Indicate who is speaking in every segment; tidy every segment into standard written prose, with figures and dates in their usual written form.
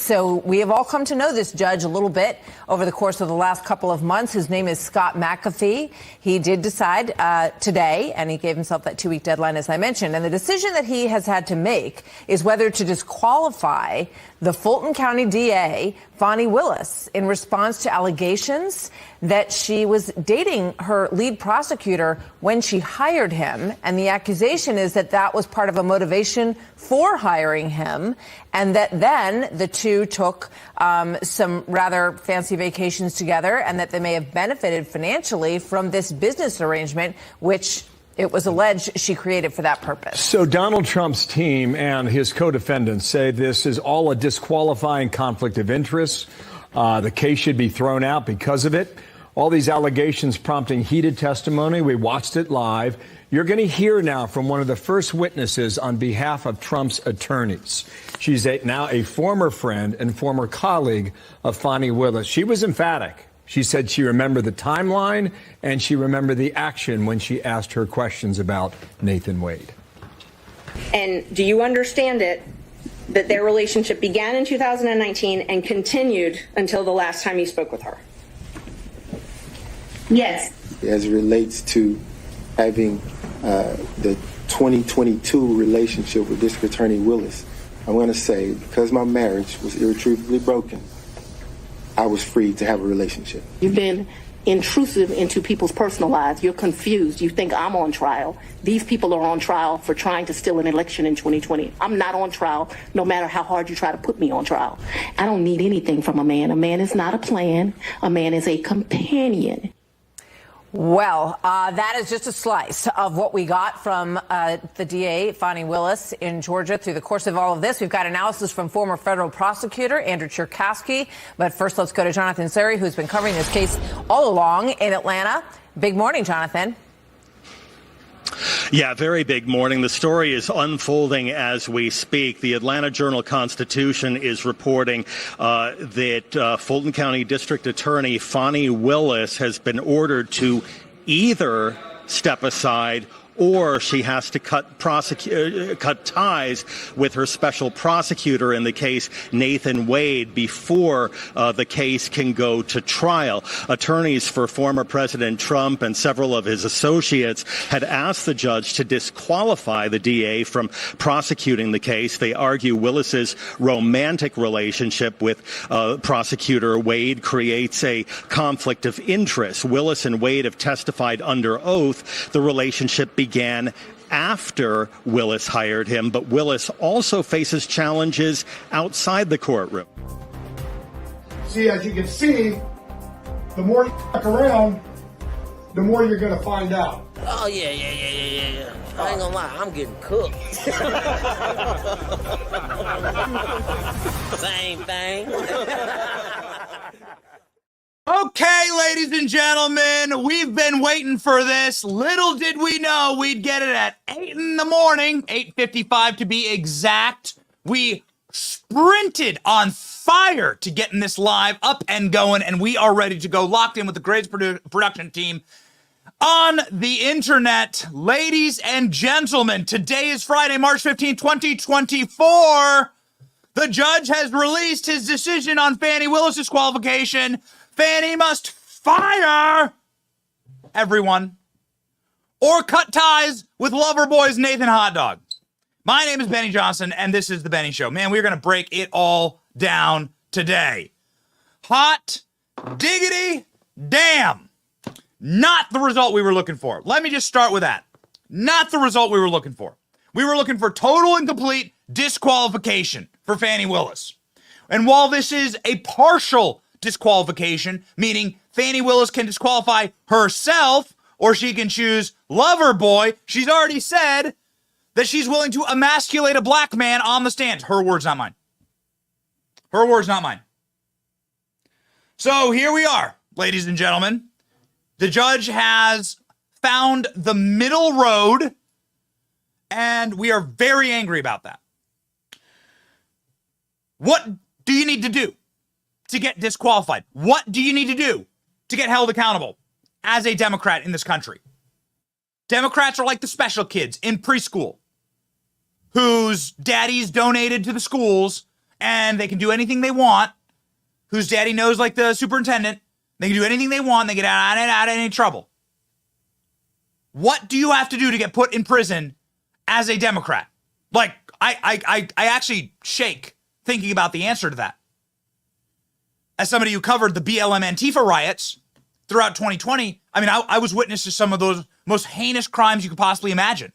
Speaker 1: So we have all come to know this judge a little bit over the course of the last couple of months. His name is Scott McAfee. He did decide today, and he gave himself that 2-week deadline, as I mentioned. And the decision that he has had to make is whether to disqualify the Fulton County DA, Fani Willis, in response to allegations that she was dating her lead prosecutor when she hired him. And the accusation is that that was part of a motivation for hiring him, and that then the two took some rather fancy vacations together, and that they may have benefited financially from this business arrangement, which it was alleged she created for that purpose.
Speaker 2: So Donald Trump's team and his co-defendants say this is all a disqualifying conflict of interest. The case should be thrown out because of it. All these allegations prompting heated testimony. We watched it live. You're going to hear now from one of the first witnesses on behalf of Trump's attorneys. She's now a former friend and former colleague of Fani Willis. She was emphatic. She said she remembered the timeline and she remembered the action when she asked her questions about Nathan Wade.
Speaker 3: And do you understand it that their relationship began in 2019 and continued until the last time you spoke with her?
Speaker 4: Yes.
Speaker 5: As it relates to having the 2022 relationship with District Attorney Willis, I'm going to say, because my marriage was irretrievably broken, I was free to have a relationship.
Speaker 4: You've been intrusive into people's personal lives. You're confused. You think I'm on trial. These people are on trial for trying to steal an election in 2020. I'm not on trial, no matter how hard you try to put me on trial. I don't need anything from a man. A man is not a plan. A man is a companion.
Speaker 1: Well, that is just a slice of what we got from the DA, Fani Willis, in Georgia through the course of all of this. We've got analysis from former federal prosecutor Andrew Cherkasky. But first, let's go to Jonathan Seri, who's been covering this case all along in Atlanta. Big morning, Jonathan.
Speaker 6: Yeah, very big morning. The story is unfolding as we speak. The Atlanta Journal-Constitution is reporting that Fulton County District Attorney Fani Willis has been ordered to either step aside or she has to cut ties with her special prosecutor in the case, Nathan Wade, before the case can go to trial. Attorneys for former President Trump and several of his associates had asked the judge to disqualify the DA from prosecuting the case. They argue Willis's romantic relationship with prosecutor Wade creates a conflict of interest. Willis and Wade have testified under oath. The relationship began after Willis hired him, but Willis also faces challenges outside the courtroom.
Speaker 7: See, as you can see, the more you fuck around, the more you're going to find out.
Speaker 8: Oh, yeah. I ain't gonna lie, I'm getting cooked. Same thing.
Speaker 9: Okay, ladies and gentlemen, we've been waiting for this. Little did we know we'd get it at 8 in the morning, 8:55 to be exact. We sprinted on fire to getting this live up and going, and we are ready to go, locked in with the greatest production team on the internet. Ladies and gentlemen, today is Friday, March 15, 2024. The judge has released his decision on Fani Willis' disqualification. Fani must fire everyone or cut ties with Loverboy's Nathan Hot Dog. My name is Benny Johnson, and this is The Benny Show. Man, we're going to break it all down today. Hot diggity damn. Not the result we were looking for. Let me just start with that. Not the result we were looking for. We were looking for total and complete disqualification for Fani Willis. And while this is a partial disqualification, meaning Fani Willis can disqualify herself or she can choose Loverboy, she's already said that she's willing to emasculate a black man on the stand. Her words, not mine. Her words, not mine. So here we are, ladies and gentlemen. The judge has found the middle road, and we are very angry about that. What do you need to do to get disqualified? What do you need to do to get held accountable as a Democrat in this country? Democrats are like the special kids in preschool whose daddies donated to the schools and they can do anything they want, whose daddy knows like the superintendent, they can do anything they want, they get out of any trouble. What do you have to do to get put in prison as a Democrat? Like, I actually shake thinking about the answer to that. As somebody who covered the BLM Antifa riots throughout 2020, I mean, I was witness to some of those most heinous crimes you could possibly imagine.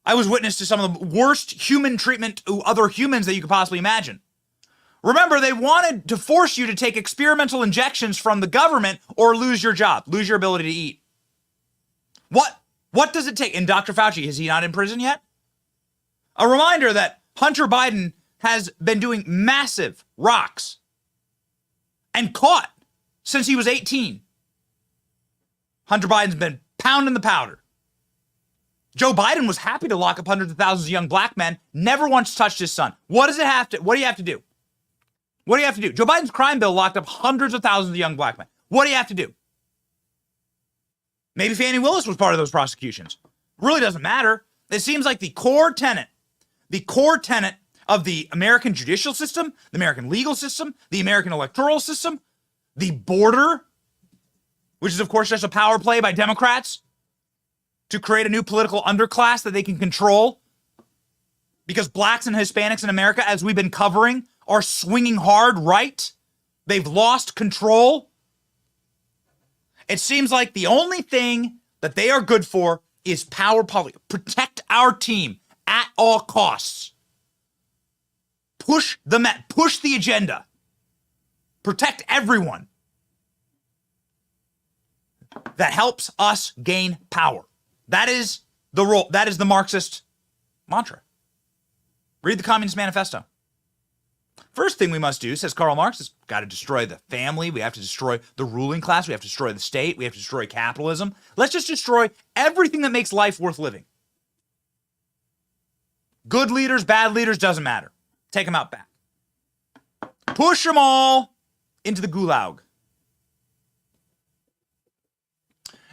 Speaker 9: I was witness to some of the worst human treatment to other humans that you could possibly imagine. Remember, they wanted to force you to take experimental injections from the government or lose your job, lose your ability to eat. What does it take? And Dr. Fauci, is he not in prison yet? A reminder that Hunter Biden has been doing massive rocks and caught since he was 18. Hunter Biden's been pounding the powder. Joe Biden was happy to lock up hundreds of thousands of young black men, never once touched his son. What do you have to do? What do you have to do? Joe Biden's crime bill locked up hundreds of thousands of young black men. What do you have to do? Maybe Fani Willis was part of those prosecutions. Really doesn't matter. It seems like the core tenet of the American judicial system, the American legal system, the American electoral system, the border, which is of course just a power play by Democrats to create a new political underclass that they can control, because blacks and Hispanics in America, as we've been covering, are swinging hard right. They've lost control. It seems like the only thing that they are good for is power politics. Protect our team at all costs. Push the agenda. Protect everyone. That helps us gain power. That is the role. That is the Marxist mantra. Read the Communist Manifesto. First thing we must do, says Karl Marx, is got to destroy the family. We have to destroy the ruling class. We have to destroy the state. We have to destroy capitalism. Let's just destroy everything that makes life worth living. Good leaders, bad leaders, doesn't matter. Take them out back. Push them all into the gulag.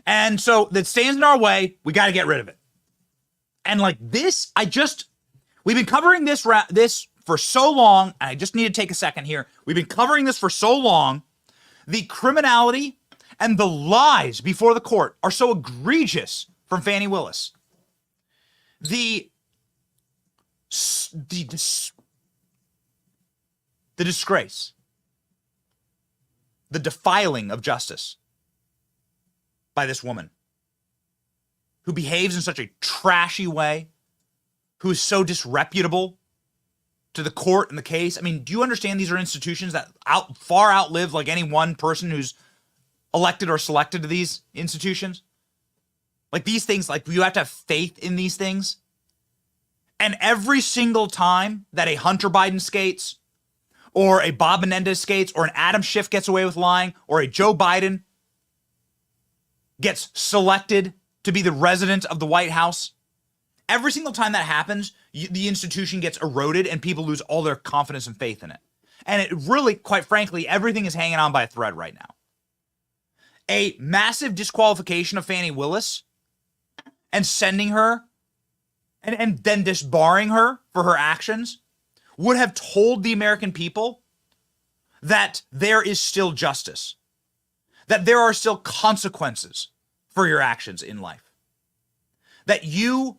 Speaker 9: And so that stands in our way. We got to get rid of it. And like this, we've been covering this for so long, and I just need to take a second here. We've been covering this for so long. The criminality and the lies before the court are so egregious from Fani Willis. The disgrace, the defiling of justice by this woman who behaves in such a trashy way, who is so disreputable to the court and the case. I mean, do you understand these are institutions that far outlive like any one person who's elected or selected to these institutions? Like these things, like you have to have faith in these things. And every single time that a Hunter Biden skates, or a Bob Menendez skates, or an Adam Schiff gets away with lying, or a Joe Biden gets selected to be the resident of the White House, every single time that happens, the institution gets eroded and people lose all their confidence and faith in it. And it really, quite frankly, everything is hanging on by a thread right now. A massive disqualification of Fani Willis and sending her and then disbarring her for her actions would have told the American people that there is still justice, that there are still consequences for your actions in life, that you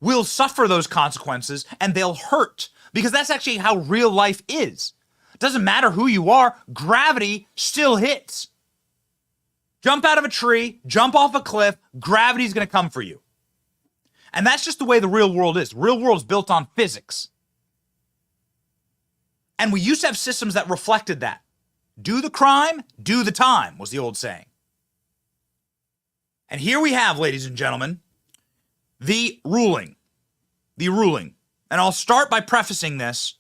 Speaker 9: will suffer those consequences and they'll hurt, because that's actually how real life is. It doesn't matter who you are, gravity still hits. Jump out of a tree, jump off a cliff, gravity's going to come for you. And that's just the way the real world is. The real world is built on physics. And we used to have systems that reflected that. Do the crime, do the time, was the old saying. And here we have, ladies and gentlemen, the ruling. The ruling. And I'll start by prefacing this.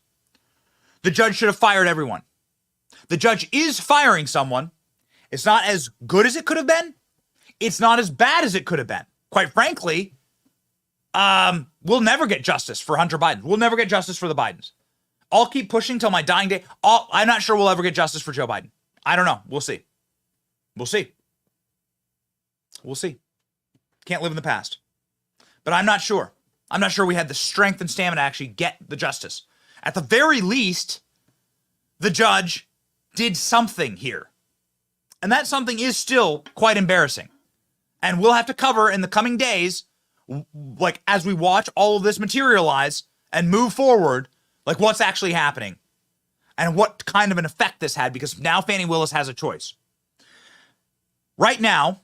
Speaker 9: The judge should have fired everyone. The judge is firing someone. It's not as good as it could have been. It's not as bad as it could have been. Quite frankly, we'll never get justice for Hunter Biden. We'll never get justice for the Bidens. I'll keep pushing till my dying day. I'm not sure we'll ever get justice for Joe Biden. I don't know. We'll see. We'll see. We'll see. Can't live in the past. But I'm not sure. I'm not sure we had the strength and stamina to actually get the justice. At the very least, the judge did something here. And that something is still quite embarrassing. And we'll have to cover in the coming days, like as we watch all of this materialize and move forward, like what's actually happening and what kind of an effect this had, because now Fani Willis has a choice. Right now,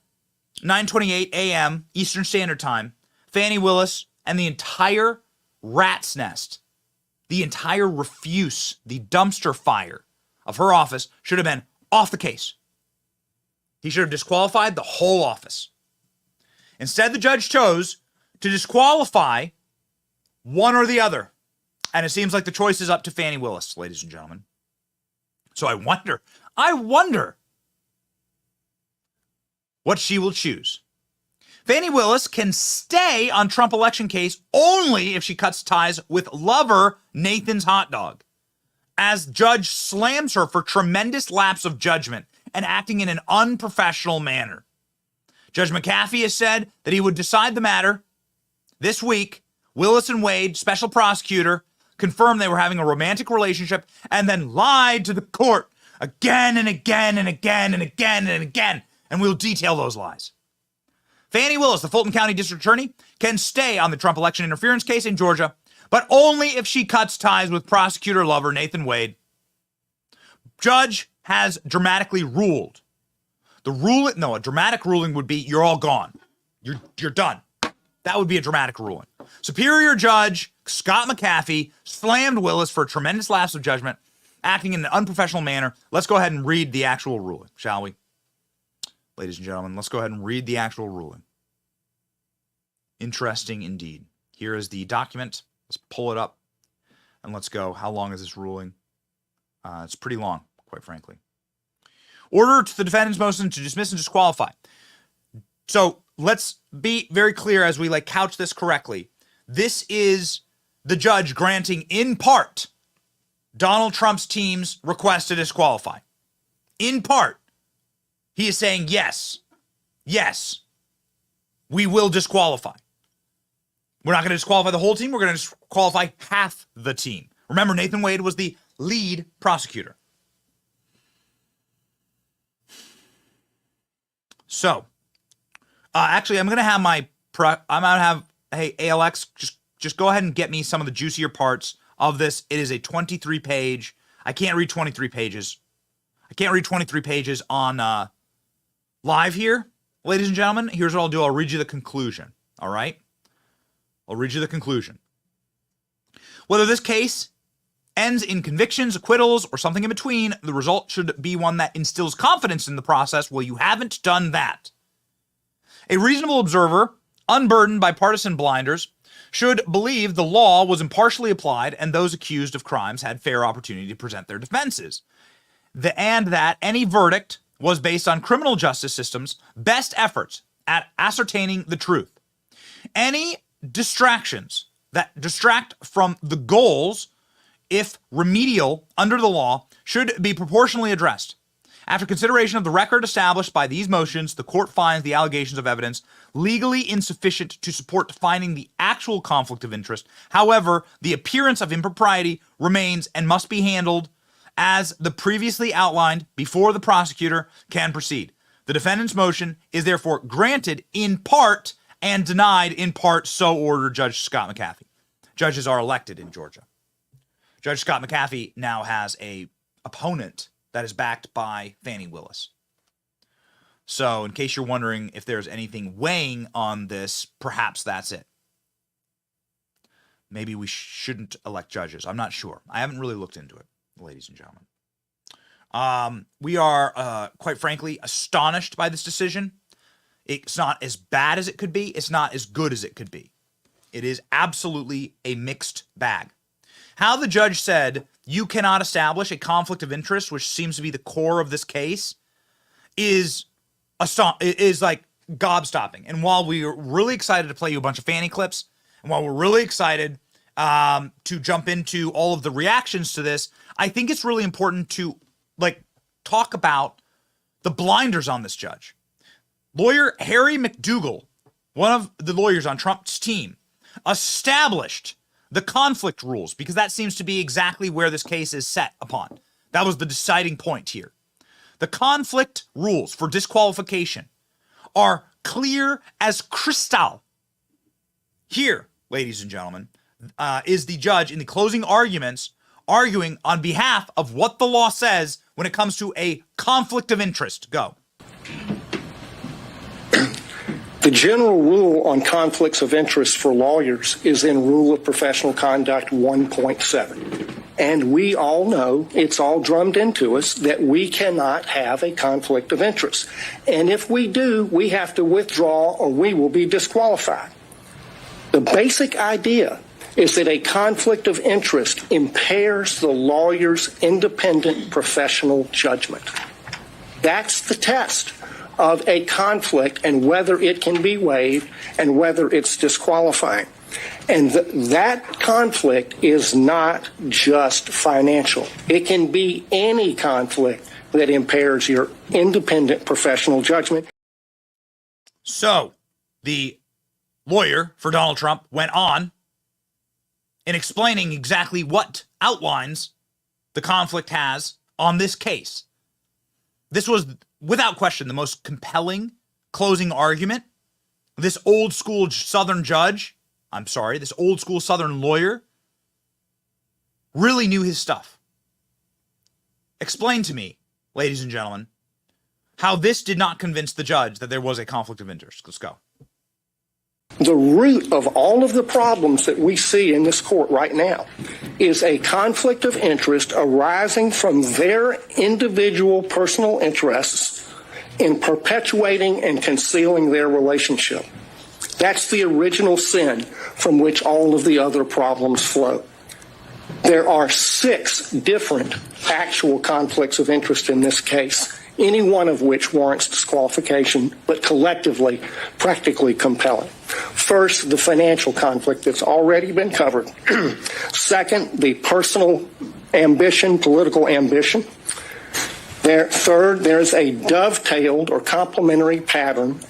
Speaker 9: 9:28 a.m. Eastern Standard Time, Fani Willis and the entire rat's nest, the entire refuse, the dumpster fire of her office should have been off the case. He should have disqualified the whole office. Instead, the judge chose to disqualify one or the other. And it seems like the choice is up to Fani Willis, ladies and gentlemen. So I wonder what she will choose. Fani Willis can stay on Trump election case only if she cuts ties with lover Nathan's hot dog, as judge slams her for tremendous lapse of judgment and acting in an unprofessional manner. Judge McAfee has said that he would decide the matter this week. Willis and Wade, special prosecutor, confirmed they were having a romantic relationship and then lied to the court again and again and again and again and again. And we'll detail those lies. Fani Willis, the Fulton County District Attorney, can stay on the Trump election interference case in Georgia, but only if she cuts ties with prosecutor lover Nathan Wade. Judge has dramatically ruled. A dramatic ruling would be you're all gone. You're done. That would be a dramatic ruling. Superior Judge Scott McAfee slammed Willis for a tremendous lapse of judgment, acting in an unprofessional manner. Let's go ahead and read the actual ruling, shall we? Ladies and gentlemen, let's go ahead and read the actual ruling. Interesting indeed. Here is the document. Let's pull it up and let's go. How long is this ruling? It's pretty long, quite frankly. Order to the defendant's motion to dismiss and disqualify. So let's be very clear as we couch this correctly. This is the judge granting in part Donald Trump's team's request to disqualify. In part, he is saying, yes, we will disqualify. We're not going to disqualify the whole team. We're going to disqualify half the team. Remember, Nathan Wade was the lead prosecutor. So, actually, I'm going to have hey, ALX, just go ahead and get me some of the juicier parts of this. It is a 23-page. I can't read 23 pages. I can't read 23 pages on live here. Ladies and gentlemen, here's what I'll do. I'll read you the conclusion. All right? I'll read you the conclusion. Whether this case ends in convictions, acquittals, or something in between, the result should be one that instills confidence in the process. Well, you haven't done that. A reasonable observer, unburdened by partisan blinders, should believe the law was impartially applied and those accused of crimes had fair opportunity to present their defenses. And that any verdict was based on criminal justice system's best efforts at ascertaining the truth. Any distractions that distract from the goals, if remedial under the law, should be proportionally addressed. After consideration of the record established by these motions, the court finds the allegations of evidence legally insufficient to support finding the actual conflict of interest. However, the appearance of impropriety remains and must be handled as the previously outlined before the prosecutor can proceed. The defendant's motion is therefore granted in part and denied in part, so ordered Judge Scott McAfee. Judges are elected in Georgia. Judge Scott McAfee now has a opponent that is backed by Fani Willis. So in case you're wondering if there's anything weighing on this, perhaps that's it. Maybe we shouldn't elect judges. I'm not sure. I haven't really looked into it, ladies and gentlemen. We are, quite frankly, astonished by this decision. It's not as bad as it could be. It's not as good as it could be. It is absolutely a mixed bag. How the judge said you cannot establish a conflict of interest, which seems to be the core of this case, is like gobstopping. And while we are really excited to play you a bunch of Fani clips, and while we're really excited to jump into all of the reactions to this, I think it's really important to talk about the blinders on this judge. Lawyer Harry McDougal, one of the lawyers on Trump's team, established the conflict rules, because that seems to be exactly where this case is set upon. That was the deciding point here. The conflict rules for disqualification are clear as crystal. Here, ladies and gentlemen, is the judge in the closing arguments arguing on behalf of what the law says when it comes to a conflict of interest. Go.
Speaker 10: The general rule on conflicts of interest for lawyers is in Rule of Professional Conduct 1.7. And we all know, it's all drummed into us, that we cannot have a conflict of interest. And if we do, we have to withdraw or we will be disqualified. The basic idea is that a conflict of interest impairs the lawyer's independent professional judgment. That's the test of a conflict and whether it can be waived and whether it's disqualifying. And that conflict is not just financial. It can be any conflict that impairs your independent professional judgment.
Speaker 9: So the lawyer for Donald Trump went on in explaining exactly what outlines the conflict has on this case. This was, without question, the most compelling closing argument. This old school Southern this old school Southern lawyer really knew his stuff. Explain to me, ladies and gentlemen, how this did not convince the judge that there was a conflict of interest. Let's go.
Speaker 10: The root of all of the problems that we see in this court right now is a conflict of interest arising from their individual personal interests in perpetuating and concealing their relationship. That's the original sin from which all of the other problems flow. There are 6 different actual conflicts of interest in this case, any one of which warrants disqualification, but collectively practically compelling. First, the financial conflict that's already been covered. Second, the personal ambition, political ambition. Third, there's a dovetailed or complementary pattern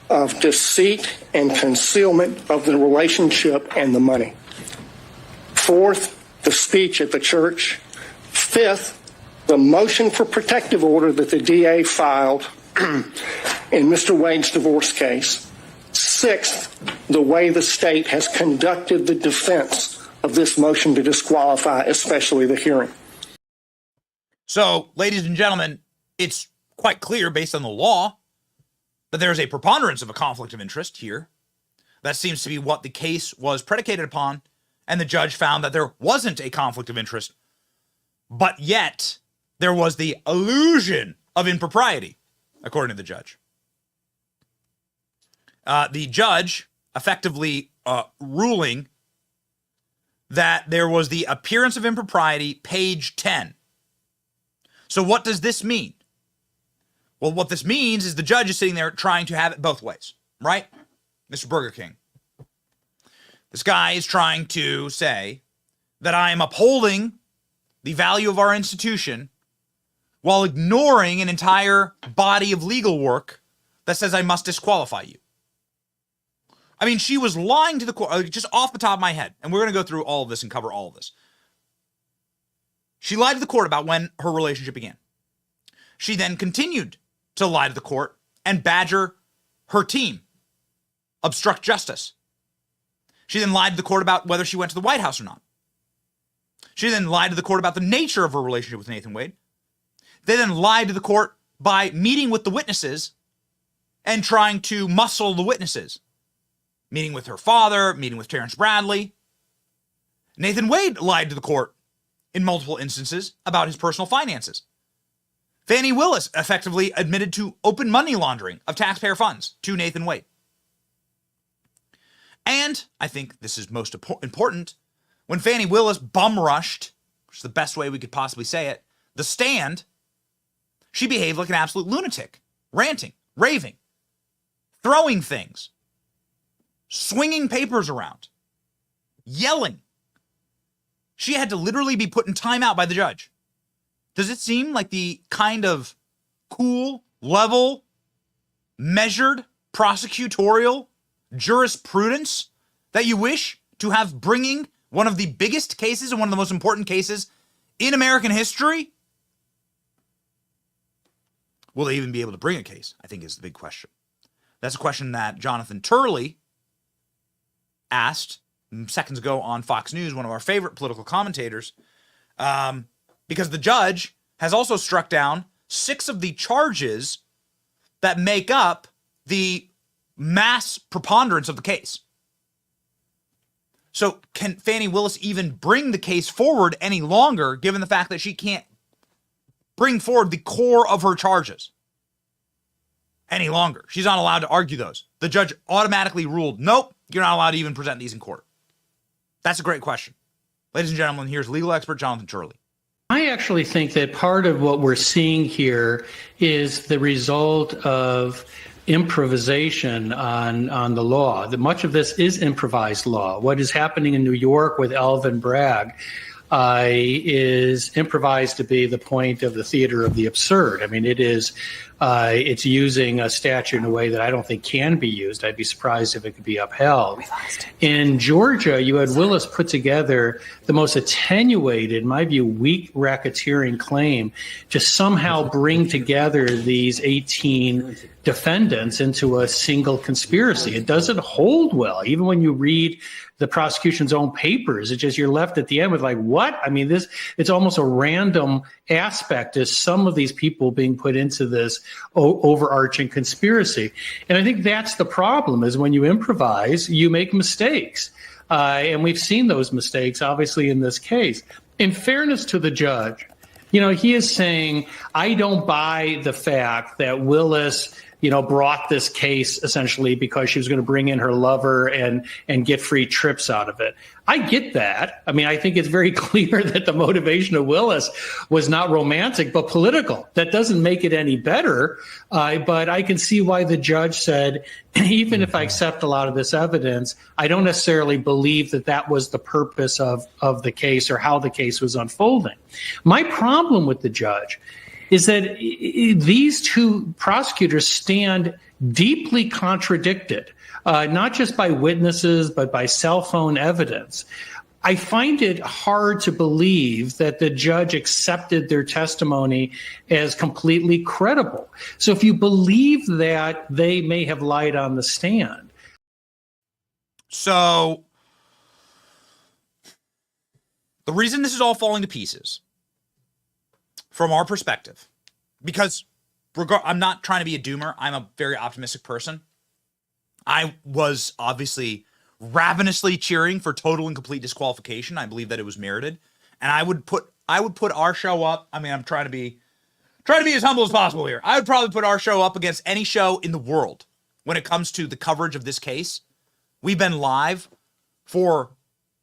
Speaker 10: of deceit and concealment of the relationship and the money. Fourth, the speech at the church. Fifth, the motion for protective order that the DA filed in Mr. Wade's divorce case. Sixth, the way the state has conducted the defense of this motion to disqualify, especially the hearing.
Speaker 9: So, ladies and gentlemen, it's quite clear based on the law that there's a preponderance of a conflict of interest here. That seems to be what the case was predicated upon, and the judge found that there wasn't a conflict of interest, but yet there was the illusion of impropriety, according to the judge. The judge effectively ruling that there was the appearance of impropriety, page 10. So what does this mean? Well, what this means is the judge is sitting there trying to have it both ways, right? Mr. Burger King. This guy is trying to say that I am upholding the value of our institution while ignoring an entire body of legal work that says I must disqualify you. I mean, she was lying to the court, just off the top of my head, and we're going to go through all of this and cover all of this. She lied to the court about when her relationship began. She then continued to lie to the court and badger her team, obstruct justice. She then lied to the court about whether she went to the White House or not. She then lied to the court about the nature of her relationship with Nathan Wade. They then lied to the court by meeting with the witnesses and trying to muscle the witnesses. Meeting with her father, meeting with Terrence Bradley. Nathan Wade lied to the court in multiple instances about his personal finances. Fani Willis effectively admitted to open money laundering of taxpayer funds to Nathan Wade. And I think this is most important, when Fani Willis bum rushed, which is the best way we could possibly say it, the stand, she behaved like an absolute lunatic, ranting, raving, throwing things, swinging papers around, yelling. She had to literally be put in timeout by the judge. Does it seem like the kind of cool, level, measured, prosecutorial jurisprudence that you wish to have bringing one of the biggest cases and one of the most important cases in American history? Will they even be able to bring a case, I think is the big question. That's a question that Jonathan Turley asked seconds ago on Fox News, one of our favorite political commentators, because the judge has also struck down 6 of the charges that make up the mass preponderance of the case. So can Fani Willis even bring the case forward any longer, given the fact that she can't bring forward the core of her charges any longer? She's not allowed to argue those. The judge automatically ruled, nope, you're not allowed to even present these in court. That's a great question. Ladies and gentlemen, here's legal expert Jonathan Turley.
Speaker 11: I actually think that part of what we're seeing here is the result of improvisation on the law. That much of this is improvised law. What is happening in New York with Alvin Bragg is improvised to be the point of the theater of the absurd. I mean, it's using a statute in a way that I don't think can be used. I'd be surprised if it could be upheld. In Georgia, you had Willis put together the most attenuated, in my view, weak racketeering claim to somehow bring together these 18 defendants into a single conspiracy. It doesn't hold well. Even when you read the prosecution's own papers, it's just you're left at the end with like, what? I mean, it's almost a random aspect as some of these people being put into this overarching conspiracy. And I think that's the problem, is when you improvise, you make mistakes. And we've seen those mistakes, obviously, in this case. In fairness to the judge, he is saying, I don't buy the fact that Willis brought this case essentially because she was going to bring in her lover and get free trips out of it. I get that. I mean, I think it's very clear that the motivation of Willis was not romantic, but political. That doesn't make it any better. But I can see why the judge said, even if I accept a lot of this evidence, I don't necessarily believe that that was the purpose of the case or how the case was unfolding. My problem with the judge is that these two prosecutors stand deeply contradicted, not just by witnesses, but by cell phone evidence. I find it hard to believe that the judge accepted their testimony as completely credible. So if you believe that, they may have lied on the stand.
Speaker 9: So the reason this is all falling to pieces, from our perspective, because I'm not trying to be a doomer. I'm a very optimistic person. I was obviously ravenously cheering for total and complete disqualification. I believe that it was merited. And I would put our show up. I mean, I'm trying to be as humble as possible here. I would probably put our show up against any show in the world when it comes to the coverage of this case. We've been live for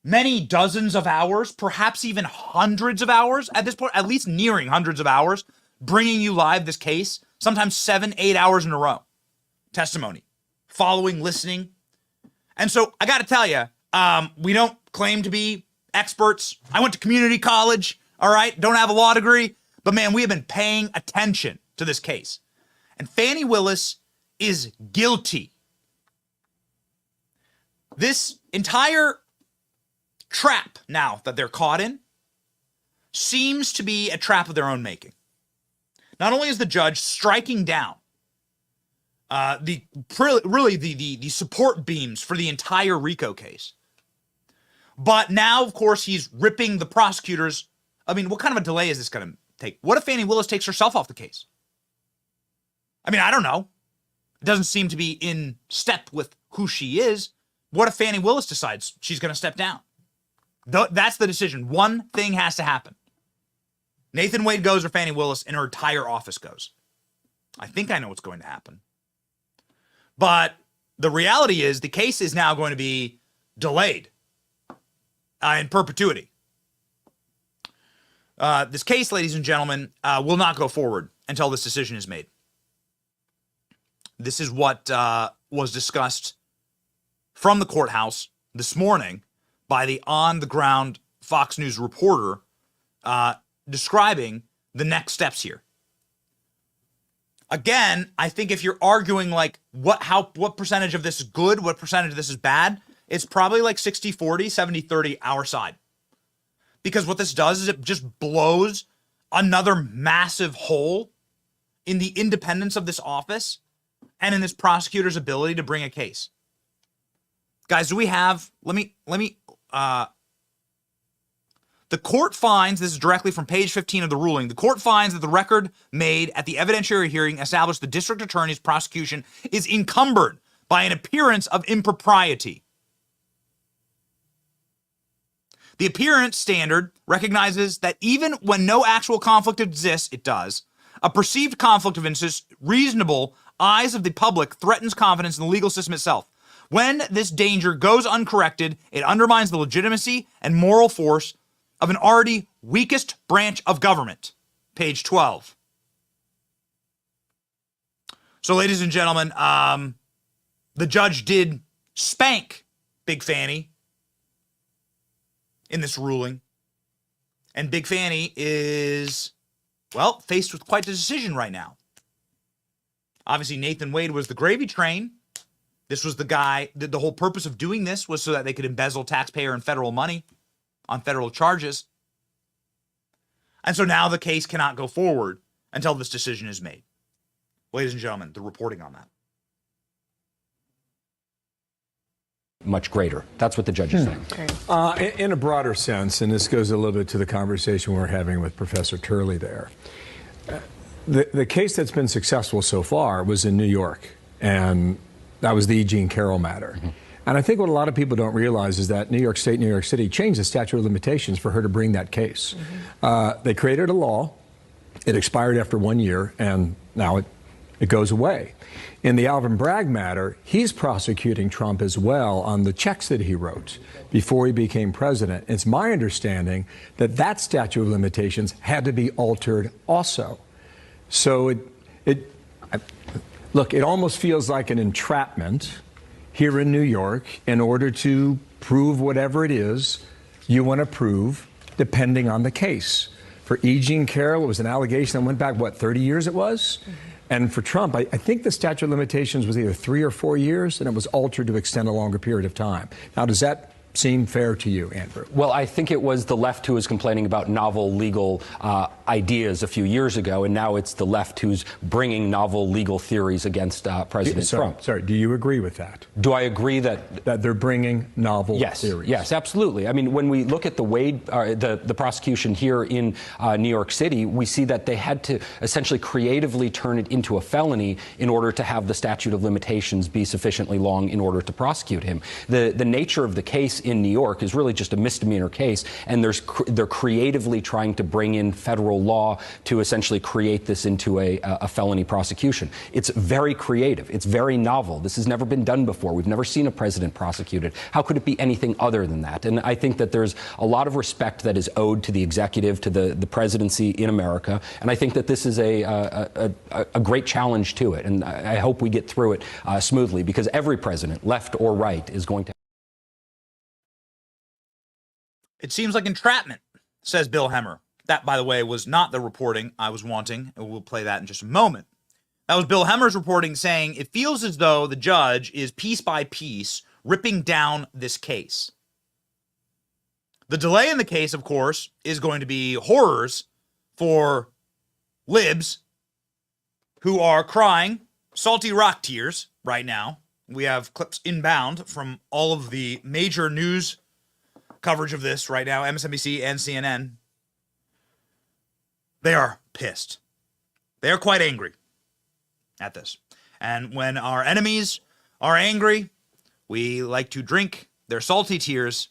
Speaker 9: many dozens of hours, perhaps even hundreds of hours at this point, at least nearing hundreds of hours, bringing you live this case, sometimes 7-8 hours in a row. Testimony, following, listening. And so I got to tell you, we don't claim to be experts. I went to community college, all right? Don't have a law degree. But man, we have been paying attention to this case. And Fani Willis is guilty. This entire trap now that they're caught in seems to be a trap of their own making. Not only is the judge striking down the support beams for the entire RICO case, but now, of course, he's ripping the prosecutors. I mean, what kind of a delay is this going to take? What if Fani Willis takes herself off the case? I mean, I don't know. It doesn't seem to be in step with who she is. What if Fani Willis decides she's going to step down? That's the decision. One thing has to happen. Nathan Wade goes or Fani Willis, and her entire office goes. I think I know what's going to happen. But the reality is the case is now going to be delayed in perpetuity. This case, ladies and gentlemen, will not go forward until this decision is made. This is what was discussed from the courthouse this morning by the on-the-ground Fox News reporter describing the next steps here. Again, I think if you're arguing like what percentage of this is good, what percentage of this is bad, it's probably like 60-40, 70-30 our side. Because what this does is it just blows another massive hole in the independence of this office and in this prosecutor's ability to bring a case. Guys, do we have, the court finds, this is directly from page 15 of the ruling, the court finds that the record made at the evidentiary hearing established the district attorney's prosecution is encumbered by an appearance of impropriety. The appearance standard recognizes that even when no actual conflict exists, it does, a perceived conflict of interest, reasonable eyes of the public, threatens confidence in the legal system itself. When this danger goes uncorrected, it undermines the legitimacy and moral force of an already weakest branch of government. Page 12. So, ladies and gentlemen, the judge did spank Big Fani in this ruling. And Big Fani is, well, faced with quite a decision right now. Obviously, Nathan Wade was the gravy train. This was the guy, the whole purpose of doing this was so that they could embezzle taxpayer and federal money on federal charges. And so now the case cannot go forward until this decision is made. Ladies and gentlemen, the reporting on that.
Speaker 12: Much greater. That's what the judge is saying.
Speaker 2: In a broader sense, and this goes a little bit to the conversation we're having with Professor Turley there, the case that's been successful so far was in New York, and that was the E. Jean Carroll matter. Mm-hmm. And I think what a lot of people don't realize is that New York State, New York City changed the statute of limitations for her to bring that case. Mm-hmm. They created a law. It expired after 1 year, and now it goes away. In the Alvin Bragg matter, he's prosecuting Trump as well on the checks that he wrote before he became president. It's my understanding that that statute of limitations had to be altered also. So look, it almost feels like an entrapment here in New York in order to prove whatever it is you want to prove, depending on the case. For E. Jean Carroll, it was an allegation that went back, 30 years it was? Mm-hmm. And for Trump, I think the statute of limitations was either 3 or 4 years, and it was altered to extend a longer period of time. Now, does that seem fair to you, Andrew?
Speaker 12: Well, I think it was the left who was complaining about novel legal ideas a few years ago, and now it's the left who's bringing novel legal theories against President Trump.
Speaker 2: Sorry, do you agree with that?
Speaker 12: Do I agree that
Speaker 2: they're bringing novel theories?
Speaker 12: Yes, absolutely. I mean, when we look at the Wade, the prosecution here in New York City, we see that they had to essentially creatively turn it into a felony in order to have the statute of limitations be sufficiently long in order to prosecute him. The nature of the case in New York is really just a misdemeanor case, and they're creatively trying to bring in federal law to essentially create this into a felony prosecution. It's very creative. It's very novel. This has never been done before. We've never seen a president prosecuted. How could it be anything other than that? And I think that there's a lot of respect that is owed to the executive, to the presidency in America, and I think that this is a great challenge to it, and I hope we get through it smoothly, because every president, left or right, is going to.
Speaker 9: It seems like entrapment, says Bill Hemmer. That, by the way, was not the reporting I was wanting, and we'll play that in just a moment. That was Bill Hemmer's reporting saying it feels as though the judge is piece by piece ripping down this case. The delay in the case, of course, is going to be horrors for libs who are crying salty rock tears right now. We have clips inbound from all of the major news coverage of this right now, MSNBC and CNN. They are pissed. They are quite angry at this. And when our enemies are angry, we like to drink their salty tears,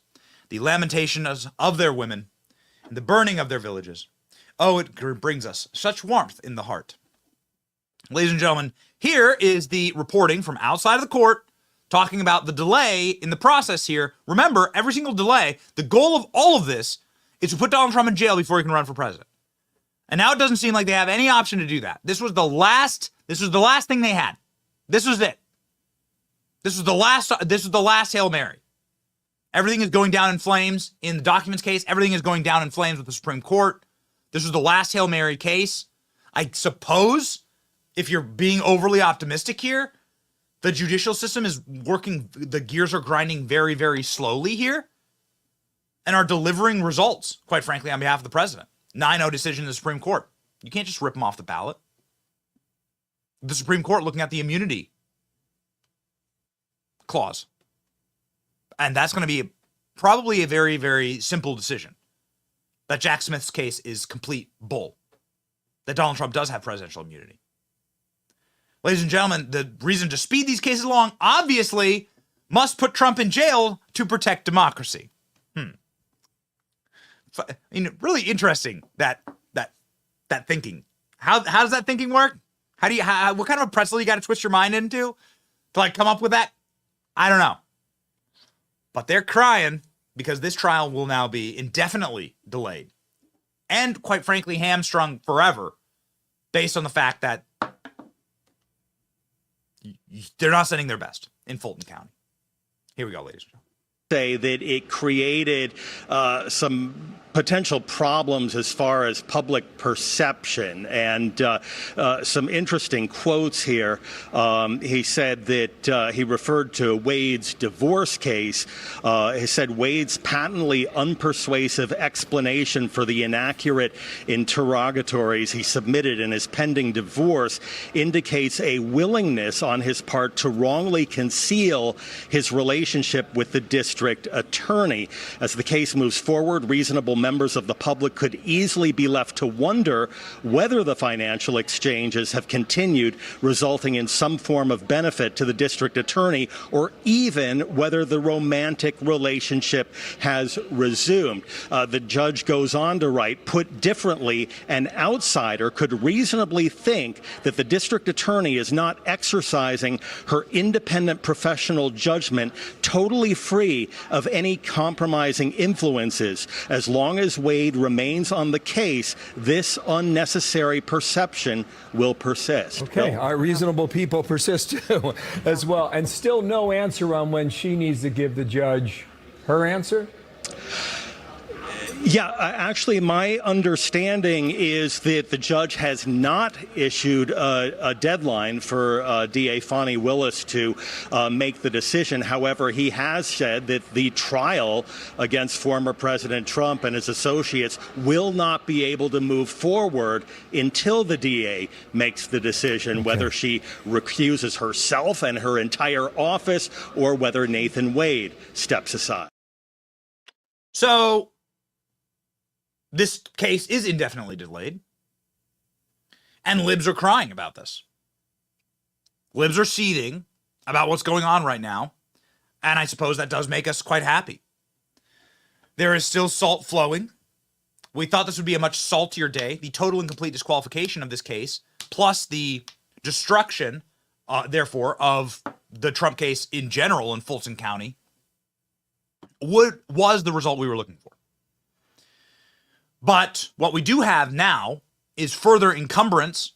Speaker 9: the lamentations of their women, and the burning of their villages. Oh, it brings us such warmth in the heart. Ladies and gentlemen, here is the reporting from outside of the court talking about the delay in the process here. Remember, every single delay, the goal of all of this is to put Donald Trump in jail before he can run for president. And now it doesn't seem like they have any option to do that. This was the last thing they had. This was it. This was the last Hail Mary. Everything is going down in flames in the documents case. Everything is going down in flames with the Supreme Court. This was the last Hail Mary case. I suppose, if you're being overly optimistic here, the judicial system is working, the gears are grinding very, very slowly here and are delivering results, quite frankly, on behalf of the president. 9-0 decision in the Supreme Court. You can't just rip them off the ballot. The Supreme Court looking at the immunity clause. And that's going to be probably a very, very simple decision. That Jack Smith's case is complete bull. That Donald Trump does have presidential immunity. Ladies and gentlemen, the reason to speed these cases along, obviously, must put Trump in jail to protect democracy. I mean, really interesting that thinking. How does that thinking work? What kind of a pretzel you got to twist your mind into to like come up with that? I don't know. But they're crying because this trial will now be indefinitely delayed and, quite frankly, hamstrung forever based on the fact that they're not sending their best in Fulton County. Here we go, ladies and gentlemen.
Speaker 6: Say that it created some potential problems as far as public perception, and some interesting quotes here. He said that he referred to Wade's divorce case. He said Wade's patently unpersuasive explanation for the inaccurate interrogatories he submitted in his pending divorce indicates a willingness on his part to wrongly conceal his relationship with the district attorney. As the case moves forward, reasonable members of the public could easily be left to wonder whether the financial exchanges have continued, resulting in some form of benefit to the district attorney, or even whether the romantic relationship has resumed. The judge goes on to write, put differently, an outsider could reasonably think that the district attorney is not exercising her independent professional judgment totally free of any compromising influences. As long as Wade remains on the case, this unnecessary perception will persist.
Speaker 2: Okay, our reasonable people persist too, as well. And still no answer on when she needs to give the judge her answer?
Speaker 6: Yeah, actually, my understanding is that the judge has not issued a deadline for DA Fani Willis to make the decision. However, he has said that the trial against former President Trump and his associates will not be able to move forward until the DA makes the decision, whether she recuses herself and her entire office or whether Nathan Wade steps aside.
Speaker 9: So this case is indefinitely delayed, and libs are crying about this. Libs are seething about what's going on right now, and I suppose that does make us quite happy. There is still salt flowing. We thought this would be a much saltier day. The total and complete disqualification of this case, plus the destruction, therefore, of the Trump case in general in Fulton County, was the result we were looking for. But what we do have now is further encumbrance,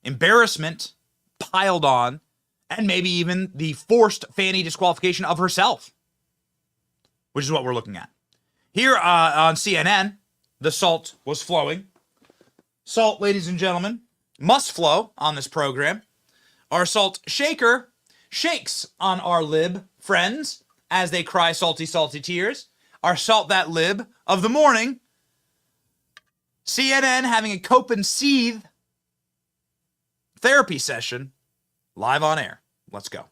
Speaker 9: embarrassment piled on, and maybe even the forced Fani disqualification of herself, which is what we're looking at. Here on CNN, the salt was flowing. Salt, ladies and gentlemen, must flow on this program. Our salt shaker shakes on our lib friends as they cry salty, salty tears. Our salt that lib of the morning, CNN having a cope and seethe therapy session live on air. Let's go.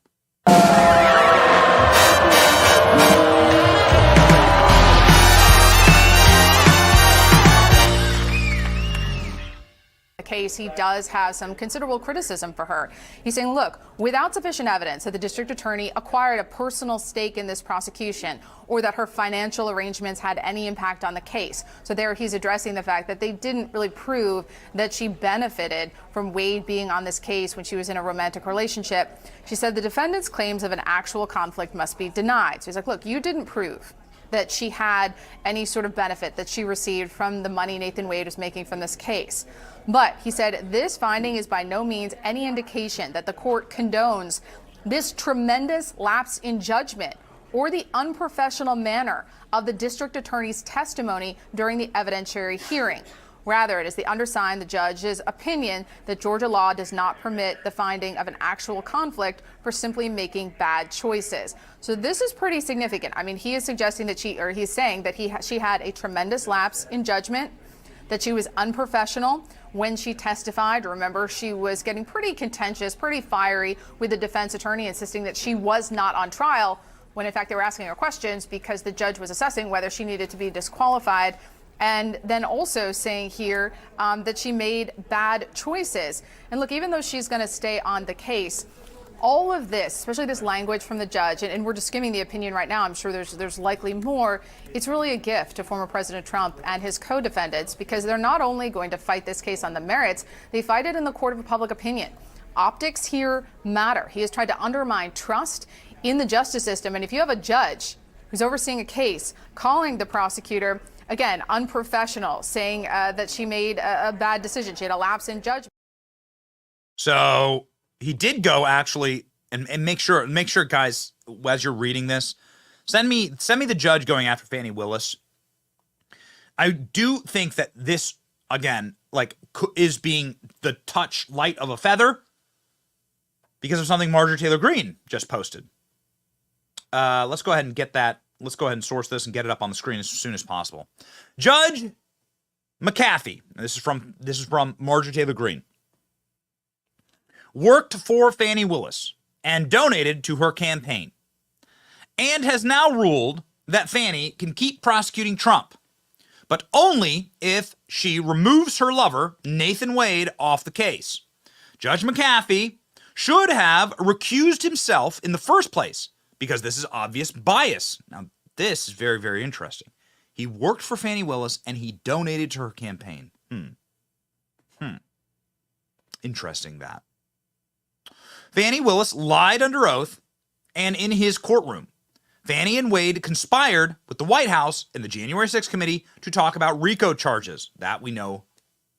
Speaker 13: Case, he does have some considerable criticism for her. He's saying, look, without sufficient evidence that the district attorney acquired a personal stake in this prosecution or that her financial arrangements had any impact on the case. So there he's addressing the fact that they didn't really prove that she benefited from Wade being on this case when she was in a romantic relationship. She said the defendant's claims of an actual conflict must be denied. So he's like, look, you didn't prove that she had any sort of benefit that she received from the money Nathan Wade was making from this case. But he said this finding is by no means any indication that the court condones this tremendous lapse in judgment or the unprofessional manner of the district attorney's testimony during the evidentiary hearing. Rather, it is the undersigned, the judge's opinion that Georgia law does not permit the finding of an actual conflict for simply making bad choices. So this is pretty significant. I mean, he is suggesting that he's saying that she had a tremendous lapse in judgment, that she was unprofessional when she testified. Remember, she was getting pretty contentious, pretty fiery with the defense attorney, insisting that she was not on trial, when in fact they were asking her questions because the judge was assessing whether she needed to be disqualified. And then also saying here that she made bad choices. And look, even though she's going to stay on the case, all of this, especially this language from the judge, and we're just skimming the opinion right now, I'm sure there's likely more, it's really a gift to former President Trump and his co-defendants, because they're not only going to fight this case on the merits, they fight it in the court of public opinion. Optics here matter. He has tried to undermine trust in the justice system. And if you have a judge who's overseeing a case calling the prosecutor, again, unprofessional, saying that she made a bad decision, she had a lapse in judgment.
Speaker 9: So he did go actually, and make sure guys, as you're reading this, send me the judge going after Fani Willis. I do think that this, again, like, is being the touch light of a feather because of something Marjorie Taylor Greene just posted. Let's go ahead and get that. Let's go ahead and source this and get it up on the screen as soon as possible. Judge McAfee, this is from Marjorie Taylor Greene, worked for Fani Willis and donated to her campaign, and has now ruled that Fani can keep prosecuting Trump, but only if she removes her lover, Nathan Wade, off the case. Judge McAfee should have recused himself in the first place because this is obvious bias. Now, this is very, very interesting. He worked for Fani Willis and he donated to her campaign. Interesting that. Fani Willis lied under oath and in his courtroom. Fani and Wade conspired with the White House and the January 6th committee to talk about RICO charges. That we know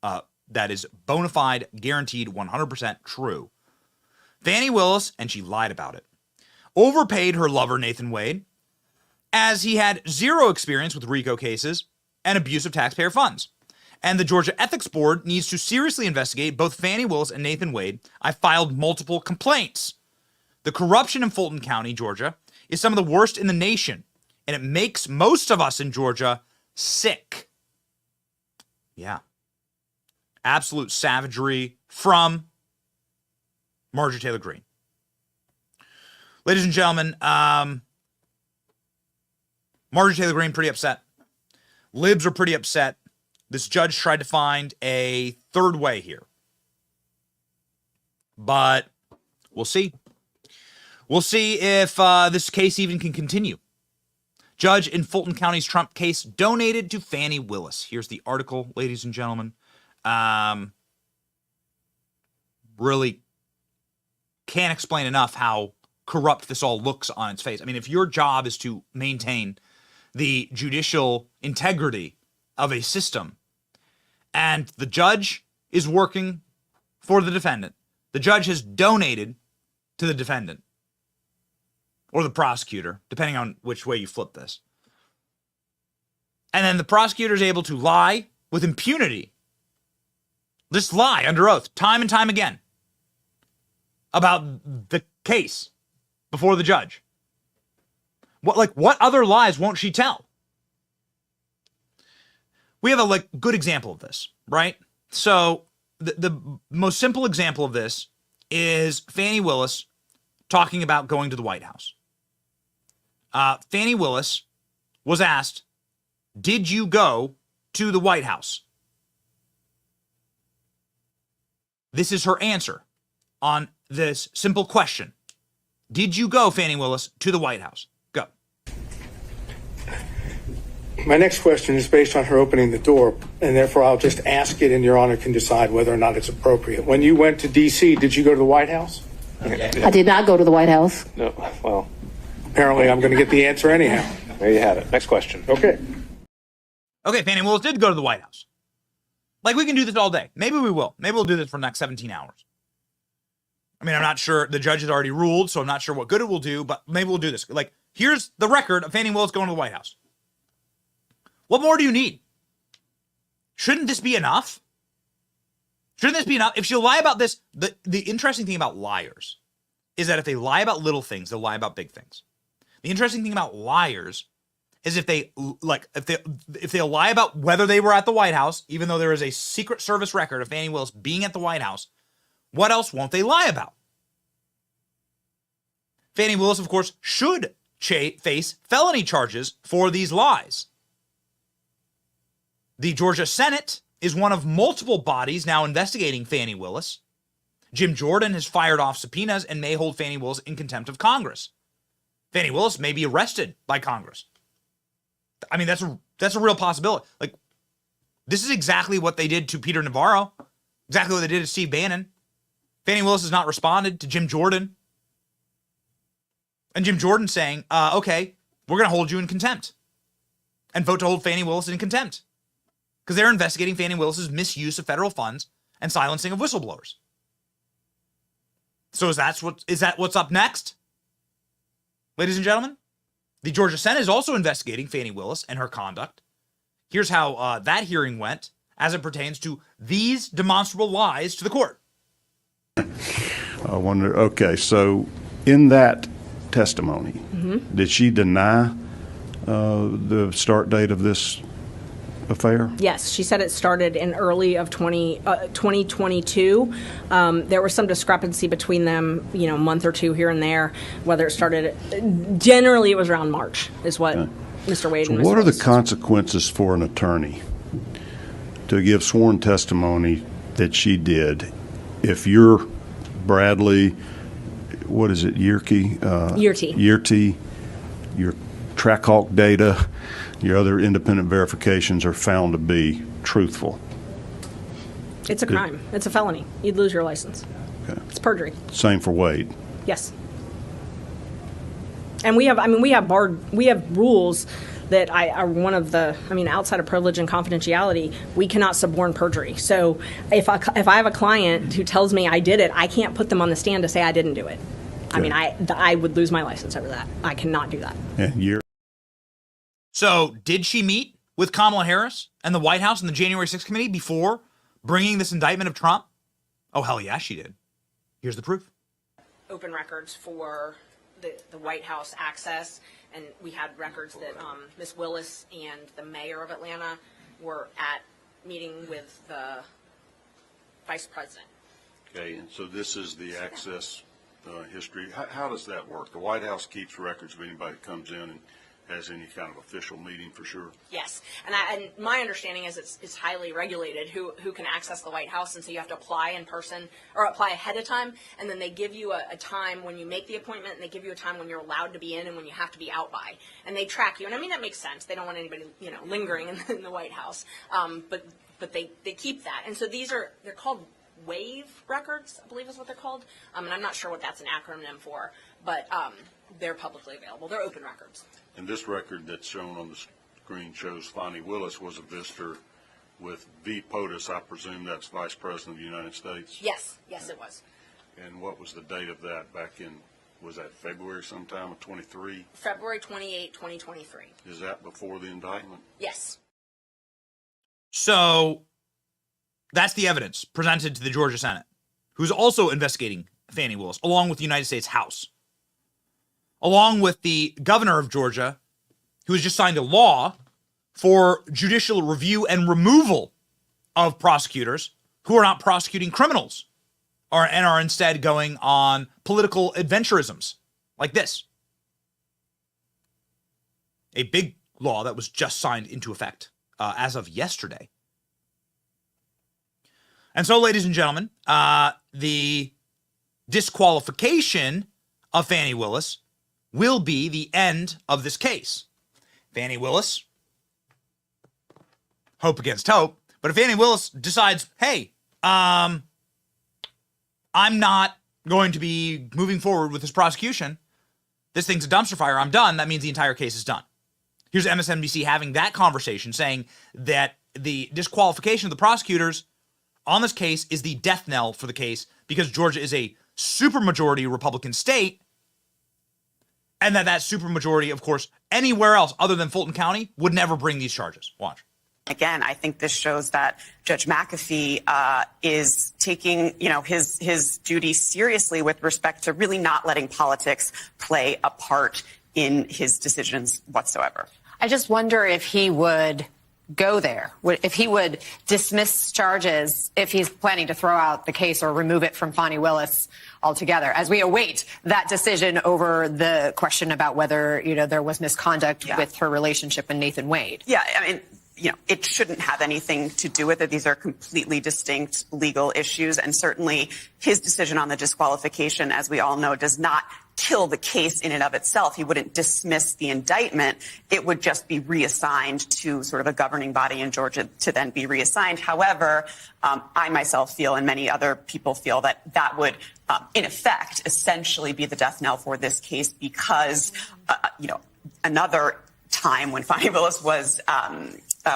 Speaker 9: that is bona fide, guaranteed, 100% true. Fani Willis, and she lied about it, overpaid her lover, Nathan Wade, as he had zero experience with RICO cases and abuse of taxpayer funds. And the Georgia Ethics Board needs to seriously investigate both Fani Willis and Nathan Wade. I filed multiple complaints. The corruption in Fulton County, Georgia, is some of the worst in the nation, and it makes most of us in Georgia sick. Yeah. Absolute savagery from Marjorie Taylor Greene. Ladies and gentlemen, Marjorie Taylor Greene pretty upset. Libs are pretty upset. This judge tried to find a third way here. But we'll see. We'll see if this case even can continue. Judge in Fulton County's Trump case donated to Fani Willis. Here's the article, ladies and gentlemen. Really can't explain enough how corrupt this all looks on its face. I mean, if your job is to maintain the judicial integrity of a system, and the judge is working for the defendant, the judge has donated to the defendant, or the prosecutor, depending on which way you flip this. And then the prosecutor is able to lie with impunity. Just lie under oath, time and time again, about the case before the judge. What other lies won't she tell? We have a good example of this, right? So the most simple example of this is Fani Willis talking about going to the White House. Fani Willis was asked, did you go to the White House? This is her answer on this simple question. Did you go, Fani Willis, to the White House? Go.
Speaker 10: My next question is based on her opening the door, and therefore I'll just ask it, and Your Honor can decide whether or not it's appropriate. When you went to D.C., did you go to the White House?
Speaker 4: I did not go to the White House.
Speaker 10: No. Well, apparently I'm going to get the answer anyhow.
Speaker 14: There you have it. Next question.
Speaker 10: Okay.
Speaker 9: Okay, Fani Willis did go to the White House. We can do this all day. Maybe we will. Maybe we'll do this for the next 17 hours. I mean, I'm not sure. The judge has already ruled, so I'm not sure what good it will do, but maybe we'll do this. Here's the record of Fani Willis going to the White House. What more do you need? Shouldn't this be enough? Shouldn't this be enough? If she'll lie about this, the interesting thing about liars is that if they lie about little things, they'll lie about big things. The interesting thing about liars is if they'll lie about whether they were at the White House, even though there is a Secret Service record of Fani Willis being at the White House, what else won't they lie about? Fani Willis, of course, should face felony charges for these lies. The Georgia Senate is one of multiple bodies now investigating Fani Willis. Jim Jordan has fired off subpoenas and may hold Fani Willis in contempt of Congress. Fani Willis may be arrested by Congress. I mean, that's a real possibility. Like, this is exactly what they did to Peter Navarro, exactly what they did to Steve Bannon. Fani Willis has not responded to Jim Jordan. And Jim Jordan saying, okay, we're going to hold you in contempt. And vote to hold Fani Willis in contempt. Because they're investigating Fani Willis's misuse of federal funds and silencing of whistleblowers. So is that what's up next? Ladies and gentlemen, the Georgia Senate is also investigating Fani Willis and her conduct. Here's how that hearing went as it pertains to these demonstrable lies to the court.
Speaker 14: I wonder, okay, so in that testimony, did she deny the start date of this affair?
Speaker 15: Yes, she said it started in early of 2022. There was some discrepancy between them, a month or two here and there, whether it started. Generally, it was around March, is what Mr. Wade and Ms.
Speaker 14: What are the
Speaker 15: Willis.
Speaker 14: consequences for an attorney to give sworn testimony that she did if you're Bradley, what is it, Yerke? Yerke, your Trackhawk data, your other independent verifications are found to be truthful?
Speaker 15: It's a crime. It's a felony. You'd lose your license.
Speaker 14: Okay.
Speaker 15: It's perjury.
Speaker 14: Same for Wade.
Speaker 15: Yes. And we have rules that are one of the, outside of privilege and confidentiality, we cannot suborn perjury. So if I have a client who tells me I did it, I can't put them on the stand to say I didn't do it. Okay. I would lose my license over that. I cannot do that.
Speaker 14: Yeah,
Speaker 9: So did she meet with Kamala Harris and the White House and the January 6th committee before bringing this indictment of Trump? Oh, hell yeah, she did. Here's the proof.
Speaker 15: Open records for the White House access, and we had records that Ms. Willis and the mayor of Atlanta were at meeting with the vice president.
Speaker 16: Okay, and so this is the access history. How does that work? The White House keeps records of anybody that comes in and has any kind of official meeting, for sure?
Speaker 15: Yes, and my understanding is it's highly regulated who can access the White House, and so you have to apply in person or apply ahead of time, and then they give you a time when you make the appointment, and they give you a time when you're allowed to be in and when you have to be out by, and they track you. And that makes sense. They don't want anybody lingering in the White House, but they keep that. And so they're called WAVE records, I believe is what they're called, and I'm not sure what that's an acronym for, but they're publicly available. They're open records.
Speaker 16: And this record that's shown on the screen shows Fani Willis was a visitor with V. POTUS. I presume that's Vice President of the United States?
Speaker 15: Yes, it was.
Speaker 16: And what was the date of that back in, was that February sometime of 23?
Speaker 15: February 28, 2023.
Speaker 16: Is that before the indictment?
Speaker 15: Yes.
Speaker 9: So that's the evidence presented to the Georgia Senate, who's also investigating Fani Willis, along with the United States House, along with the governor of Georgia, who has just signed a law for judicial review and removal of prosecutors who are not prosecuting criminals and are instead going on political adventurisms like this. A big law that was just signed into effect as of yesterday. And so, ladies and gentlemen, the disqualification of Fani Willis will be the end of this case. Fani Willis, hope against hope, but if Fani Willis decides, hey, I'm not going to be moving forward with this prosecution, this thing's a dumpster fire, I'm done, that means the entire case is done. Here's MSNBC having that conversation, saying that the disqualification of the prosecutors on this case is the death knell for the case because Georgia is a supermajority Republican state, and that supermajority, of course, anywhere else other than Fulton County would never bring these charges. Watch.
Speaker 17: Again, I think this shows that Judge McAfee is taking, his duty seriously with respect to really not letting politics play a part in his decisions whatsoever.
Speaker 18: I just wonder if he would go there, if he would dismiss charges, if he's planning to throw out the case or remove it from Fani Willis altogether, as we await that decision over the question about whether, there was misconduct with her relationship and Nathan Wade.
Speaker 17: Yeah, I mean, it shouldn't have anything to do with it. These are completely distinct legal issues. And certainly his decision on the disqualification, as we all know, does not kill the case in and of itself. He wouldn't dismiss the indictment. It would just be reassigned to sort of a governing body in Georgia to then be reassigned. However, I myself feel, and many other people feel, that would, in effect, essentially be the death knell for this case because, another time when Fani Willis was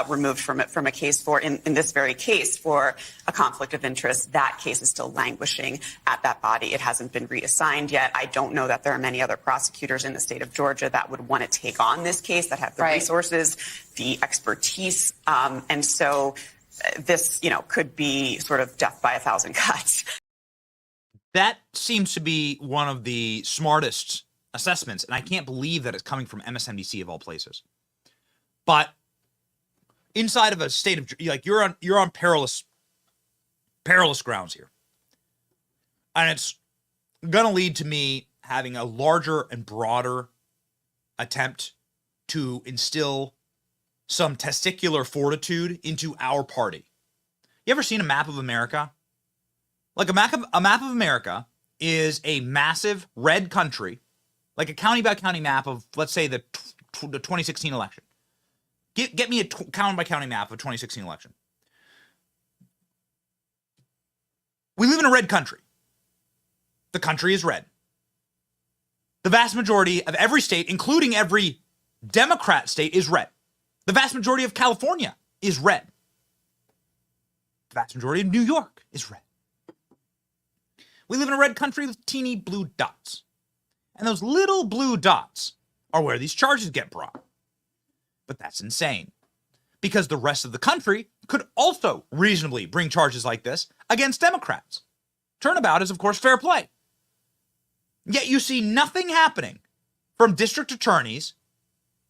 Speaker 17: removed from a case in this very case for a conflict of interest, that case is still languishing at that body. It hasn't been reassigned yet. I don't know that there are many other prosecutors in the state of Georgia that would want to take on this case, that have the resources, the expertise. And so this, could be sort of death by a thousand cuts.
Speaker 9: That seems to be one of the smartest assessments, and I can't believe that it's coming from MSNBC of all places. But inside of a state of, you're on perilous grounds here, and it's gonna lead to me having a larger and broader attempt to instill some testicular fortitude into our party. You ever seen a map of America? Like a map of America is a massive red country, like a county by county map of, let's say, the 2016 election. Get me a county by county map of 2016 election. We live in a red country. The country is red. The vast majority of every state, including every Democrat state, is red. The vast majority of California is red. The vast majority of New York is red. We live in a red country with teeny blue dots. And those little blue dots are where these charges get brought. But that's insane. Because the rest of the country could also reasonably bring charges like this against Democrats. Turnabout is, of course, fair play. Yet you see nothing happening from district attorneys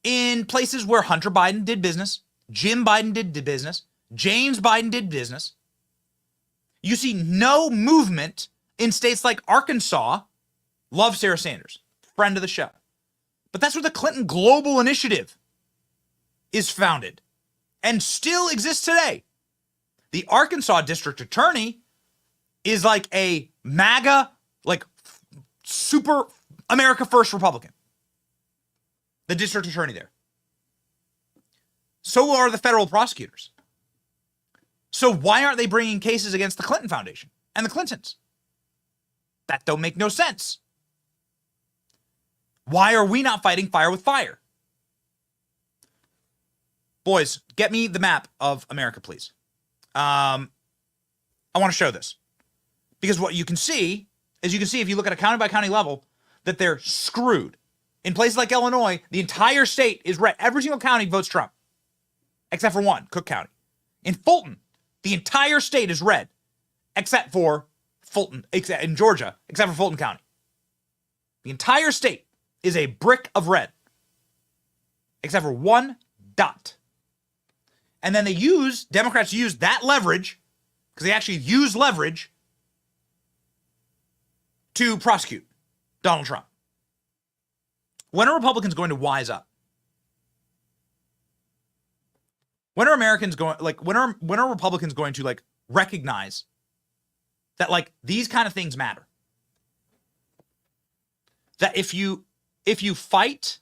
Speaker 9: in places where Hunter Biden did business, Jim Biden did business, James Biden did business. You see no movement in states like Arkansas. Love Sarah Sanders, friend of the show. But that's where the Clinton Global Initiative is founded and still exists today. The Arkansas district attorney is like a MAGA, like super America First Republican. The district attorney there. So are the federal prosecutors. So why aren't they bringing cases against the Clinton Foundation and the Clintons? That don't make no sense. Why are we not fighting fire with fire? Boys, get me the map of America, please. I want to show this. Because what you can see is if you look at a county by county level, that they're screwed. In places like Illinois, the entire state is red. Every single county votes Trump. Except for one, Cook County. In Fulton, the entire state is red. Except for Fulton, in Georgia, except for Fulton County. The entire state is a brick of red. Except for one dot. And then Democrats use that leverage, because they actually use leverage to prosecute Donald Trump. When are Republicans going to wise up? When are Americans going, when are Republicans going to recognize that these kind of things matter? That if you fight,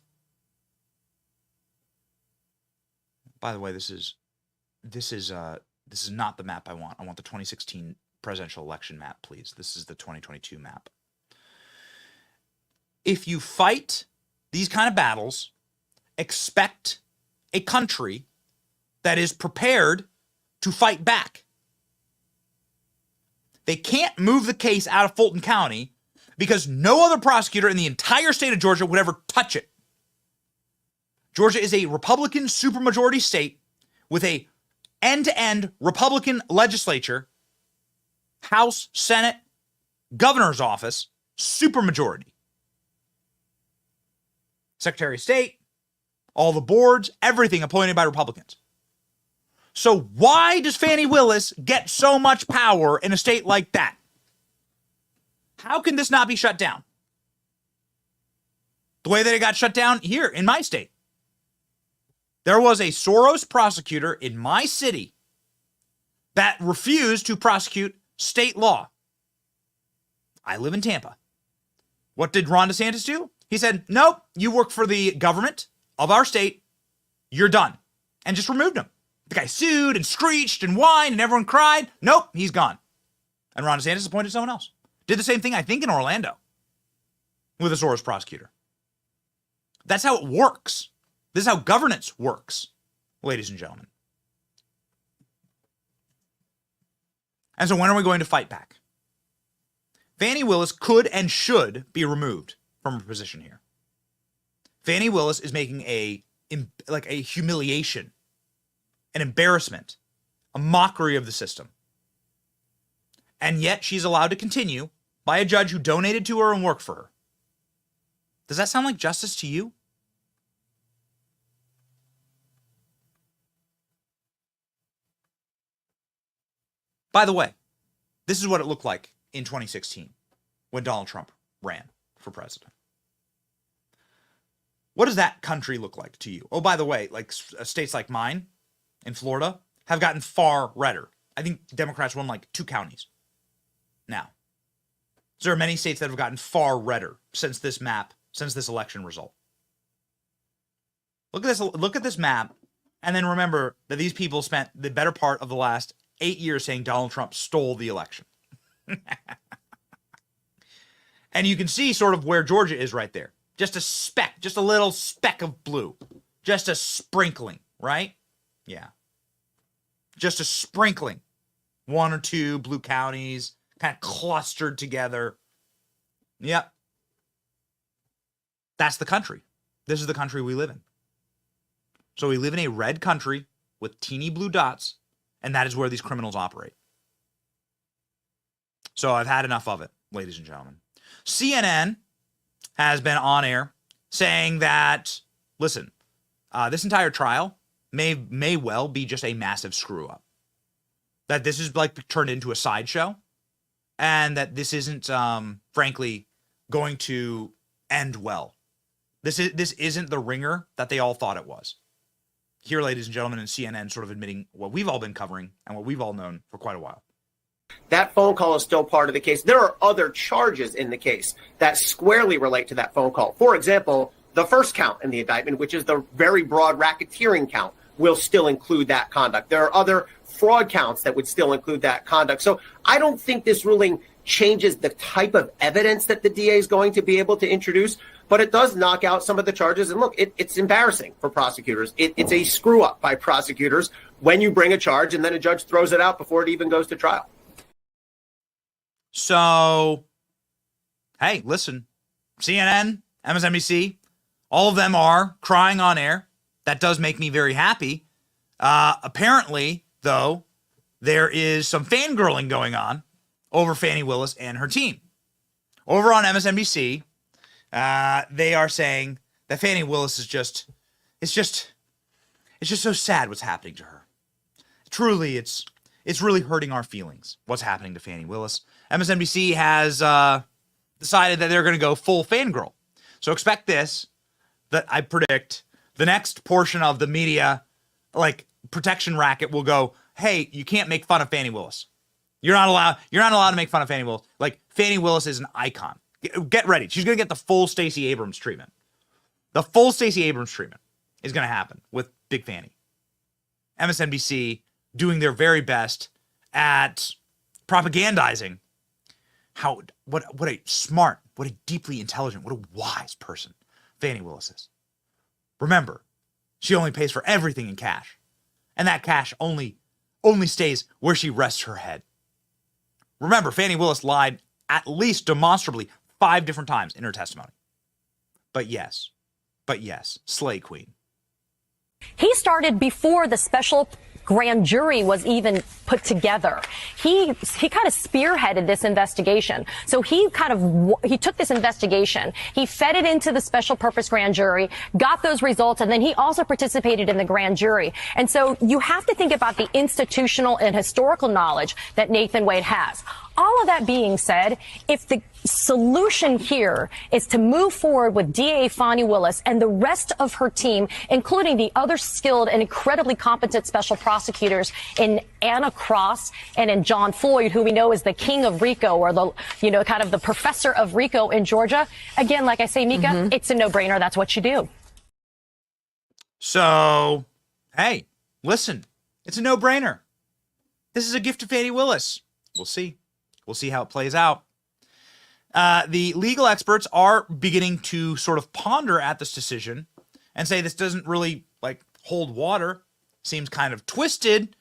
Speaker 9: by the way, this is not the map I want. I want the 2016 presidential election map, please. This is the 2022 map. If you fight these kind of battles, expect a country that is prepared to fight back. They can't move the case out of Fulton County because no other prosecutor in the entire state of Georgia would ever touch it. Georgia is a Republican supermajority state with a end-to-end Republican legislature, House, Senate, governor's office, supermajority. Secretary of State, all the boards, everything appointed by Republicans. So why does Fani Willis get so much power in a state like that? How can this not be shut down? The way that it got shut down here in my state. There was a Soros prosecutor in my city that refused to prosecute state law. I live in Tampa. What did Ron DeSantis do? He said, nope, you work for the government of our state. You're done. And just removed him. The guy sued and screeched and whined and everyone cried. Nope, he's gone. And Ron DeSantis appointed someone else. Did the same thing, I think, in Orlando with a Soros prosecutor. That's how it works. This is how governance works, ladies and gentlemen. And so when are we going to fight back? Fani Willis could and should be removed from her position here. Fani Willis is making a humiliation, an embarrassment, a mockery of the system. And yet she's allowed to continue by a judge who donated to her and worked for her. Does that sound like justice to you? By the way, this is what it looked like in 2016 when Donald Trump ran for president. What does that country look like to you? Oh, by the way, like states like mine in Florida have gotten far redder. I think Democrats won like 2 counties now. So there are many states that have gotten far redder since this map, since this election result. Look at this map, and then remember that these people spent the better part of the last 8 years saying Donald Trump stole the election. And you can see sort of where Georgia is right there. Just a speck, just a little speck of blue. Just a sprinkling, right? Yeah. Just a sprinkling. 1 or 2 blue counties kind of clustered together. Yep. That's the country. This is the country we live in. So we live in a red country with teeny blue dots, and that is where these criminals operate. So I've had enough of it, ladies and gentlemen. CNN has been on air saying that, listen, this entire trial may well be just a massive screw up. That this is like turned into a sideshow, and that this isn't, frankly, going to end well. This isn't the ringer that they all thought it was. Here, ladies and gentlemen, in CNN sort of admitting what we've all been covering and what we've all known for quite a while.
Speaker 19: That phone call is still part of the case. There are other charges in the case that squarely relate to that phone call. For example, the first count in the indictment, which is the very broad racketeering count, will still include that conduct. There are other fraud counts that would still include that conduct. So I don't think this ruling changes the type of evidence that the DA is going to be able to introduce, but it does knock out some of the charges. And look, it's embarrassing for prosecutors. It's a screw up by prosecutors when you bring a charge and then a judge throws it out before it even goes to trial.
Speaker 9: So, hey, listen, CNN, MSNBC, all of them are crying on air. That does make me very happy. Apparently, though, there is some fangirling going on over Fani Willis and her team. Over on MSNBC, they are saying that Fani Willis is just so sad what's happening to her. Truly, it's really hurting our feelings, what's happening to Fani Willis. MSNBC has decided that they're going to go full fangirl. So expect this, that I predict the next portion of the media, like protection racket, will go, hey, you can't make fun of Fani Willis. You're not allowed to make fun of Fani Willis. Like, Fani Willis is an icon. Get ready. She's going to get the full Stacey Abrams treatment. The full Stacey Abrams treatment is going to happen with Big Fani. MSNBC doing their very best at propagandizing what a smart, what a deeply intelligent, what a wise person Fani Willis is. Remember, she only pays for everything in cash. And that cash only stays where she rests her head. Remember, Fani Willis lied at least demonstrably 5 different times in her testimony. But yes, Slay Queen.
Speaker 20: He started before the special grand jury was even put together. He kind of spearheaded this investigation. So he took this investigation, he fed it into the special purpose grand jury, got those results, and then he also participated in the grand jury. And so you have to think about the institutional and historical knowledge that Nathan Wade has. All of that being said, if the solution here is to move forward with DA Fani Willis and the rest of her team, including the other skilled and incredibly competent special prosecutors in Anna Cross and in John Floyd, who we know is the king of RICO, or the, kind of the professor of RICO in Georgia. Again, like I say, Mika, it's a no-brainer. That's what you do.
Speaker 9: So, hey, listen, it's a no-brainer. This is a gift to Fani Willis. We'll see. We'll see how it plays out. The legal experts are beginning to sort of ponder at this decision and say this doesn't really hold water. Seems kind of twisted.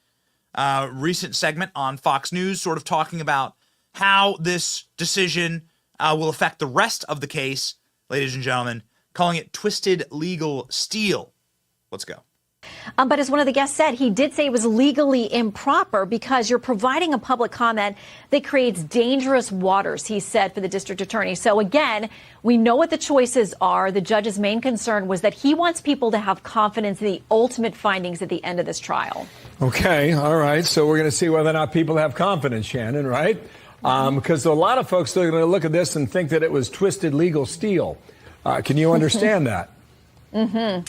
Speaker 9: Recent segment on Fox News sort of talking about how this decision will affect the rest of the case, ladies and gentlemen, calling it twisted legal steel. Let's go.
Speaker 21: But as one of the guests said, he did say it was legally improper because you're providing a public comment that creates dangerous waters, he said, for the district attorney. So again, we know what the choices are. The judge's main concern was that he wants people to have confidence in the ultimate findings at the end of this trial.
Speaker 2: Okay. All right. So we're going to see whether or not people have confidence, Shannon, right? Because a lot of folks are going to look at this and think that it was twisted legal steel. Can you understand that?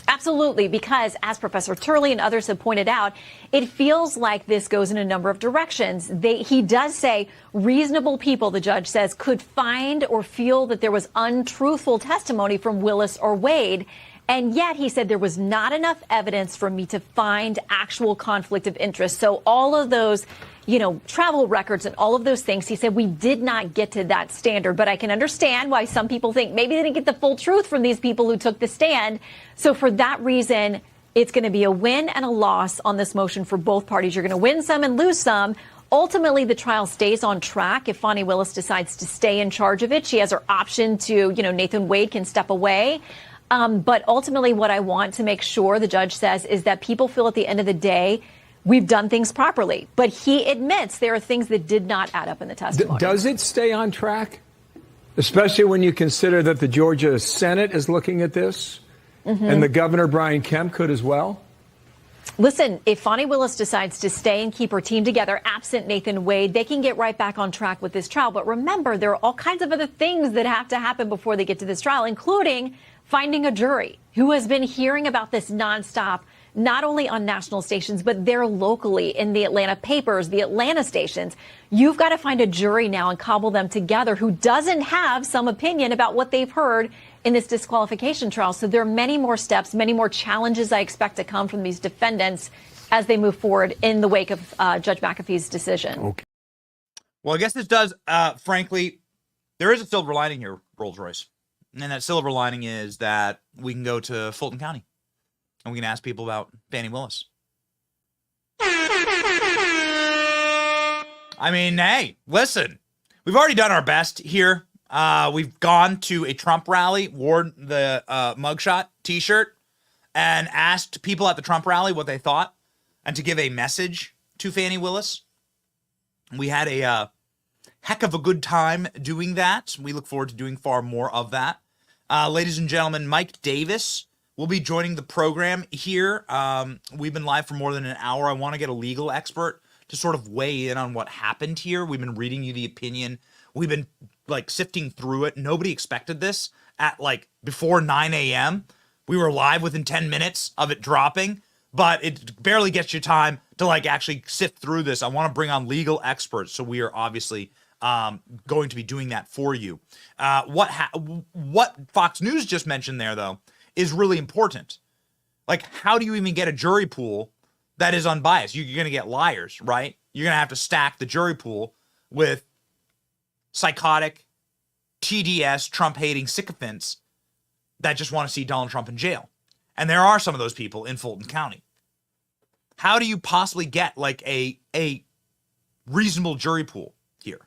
Speaker 21: Absolutely, because as Professor Turley and others have pointed out, it feels like this goes in a number of directions. He does say reasonable people, the judge says, could find or feel that there was untruthful testimony from Willis or Wade. And yet he said there was not enough evidence for me to find actual conflict of interest. So all of those, travel records and all of those things, he said we did not get to that standard. But I can understand why some people think maybe they didn't get the full truth from these people who took the stand. So for that reason, it's going to be a win and a loss on this motion for both parties. You're going to win some and lose some. Ultimately, the trial stays on track if Fani Willis decides to stay in charge of it. She has her option to, Nathan Wade can step away. But ultimately, what I want to make sure, the judge says, is that people feel at the end of the day, we've done things properly. But he admits there are things that did not add up in the testimony.
Speaker 2: Does it stay on track? Especially when you consider that the Georgia Senate is looking at this and the governor, Brian Kemp, could as well?
Speaker 21: Listen, if Fani Willis decides to stay and keep her team together, absent Nathan Wade, they can get right back on track with this trial. But remember, there are all kinds of other things that have to happen before they get to this trial, including finding a jury who has been hearing about this nonstop, not only on national stations, but there locally in the Atlanta papers, the Atlanta stations. You've got to find a jury now and cobble them together who doesn't have some opinion about what they've heard in this disqualification trial. So there are many more steps, many more challenges I expect to come from these defendants as they move forward in the wake of Judge McAfee's decision.
Speaker 2: Okay.
Speaker 9: Well, I guess this does, frankly, there is a silver lining here, Rolls-Royce. And that silver lining is that we can go to Fulton County and we can ask people about Fani Willis. I mean, hey, listen, we've already done our best here. We've gone to a Trump rally, wore the mugshot T-shirt, and asked people at the Trump rally what they thought and to give a message to Fani Willis. We had a heck of a good time doing that. We look forward to doing far more of that. Ladies and gentlemen, Mike Davis will be joining the program here. We've been live for more than an hour. I want to get a legal expert to sort of weigh in on what happened here. We've been reading you the opinion. We've been sifting through it. Nobody expected this at before 9 a.m. We were live within 10 minutes of it dropping, but it barely gets you time to actually sift through this. I want to bring on legal experts, so we are obviously going to be doing that for you. What Fox News just mentioned there, though, is really important. How do you even get a jury pool that is unbiased? You're going to get liars, right? You're going to have to stack the jury pool with psychotic, TDS, Trump-hating sycophants that just want to see Donald Trump in jail. And there are some of those people in Fulton County. How do you possibly get a reasonable jury pool here?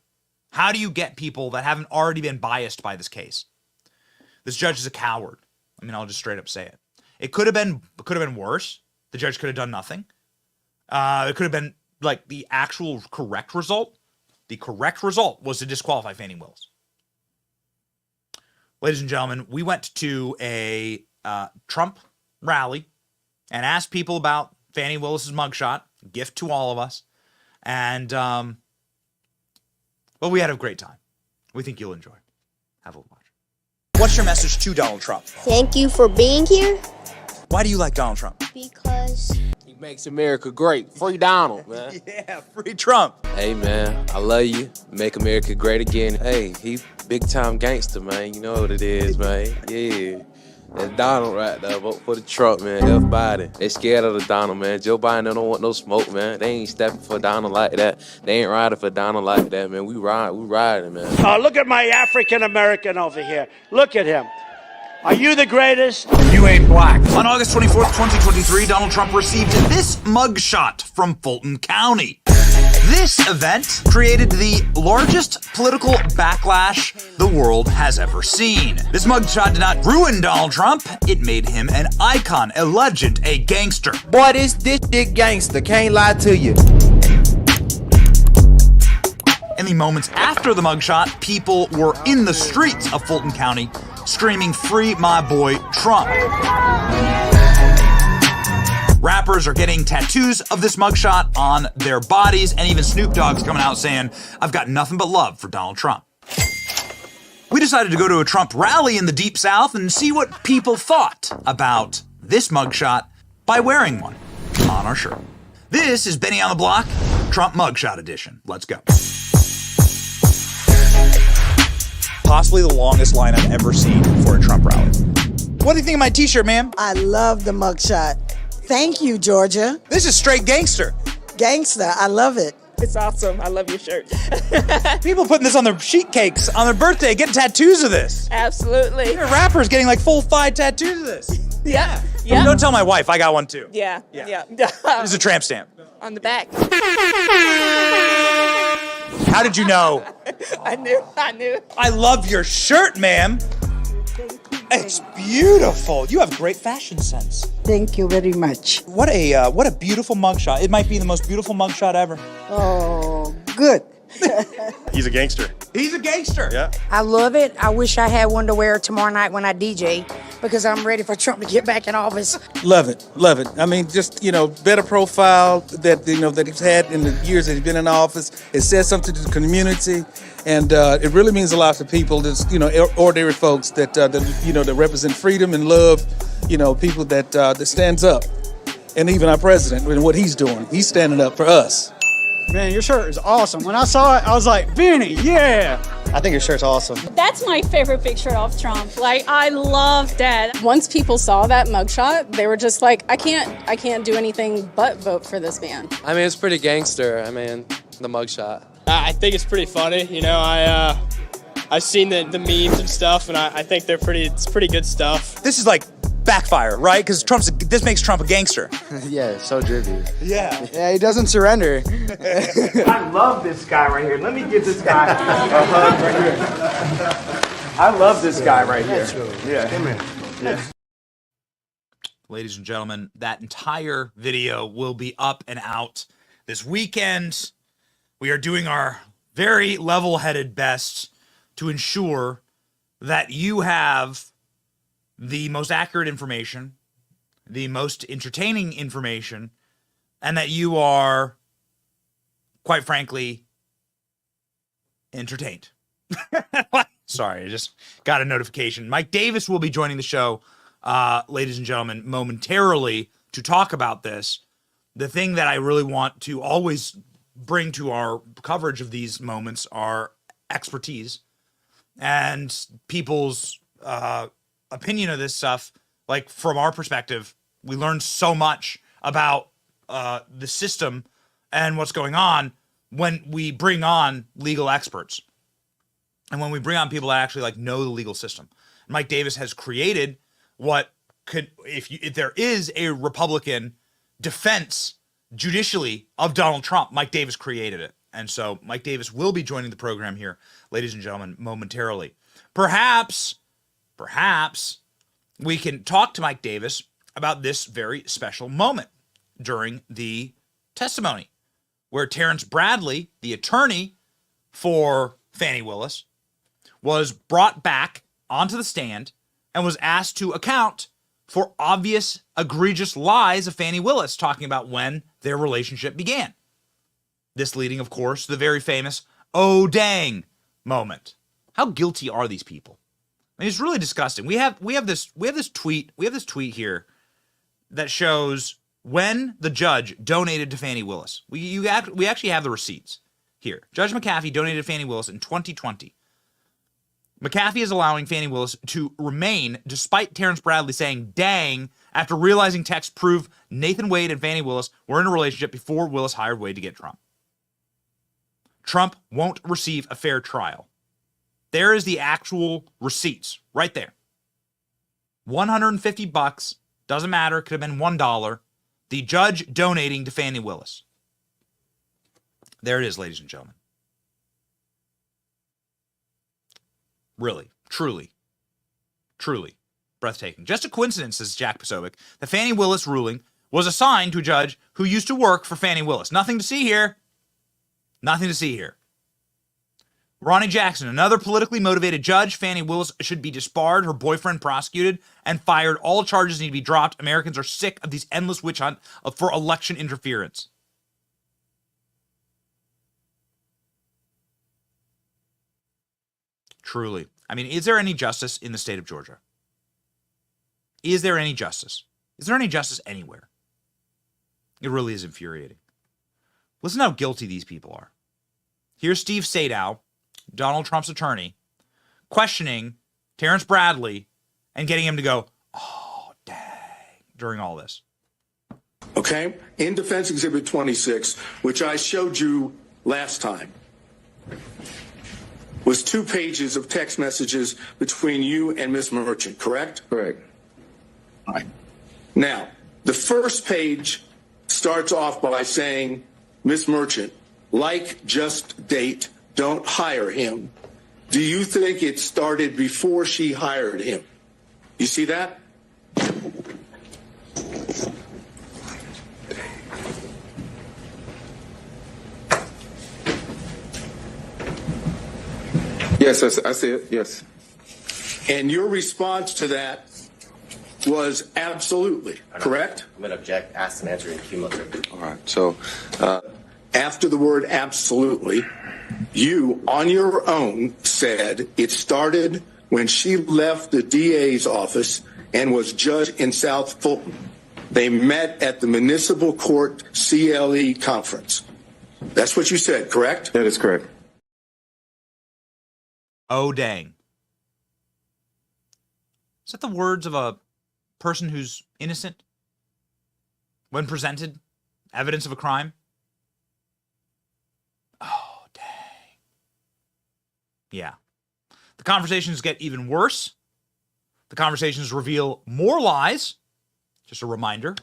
Speaker 9: How do you get people that haven't already been biased by this case? This judge is a coward. I mean, I'll just straight up say it. It could have been worse. The judge could have done nothing. It could have been like the actual correct result. The correct result was to disqualify Fani Willis. Ladies and gentlemen, we went to a Trump rally and asked people about Fani Willis's mugshot, gift to all of us. And, well, we had a great time. We think you'll enjoy. Have a watch. What's your message to Donald Trump?
Speaker 3: Thank you for being here.
Speaker 9: Why do you like Donald Trump?
Speaker 3: Because
Speaker 8: he makes America great. Free Donald, man.
Speaker 9: Yeah, free Trump.
Speaker 8: Hey, man, I love you. Make America great again. Hey, he big time gangster, man. You know what it is, man. Yeah. That's Donald right there. Vote for the Trump, man. F Biden. They scared of the Donald, man. Joe Biden don't want no smoke, man. They ain't stepping for Donald like that. They ain't riding for Donald like that, man. We riding, man.
Speaker 22: Look at my African American over here. Look at him. Are you the greatest?
Speaker 9: You ain't black. On August 24th, 2023, Donald Trump received this mugshot from Fulton County. This event created the largest political backlash the world has ever seen. This mugshot did not ruin Donald Trump. It made him an icon, a legend, a gangster.
Speaker 8: Boy, this shit gangster. Can't lie to you.
Speaker 9: In the moments after the mugshot, people were in the streets of Fulton County screaming, "Free my boy Trump." Rappers are getting tattoos of this mugshot on their bodies, and even Snoop Dogg's coming out saying, "I've got nothing but love for Donald Trump." We decided to go to a Trump rally in the Deep South and see what people thought about this mugshot by wearing one on our shirt. This is Benny on the Block, Trump Mugshot Edition. Let's go. Possibly the longest line I've ever seen for a Trump rally. What do you think of my t-shirt, ma'am?
Speaker 23: I love the mugshot. Thank you, Georgia.
Speaker 9: This is straight gangster.
Speaker 23: Gangster, I love it.
Speaker 24: It's awesome. I love your shirt.
Speaker 9: People putting this on their sheet cakes on their birthday, getting tattoos of this.
Speaker 24: Absolutely.
Speaker 9: There are rappers getting like full thide tattoos of this.
Speaker 24: Yeah. Yeah.
Speaker 9: Don't tell my wife, I got one too.
Speaker 24: Yeah.
Speaker 9: This is a tramp stamp.
Speaker 24: On the back.
Speaker 9: How did you know?
Speaker 24: I knew.
Speaker 9: I love your shirt, ma'am. It's beautiful. You have great fashion sense.
Speaker 23: Thank you very much.
Speaker 9: What a beautiful mugshot. It might be the most beautiful mugshot ever.
Speaker 23: Oh, good.
Speaker 25: He's a gangster.
Speaker 9: He's a gangster.
Speaker 25: Yeah.
Speaker 26: I love it. I wish I had one to wear tomorrow night when I DJ because I'm ready for Trump to get back in office.
Speaker 27: Love it. Love it. I mean, just, better profile that he's had in the years that he's been in office. It says something to the community. And it really means a lot to people, just, ordinary folks that represent freedom and love, people that stands up. And even our president, and what he's doing, he's standing up for us.
Speaker 28: Man, your shirt is awesome. When I saw it, I was like, Benny, yeah.
Speaker 27: I think your shirt's awesome.
Speaker 29: That's my favorite picture of Trump. Like, I love that.
Speaker 30: Once people saw that mugshot, they were just like, I can't do anything but vote for this man.
Speaker 31: I mean, it's pretty gangster. The mugshot.
Speaker 32: I think it's pretty funny. I've seen the memes and stuff, and I think it's pretty good stuff.
Speaker 9: This is like backfire, right? Because this makes Trump a gangster.
Speaker 27: Yeah, so drippy.
Speaker 28: Yeah, he doesn't surrender.
Speaker 33: I love this guy right here. Let me give this guy a hug right here. I love this guy right here. Yeah, come here. Yeah.
Speaker 9: Ladies and gentlemen, that entire video will be up and out this weekend. We are doing our very level-headed best to ensure that you have the most accurate information, the most entertaining information, and that you are, quite frankly, entertained. Sorry, I just got a notification. Mike Davis will be joining the show, ladies and gentlemen, momentarily to talk about this. The thing that I really want to always bring to our coverage of these moments are expertise and people's opinion of this stuff. Like, from our perspective, we learned so much about the system and what's going on when we bring on legal experts and when we bring on people that actually know the legal system. Mike Davis has created what could, if there is a Republican defense judicially of Donald Trump, Mike Davis created it. And so Mike Davis will be joining the program here, ladies and gentlemen, momentarily. Perhaps we can talk to Mike Davis about this very special moment during the testimony where Terrence Bradley, the attorney for Fani Willis, was brought back onto the stand and was asked to account for obvious, egregious lies of Fani Willis, talking about when their relationship began. This leading, of course, to the very famous "oh dang" moment. How guilty are these people? I mean, it's really disgusting. We have this tweet here that shows when the judge donated to Fani Willis. We actually have the receipts here. Judge McAfee donated to Fani Willis in 2020. McAfee is allowing Fani Willis to remain despite Terrence Bradley saying dang after realizing texts prove Nathan Wade and Fani Willis were in a relationship before Willis hired Wade to get Trump. Trump won't receive a fair trial. There is the actual receipts right there. $150, doesn't matter, it could have been $1. The judge donating to Fani Willis. There it is, ladies and gentlemen. Really, truly breathtaking. Just a coincidence, says Jack Posobiec, the Fani Willis ruling was assigned to a judge who used to work for Fani Willis. Nothing to see here. Nothing to see here. Ronnie Jackson, another politically motivated judge. Fani Willis should be disbarred, her boyfriend prosecuted, and fired. All charges need to be dropped. Americans are sick of these endless witch hunt for election interference. Truly. I mean, is there any justice in the state of Georgia? Is there any justice? Is there any justice anywhere? It really is infuriating. Listen how guilty these people are. Here's Steve Sadow, Donald Trump's attorney, questioning Terrence Bradley and getting him to go, oh, dang, during all this.
Speaker 1: Okay? In Defense Exhibit 26, which I showed you last time, was 2 pages of text messages between you and Miss Merchant, correct?
Speaker 4: Correct.
Speaker 1: All right. Now, the first page starts off by saying, Miss Merchant, like, just date, don't hire him. Do you think it started before she hired him? You see that?
Speaker 4: Yes, I see it. Yes.
Speaker 1: And your response to that was absolutely, correct?
Speaker 4: I'm going to object, ask and answer in cumulative. All right. So,
Speaker 1: after the word absolutely, you on your own said it started when she left the DA's office and was judge in South Fulton. They met at the municipal court CLE conference. That's what you said, correct?
Speaker 4: That is correct.
Speaker 9: Oh, dang. Is that the words of a person who's innocent when presented evidence of a crime? Oh, dang. Yeah. The conversations get even worse. The conversations reveal more lies. Just a reminder.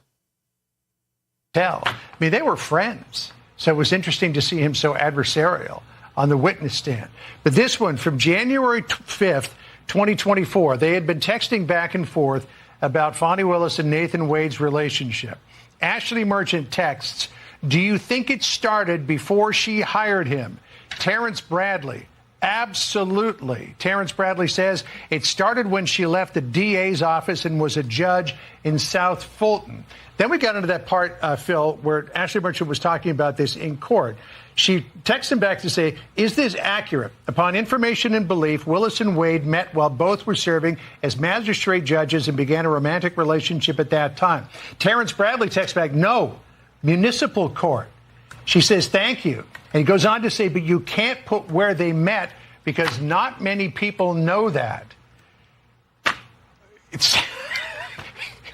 Speaker 5: I mean, they were friends. So it was interesting to see him so adversarial on the witness stand. But this one from January 5th, 2024, they had been texting back and forth about Fani Willis and Nathan Wade's relationship. Ashley Merchant texts, do you think it started before she hired him? Terrence Bradley, absolutely. Terrence Bradley says it started when she left the DA's office and was a judge in South Fulton. Then we got into that part, Phil, where Ashley Merchant was talking about this in court. She texted him back to say, is this accurate? Upon information and belief, Willis and Wade met while both were serving as magistrate judges and began a romantic relationship at that time. Terrence Bradley texts back, no, municipal court. She says, thank you. And he goes on to say, but you can't put where they met because not many people know that.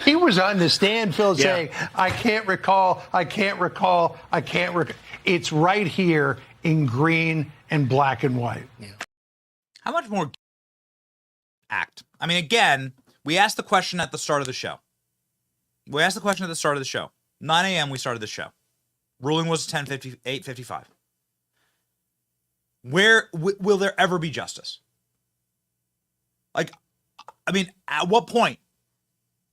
Speaker 5: He was on the stand, Phil, saying, I can't recall. It's right here in green and black and white. Yeah.
Speaker 9: How much more act? I mean, again, we asked the question at the start of the show. 9 a.m. we started the show. Ruling was 8:55. Where will there ever be justice? Like, I mean, at what point?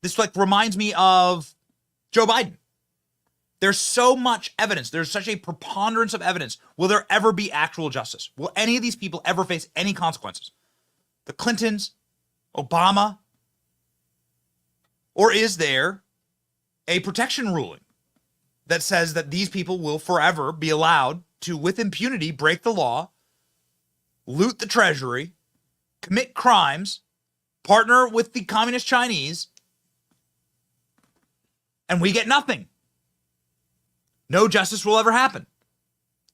Speaker 9: This reminds me of Joe Biden. There's so much evidence. There's such a preponderance of evidence. Will there ever be actual justice? Will any of these people ever face any consequences? The Clintons, Obama, or is there a protection ruling that says that these people will forever be allowed to, with impunity, break the law, loot the treasury, commit crimes, partner with the communist Chinese, and we get nothing? No justice will ever happen.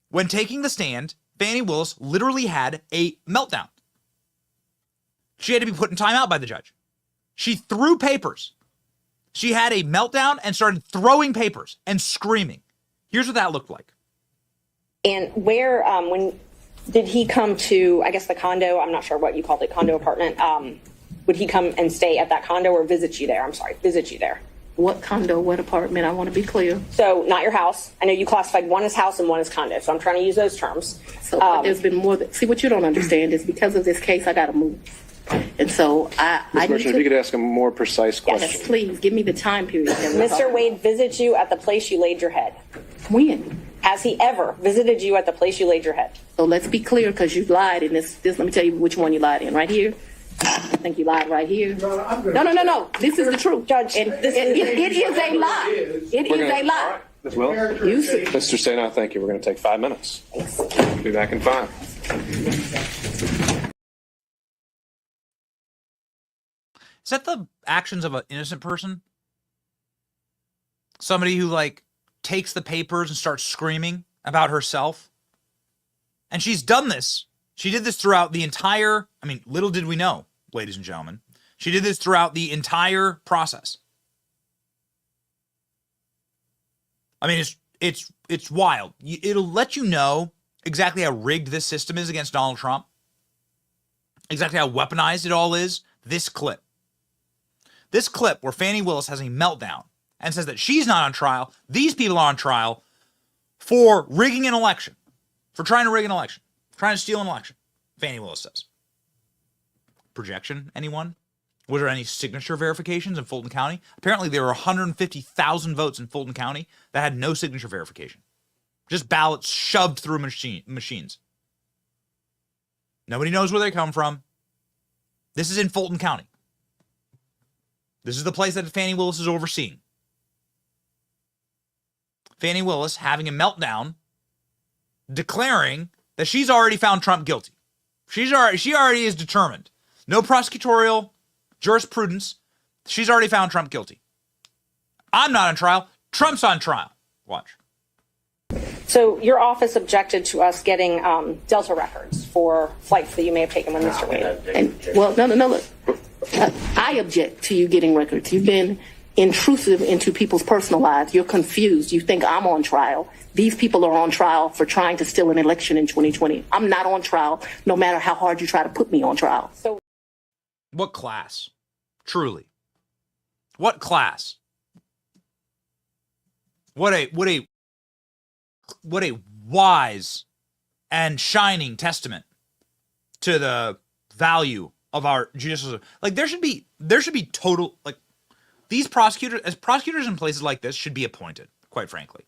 Speaker 9: When taking the stand, Fani Willis literally had a meltdown. She had to be put in timeout by the judge. She threw papers. She had a meltdown and started throwing papers and screaming. Here's what that looked like.
Speaker 6: And where, when did he come to, I guess, the condo? I'm not sure what you called it, condo apartment. Would he come and stay at that condo or visit you there? I'm sorry, visit you there.
Speaker 7: What condo, what apartment? I want to be clear.
Speaker 6: So not your house. I know you classified one as house and one as condo. So I'm trying to use those terms.
Speaker 7: So there's been more see, what you don't understand is because of this case, I got to move. And so I need to,
Speaker 4: if you could ask a more precise question.
Speaker 7: Yes, please, give me the time period.
Speaker 6: Mr. Wade visits you at the place you laid your head.
Speaker 7: When?
Speaker 6: Has he ever visited you at the place you laid your head?
Speaker 7: So let's be clear, because you lied in this. Let me tell you which one you lied in. Right here. I think you lied right here. No. This is the truth, Judge. And it is a lie. It is a lie.
Speaker 4: Ms. Willis? Mr. Stanow, thank you. We're going to take 5 minutes. We'll be back in 5.
Speaker 9: Is that the actions of an innocent person? Somebody who, like, takes the papers and starts screaming about herself? And she's done this. She did this throughout the entire, I mean, little did we know, ladies and gentlemen. She did this throughout the entire process. I mean, it's wild. It'll let you know exactly how rigged this system is against Donald Trump. Exactly how weaponized it all is. This clip. This clip where Fani Willis has a meltdown and says that she's not on trial. These people are on trial for rigging an election. For trying to rig an election. Trying to steal an election. Fani Willis says. Projection, anyone? Was there any signature verifications in Fulton County? Apparently there were 150,000 votes in Fulton County that had no signature verification. Just ballots shoved through machines. Nobody knows where they come from. This is in Fulton County. This is the place that Fani Willis is overseeing. Fani Willis having a meltdown, declaring that she's already found Trump guilty. She already is determined. No prosecutorial jurisprudence. She's already found Trump guilty. I'm not on trial. Trump's on trial. Watch.
Speaker 6: So your office objected to us getting Delta records for flights that you may have taken with Mr. Wade.
Speaker 7: No. Look, I object to you getting records. You've been intrusive into people's personal lives. You're confused. You think I'm on trial. These people are on trial for trying to steal an election in 2020. I'm not on trial, no matter how hard you try to put me on trial.
Speaker 6: So,
Speaker 9: what class? Truly. What class? What a wise and shining testament to the value of our judicial system. Like there should be total, like, these prosecutors in places like this should be appointed, quite frankly,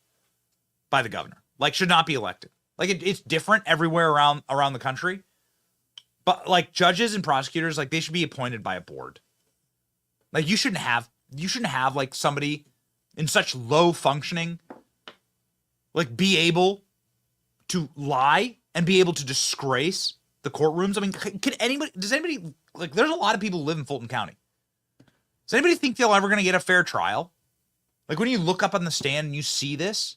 Speaker 9: by the governor. Like, should not be elected. Like, it's different everywhere around the country. But like judges and prosecutors, like, they should be appointed by a board. Like, you shouldn't have like somebody in such low functioning, like, be able to lie and be able to disgrace the courtrooms. I mean, does anybody, like, there's a lot of people who live in Fulton County. Does anybody think they're ever going to get a fair trial? Like, when you look up on the stand and you see this,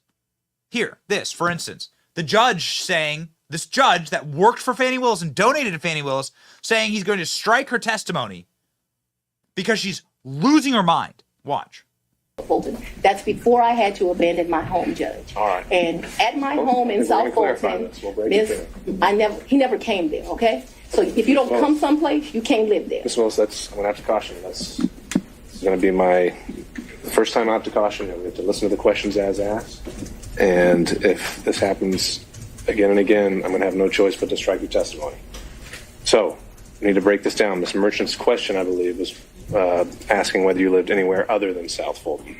Speaker 9: for instance, this judge that worked for Fani Willis and donated to Fani Willis, saying he's going to strike her testimony because she's losing her mind. Watch.
Speaker 7: Fulton. That's before I had to abandon my home, Judge.
Speaker 4: All right.
Speaker 7: And at my home in South Fulton, he never came there, okay? So if you don't come someplace, you can't live there.
Speaker 4: Ms. Willis, I'm going to have to caution you. This is going to be my first time out to caution you. We have to listen to the questions as asked. And if this happens again and again, I'm going to have no choice but to strike your testimony. So we need to break this down. Ms. Merchant's question, I believe, was asking whether you lived anywhere other than South Fulton.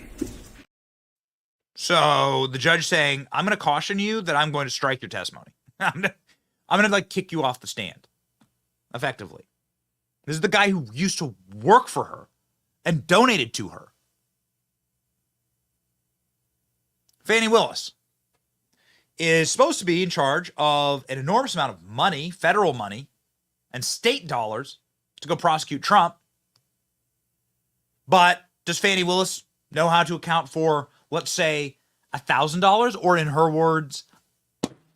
Speaker 9: So the judge saying, I'm going to caution you that I'm going to strike your testimony. I'm going to like kick you off the stand, effectively. This is the guy who used to work for her and donated to her. Fani Willis is supposed to be in charge of an enormous amount of money, federal money, and state dollars to go prosecute Trump. But does Fani Willis know how to account for, let's say, $1,000, or in her words,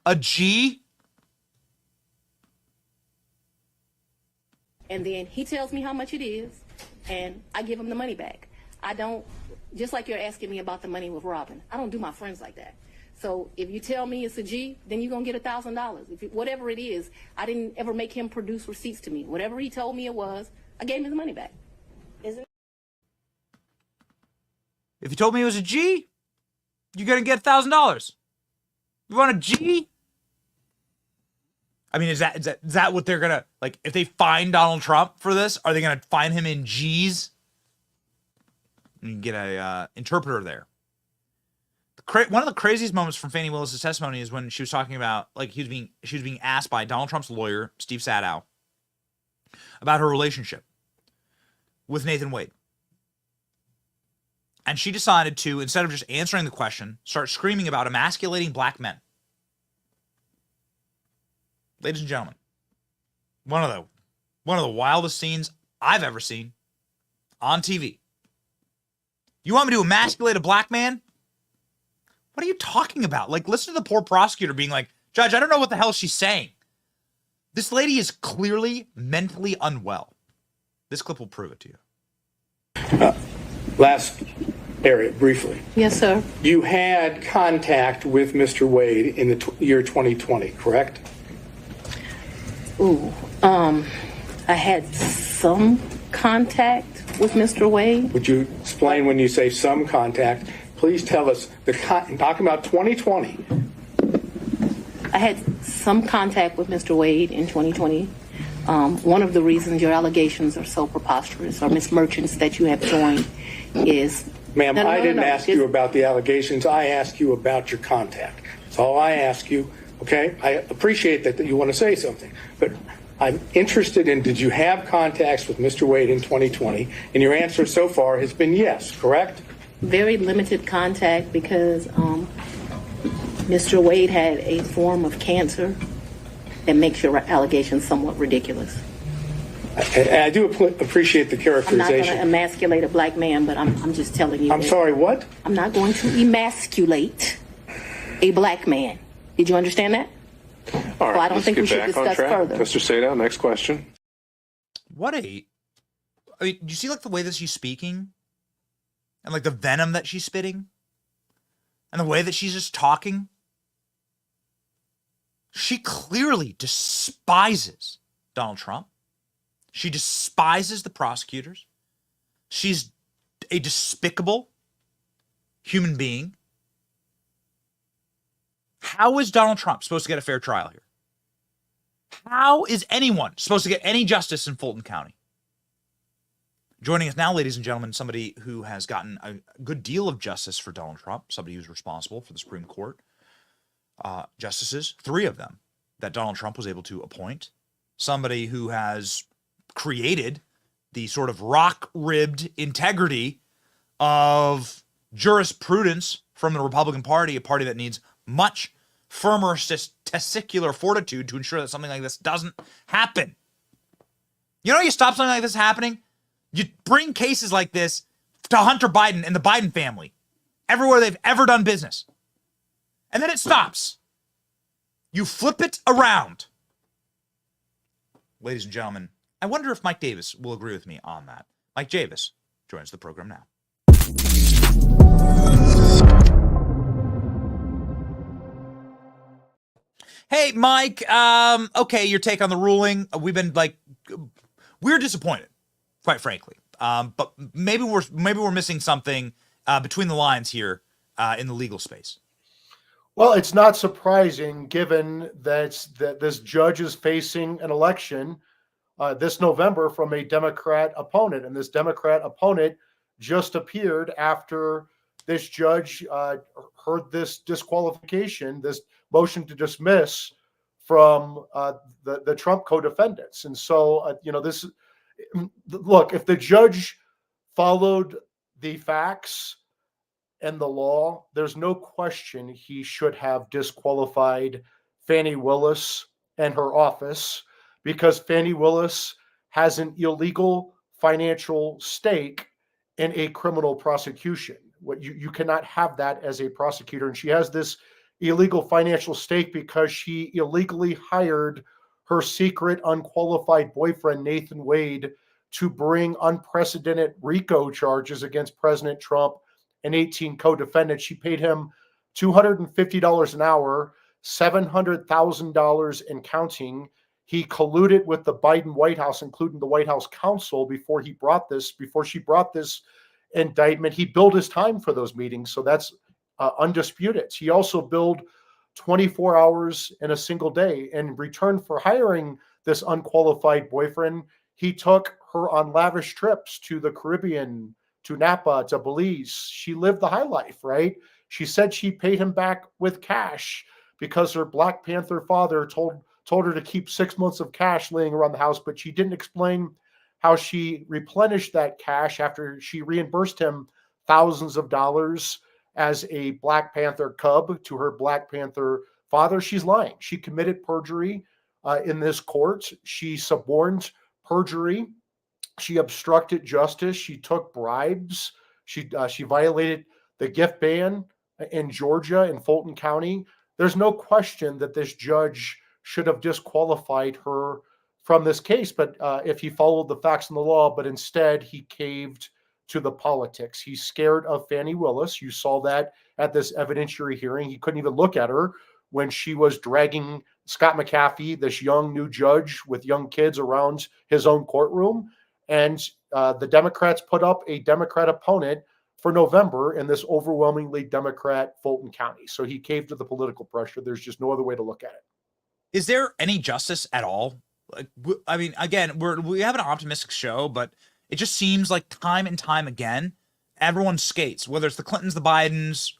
Speaker 9: a G?
Speaker 7: And then he tells me how much it is, and I give him the money back. I don't, just like you're asking me about the money with Robin, I don't do my friends like that. So if you tell me it's a G, then you're going to get $1,000. Whatever it is, I didn't ever make him produce receipts to me. Whatever he told me it was, I gave him the money back. Isn't it?
Speaker 9: If you told me it was a G, you're going to get $1,000. You want a G? I mean, is that what they're going to, like, if they find Donald Trump for this, are they going to find him in G's? You can get a interpreter there. One of the craziest moments from Fani Willis' testimony is when she was talking about, like, she was being asked by Donald Trump's lawyer, Steve Sadow, about her relationship with Nathan Wade. And she decided to, instead of just answering the question, start screaming about emasculating black men. Ladies and gentlemen, one of the wildest scenes I've ever seen on TV. You want me to emasculate a black man? What are you talking about? Like, listen to the poor prosecutor being like, Judge, I don't know what the hell she's saying. This lady is clearly mentally unwell. This clip will prove it to you.
Speaker 1: Last area, briefly.
Speaker 7: Yes, sir.
Speaker 1: You had contact with Mr. Wade in the year 2020, correct?
Speaker 7: I had some contact with Mr. Wade.
Speaker 1: Would you explain when you say some contact? Please tell us, talking about 2020.
Speaker 7: I had some contact with Mr. Wade in 2020. One of the reasons your allegations are so preposterous, or Ms. Merchants that you have joined, is...
Speaker 1: Ma'am, I didn't ask you about the allegations. I asked you about your contact. That's all I ask you, okay? I appreciate that you want to say something, but I'm interested in, did you have contacts with Mr. Wade in 2020? And your answer so far has been yes, correct?
Speaker 7: Very limited contact because Mr. Wade had a form of cancer that makes your allegations somewhat ridiculous.
Speaker 1: I do appreciate the characterization.
Speaker 7: I'm not going to emasculate a black man, but I'm just telling you.
Speaker 1: I'm sorry, what?
Speaker 7: I'm not going to emasculate a black man. Did you understand that?
Speaker 4: All right,
Speaker 7: so I don't think we should discuss further.
Speaker 4: Mr. Sadow, next question.
Speaker 9: I mean, do you see, like, the way that she's speaking? And, like, the venom that she's spitting? And the way that she's just talking? She clearly despises Donald Trump. She despises the prosecutors. She's a despicable human being. How is Donald Trump supposed to get a fair trial here? How is anyone supposed to get any justice in Fulton County? Joining us now, ladies and gentlemen, somebody who has gotten a good deal of justice for Donald Trump, somebody who's responsible for the Supreme Court justices, 3 of them that Donald Trump was able to appoint, somebody who has created the sort of rock-ribbed integrity of jurisprudence from the Republican Party, a party that needs much firmer testicular fortitude to ensure that something like this doesn't happen. You know how you stop something like this happening? You bring cases like this to Hunter Biden and the Biden family, everywhere they've ever done business. And then it stops. You flip it around. Ladies and gentlemen, I wonder if Mike Davis will agree with me on that. Mike Davis joins the program now. Hey, Mike. Okay, your take on the ruling. We've been we're disappointed, quite frankly. But maybe we're missing something between the lines here in the legal space.
Speaker 2: Well, it's not surprising given that this judge is facing an election this November from a Democrat opponent, and this Democrat opponent just appeared after this judge heard this disqualification, this motion to dismiss from the Trump co-defendants. And so, look, if the judge followed the facts and the law, there's no question he should have disqualified Fani Willis and her office, because Fani Willis has an illegal financial stake in a criminal prosecution. You cannot have that as a prosecutor. And she has this illegal financial stake because she illegally hired her secret unqualified boyfriend, Nathan Wade, to bring unprecedented RICO charges against President Trump and 18 co-defendants. She paid him $250 an hour, $700,000 in counting. He colluded with the Biden White House, including the White House counsel, before she brought this indictment. He billed his time for those meetings, so that's undisputed. He also billed 24 hours in a single day. In return for hiring this unqualified boyfriend, he took her on lavish trips to the Caribbean, to Napa, to Belize. She lived the high life, right? She said she paid him back with cash because her Black Panther father told her to keep 6 months of cash laying around the house, but she didn't explain how she replenished that cash after she reimbursed him thousands of dollars as a Black Panther cub to her Black Panther father. She's lying. She committed perjury in this court. She suborned perjury. She obstructed justice. She took bribes. She violated the gift ban in Georgia, in Fulton County. There's no question that this judge should have disqualified her from this case, but if he followed the facts and the law, but instead he caved to the politics. He's scared of Fani Willis. You saw that at this evidentiary hearing. He couldn't even look at her when she was dragging Scott McAfee, this young new judge with young kids, around his own courtroom. And the Democrats put up a Democrat opponent for November in this overwhelmingly Democrat Fulton County. So he caved to the political pressure. There's just no other way to look at it.
Speaker 9: Is there any justice at all? Like, I mean, again, we have an optimistic show, but it just seems like time and time again, everyone skates, whether it's the Clintons, the Bidens,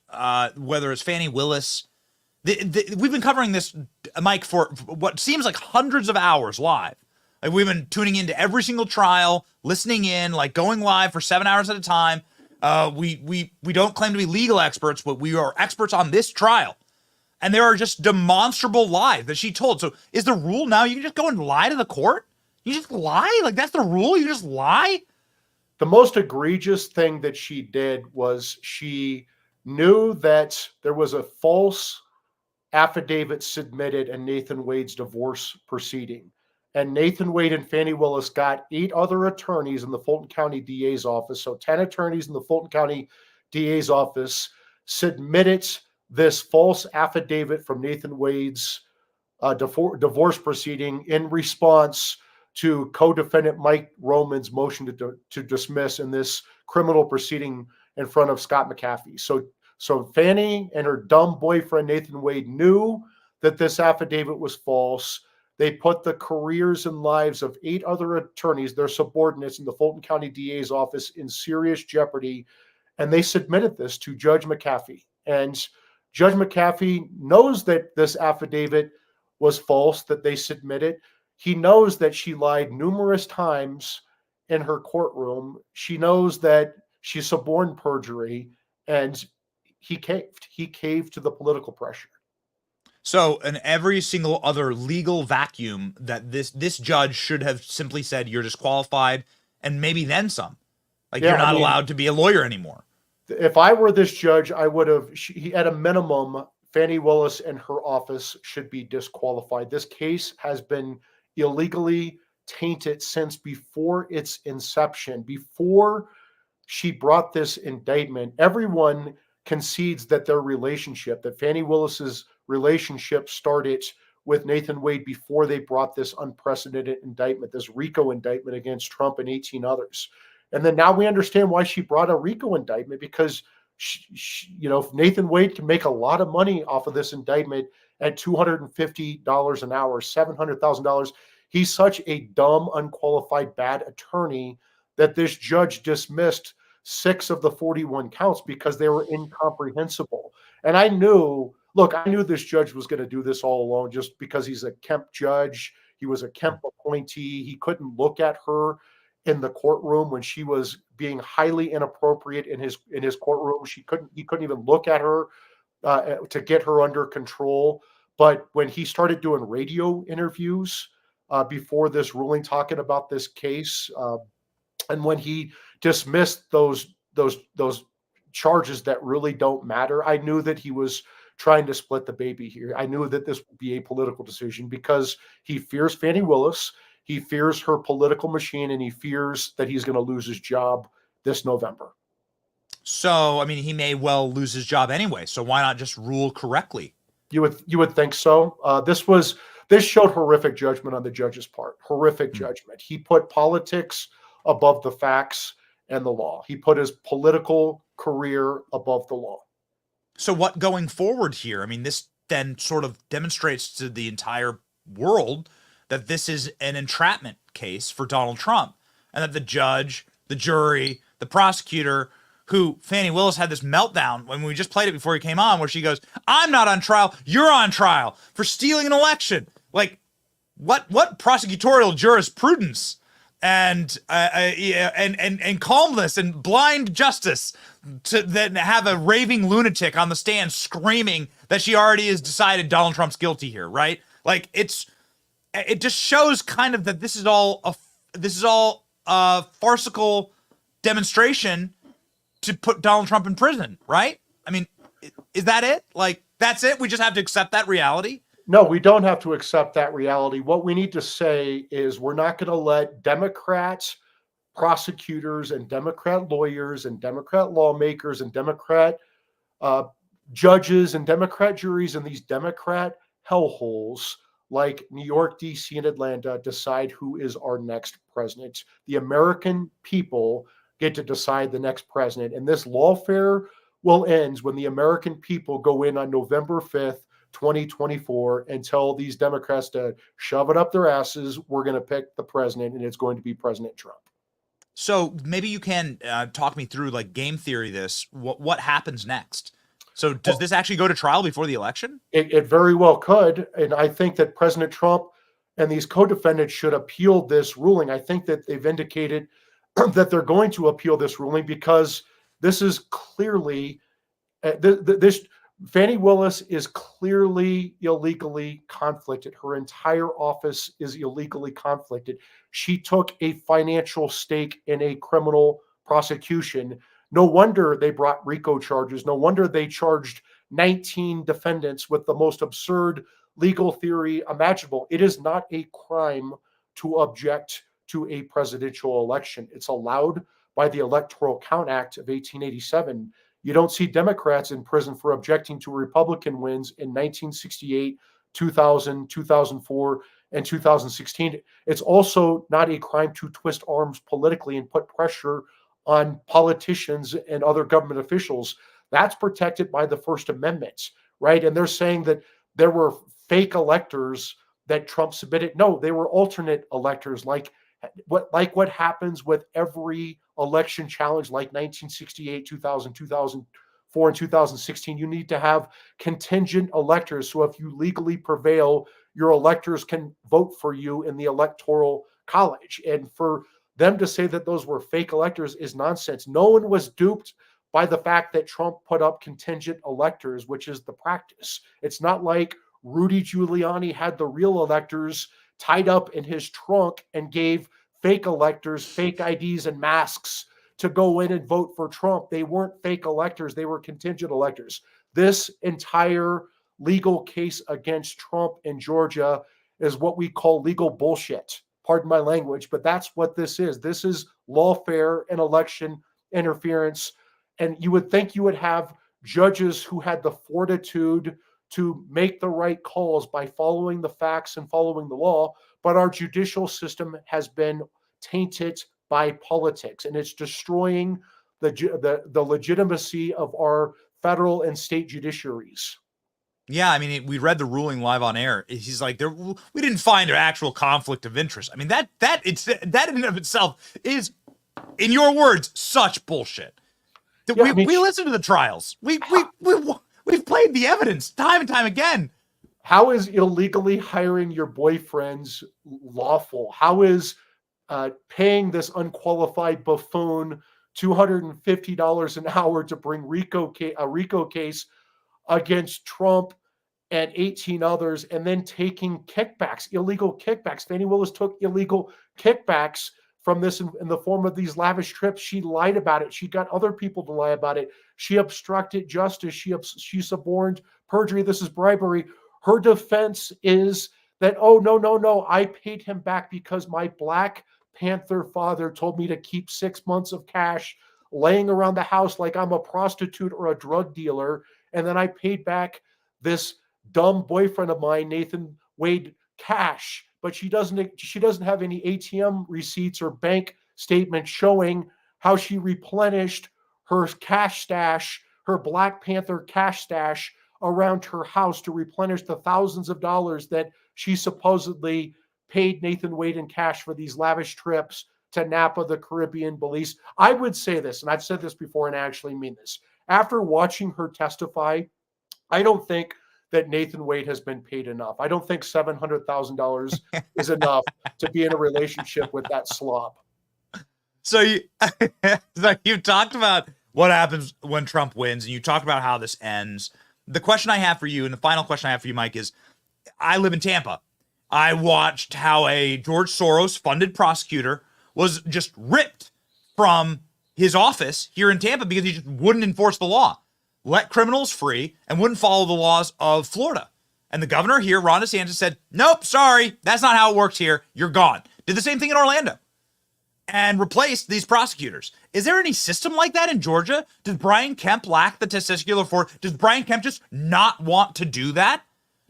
Speaker 9: whether it's Fani Willis. We've been covering this, Mike, for what seems like hundreds of hours live. Like, we've been tuning into every single trial, listening in, like going live for 7 hours at a time. We don't claim to be legal experts, but we are experts on this trial. And there are just demonstrable lies that she told. So is the rule now you can just go and lie to the court? You just lie? Like, that's the rule? You just lie?
Speaker 2: The most egregious thing that she did was she knew that there was a false affidavit submitted in Nathan Wade's divorce proceeding. And Nathan Wade and Fani Willis got 8 other attorneys in the Fulton County DA's office. So 10 attorneys in the Fulton County DA's office submitted this false affidavit from Nathan Wade's divorce proceeding in response to co-defendant Mike Roman's motion to dismiss in this criminal proceeding in front of Scott McAfee. So Fani and her dumb boyfriend Nathan Wade knew that this affidavit was false. They put the careers and lives of 8 other attorneys, their subordinates in the Fulton County DA's office, in serious jeopardy, and they submitted this to Judge McAfee. And Judge McAfee knows that this affidavit was false that they submitted. He knows that she lied numerous times in her courtroom. She knows that she suborned perjury, and he caved. He caved to the political pressure.
Speaker 9: So in every single other legal vacuum, that this judge should have simply said, you're disqualified, and maybe then some. Like, you're not allowed to be a lawyer anymore.
Speaker 2: If I were this judge, I would have, at a minimum, Fani Willis and her office should be disqualified. This case has been illegally tainted since before its inception. Before she brought this indictment, everyone concedes that their relationship, that Fani Willis's relationship started with Nathan Wade before they brought this unprecedented indictment, this RICO indictment against Trump and 18 others. And then now we understand why she brought a RICO indictment, because if Nathan Wade can make a lot of money off of this indictment at $250 an hour, $700,000. He's such a dumb, unqualified, bad attorney that this judge dismissed 6 of the 41 counts because they were incomprehensible. And I knew this judge was going to do this all along just because he's a Kemp judge. He was a Kemp appointee. He couldn't look at her in the courtroom when she was being highly inappropriate in his courtroom. He couldn't even look at her to get her under control. But when he started doing radio interviews before this ruling, talking about this case, and when he dismissed those charges that really don't matter, I knew that he was trying to split the baby here. I knew that this would be a political decision because he fears Fani Willis, he fears her political machine, and he fears that he's going to lose his job this November.
Speaker 9: So, I mean, he may well lose his job anyway. So why not just rule correctly?
Speaker 2: You would think so. This showed horrific judgment on the judge's part. Horrific judgment. He put politics above the facts and the law. He put his political career above the law.
Speaker 9: So what going forward here? I mean, this then sort of demonstrates to the entire world that this is an entrapment case for Donald Trump, and that the judge, the jury, the prosecutor, who Fani Willis had this meltdown when we just played it before he came on, where she goes, "I'm not on trial, you're on trial for stealing an election." Like, what prosecutorial jurisprudence and calmness and blind justice to then have a raving lunatic on the stand screaming that she already has decided Donald Trump's guilty here, right? Like, it just shows kind of that this is all a farcical demonstration to put Donald Trump in prison, right? I mean, is that it? Like, that's it? We just have to accept that reality?
Speaker 2: No, we don't have to accept that reality. What we need to say is we're not going to let Democrats, prosecutors, and Democrat lawyers, and Democrat lawmakers, and Democrat judges, and Democrat juries, and these Democrat hellholes like New York, D.C., and Atlanta decide who is our next president. The American people get to decide the next president. And this lawfare will end when the American people go in on November 5th, 2024, and tell these Democrats to shove it up their asses. We're going to pick the president, and it's going to be President Trump.
Speaker 9: So maybe you can talk me through, like, game theory this. What happens next? So does this actually go to trial before the election?
Speaker 2: It very well could. And I think that President Trump and these co-defendants should appeal this ruling. I think that they've indicated that they're going to appeal this ruling because this is clearly Fani Willis is clearly illegally conflicted. Her entire office is illegally conflicted. She took a financial stake in a criminal prosecution. No wonder they brought RICO charges. No wonder they charged 19 defendants with the most absurd legal theory imaginable. It is not a crime to object to a presidential election. It's allowed by the Electoral Count Act of 1887. You don't see Democrats in prison for objecting to Republican wins in 1968, 2000, 2004, and 2016. It's also not a crime to twist arms politically and put pressure on politicians and other government officials. That's protected by the First Amendment, right? And they're saying that there were fake electors that Trump submitted. No, they were alternate electors, like what happens with every election challenge, like 1968, 2000, 2004, and 2016. You need to have contingent electors. So if you legally prevail, your electors can vote for you in the Electoral College. And for them to say that those were fake electors is nonsense. No one was duped by the fact that Trump put up contingent electors, which is the practice. It's not like Rudy Giuliani had the real electors tied up in his trunk and gave fake electors fake IDs and masks to go in and vote for Trump. They weren't fake electors. They were contingent electors. This entire legal case against Trump in Georgia is what we call legal bullshit. Pardon my language, but that's what this is. This is lawfare and election interference. And you would think you would have judges who had the fortitude to make the right calls by following the facts and following the law, but our judicial system has been tainted by politics, and it's destroying the legitimacy of our federal and state judiciaries.
Speaker 9: Yeah, I mean, we read the ruling live on air. He's like, we didn't find an actual conflict of interest. I mean, that in and of itself is, in your words, such bullshit.
Speaker 2: Yeah,
Speaker 9: we listen to the trials. We've played the evidence time and time again.
Speaker 2: How is illegally hiring your boyfriends lawful? How is paying this unqualified buffoon $250 an hour to bring a RICO case against Trump and 18 others, and then taking kickbacks, illegal kickbacks? Fani Willis took illegal kickbacks from this in the form of these lavish trips. She lied about it. She got other people to lie about it. She obstructed justice. She suborned perjury. This is bribery. Her defense is that, oh, no, I paid him back because my Black Panther father told me to keep 6 months of cash laying around the house like I'm a prostitute or a drug dealer. And then I paid back this dumb boyfriend of mine, Nathan Wade, cash. But she doesn't have any ATM receipts or bank statements showing how she replenished her cash stash, her Black Panther cash stash around her house to replenish the thousands of dollars that she supposedly paid Nathan Wade in cash for these lavish trips to Napa, the Caribbean, Belize. I would say this, and I've said this before and I actually mean this. After watching her testify, I don't think that Nathan Wade has been paid enough. I don't think $700,000 is enough to be in a relationship with that slob.
Speaker 9: So you talked about what happens when Trump wins, and you talked about how this ends. The question I have for you, and the final question I have for you, Mike, is I live in Tampa. I watched how a George Soros-funded prosecutor was just ripped from his office here in Tampa because he just wouldn't enforce the law, let criminals free, and wouldn't follow the laws of Florida. And the governor here, Ron DeSantis, said, nope, sorry, that's not how it works here. You're gone. Did the same thing in Orlando and replaced these prosecutors. Is there any system like that in Georgia? Does Brian Kemp lack the testicular force? Does Brian Kemp just not want to do that?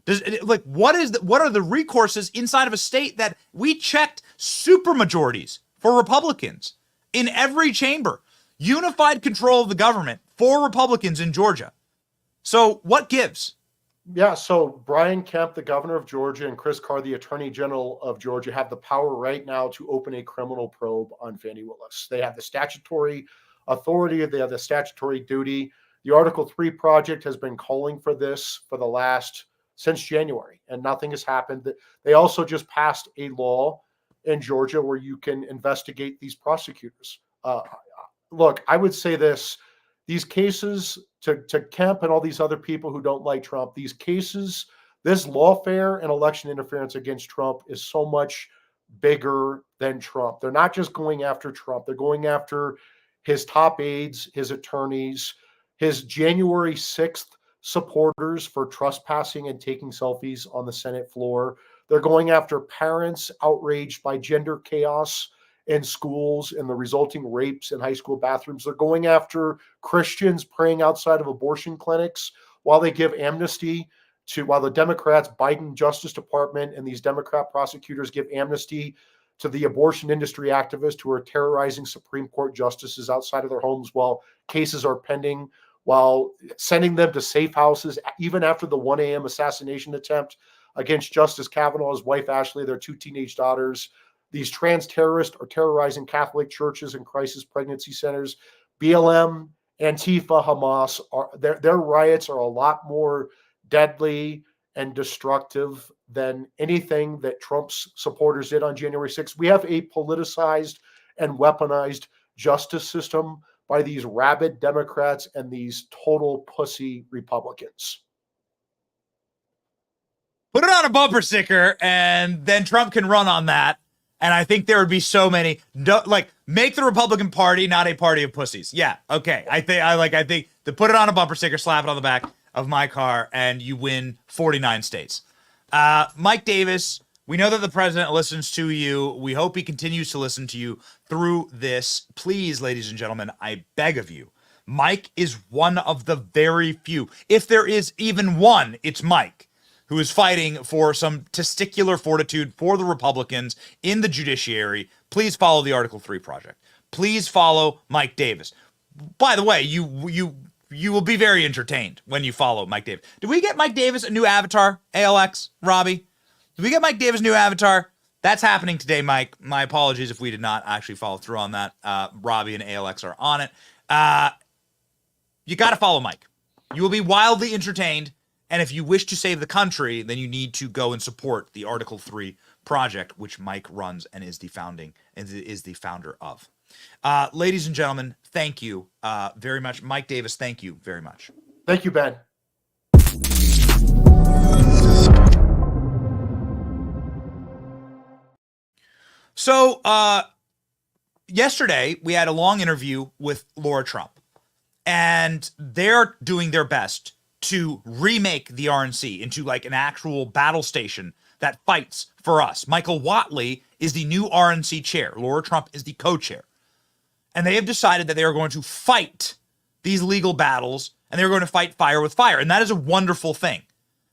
Speaker 9: What are the recourses inside of a state that we checked super majorities for Republicans in every chamber, unified control of the government for Republicans in Georgia? So what gives?
Speaker 2: Yeah, so Brian Kemp, the governor of Georgia, and Chris Carr, the attorney general of Georgia, have the power right now to open a criminal probe on Fani Willis. They have the statutory authority, they have the statutory duty. The Article 3 project has been calling for this since January, and nothing has happened. They also just passed a law in Georgia where you can investigate these prosecutors. Look, I would say this. These cases to Kemp and all these other people who don't like Trump, these cases, this lawfare and election interference against Trump is so much bigger than Trump. They're not just going after Trump. They're going after his top aides, his attorneys, his January 6th supporters for trespassing and taking selfies on the Senate floor. They're going after parents outraged by gender chaos in schools and the resulting rapes in high school bathrooms. They're going after Christians praying outside of abortion clinics while the Democrats, Biden Justice Department, and these Democrat prosecutors give amnesty to the abortion industry activists who are terrorizing Supreme Court justices outside of their homes while cases are pending, while sending them to safe houses, even after the 1 a.m. assassination attempt against Justice Kavanaugh, his wife Ashley, their 2 teenage daughters. These trans terrorists are terrorizing Catholic churches and crisis pregnancy centers. BLM, Antifa, Hamas, their riots are a lot more deadly and destructive than anything that Trump's supporters did on January 6th. We have a politicized and weaponized justice system by these rabid Democrats and these total pussy Republicans.
Speaker 9: Put it on a bumper sticker, and then Trump can run on that. And I think there would be so many, make the Republican Party not a party of pussies. Yeah, okay. I think to put it on a bumper sticker, slap it on the back of my car, and you win 49 states. Mike Davis, we know that the president listens to you. We hope he continues to listen to you through this. Please, ladies and gentlemen, I beg of you. Mike is one of the very few. If there is even one, it's Mike, who is fighting for some testicular fortitude for the Republicans in the judiciary. Please follow the Article 3 project. Please follow Mike Davis. By the way, you will be very entertained when you follow Mike Davis. Did we get Mike Davis a new avatar, ALX, Robbie? Did we get Mike Davis a new avatar? That's happening today, Mike. My apologies if we did not actually follow through on that. Robbie and ALX are on it. You got to follow Mike. You will be wildly entertained. And if you wish to save the country, then you need to go and support the Article 3 project, which Mike runs and is the founder of. Ladies and gentlemen, thank you very much. Mike Davis, thank you very much.
Speaker 2: Thank you, Ben.
Speaker 9: So yesterday, we had a long interview with Laura Trump, and they're doing their best to remake the RNC into like an actual battle station that fights for us. Michael Whatley is the new RNC chair. Laura Trump is the co-chair. And they have decided that they are going to fight these legal battles, and they're going to fight fire with fire. And that is a wonderful thing.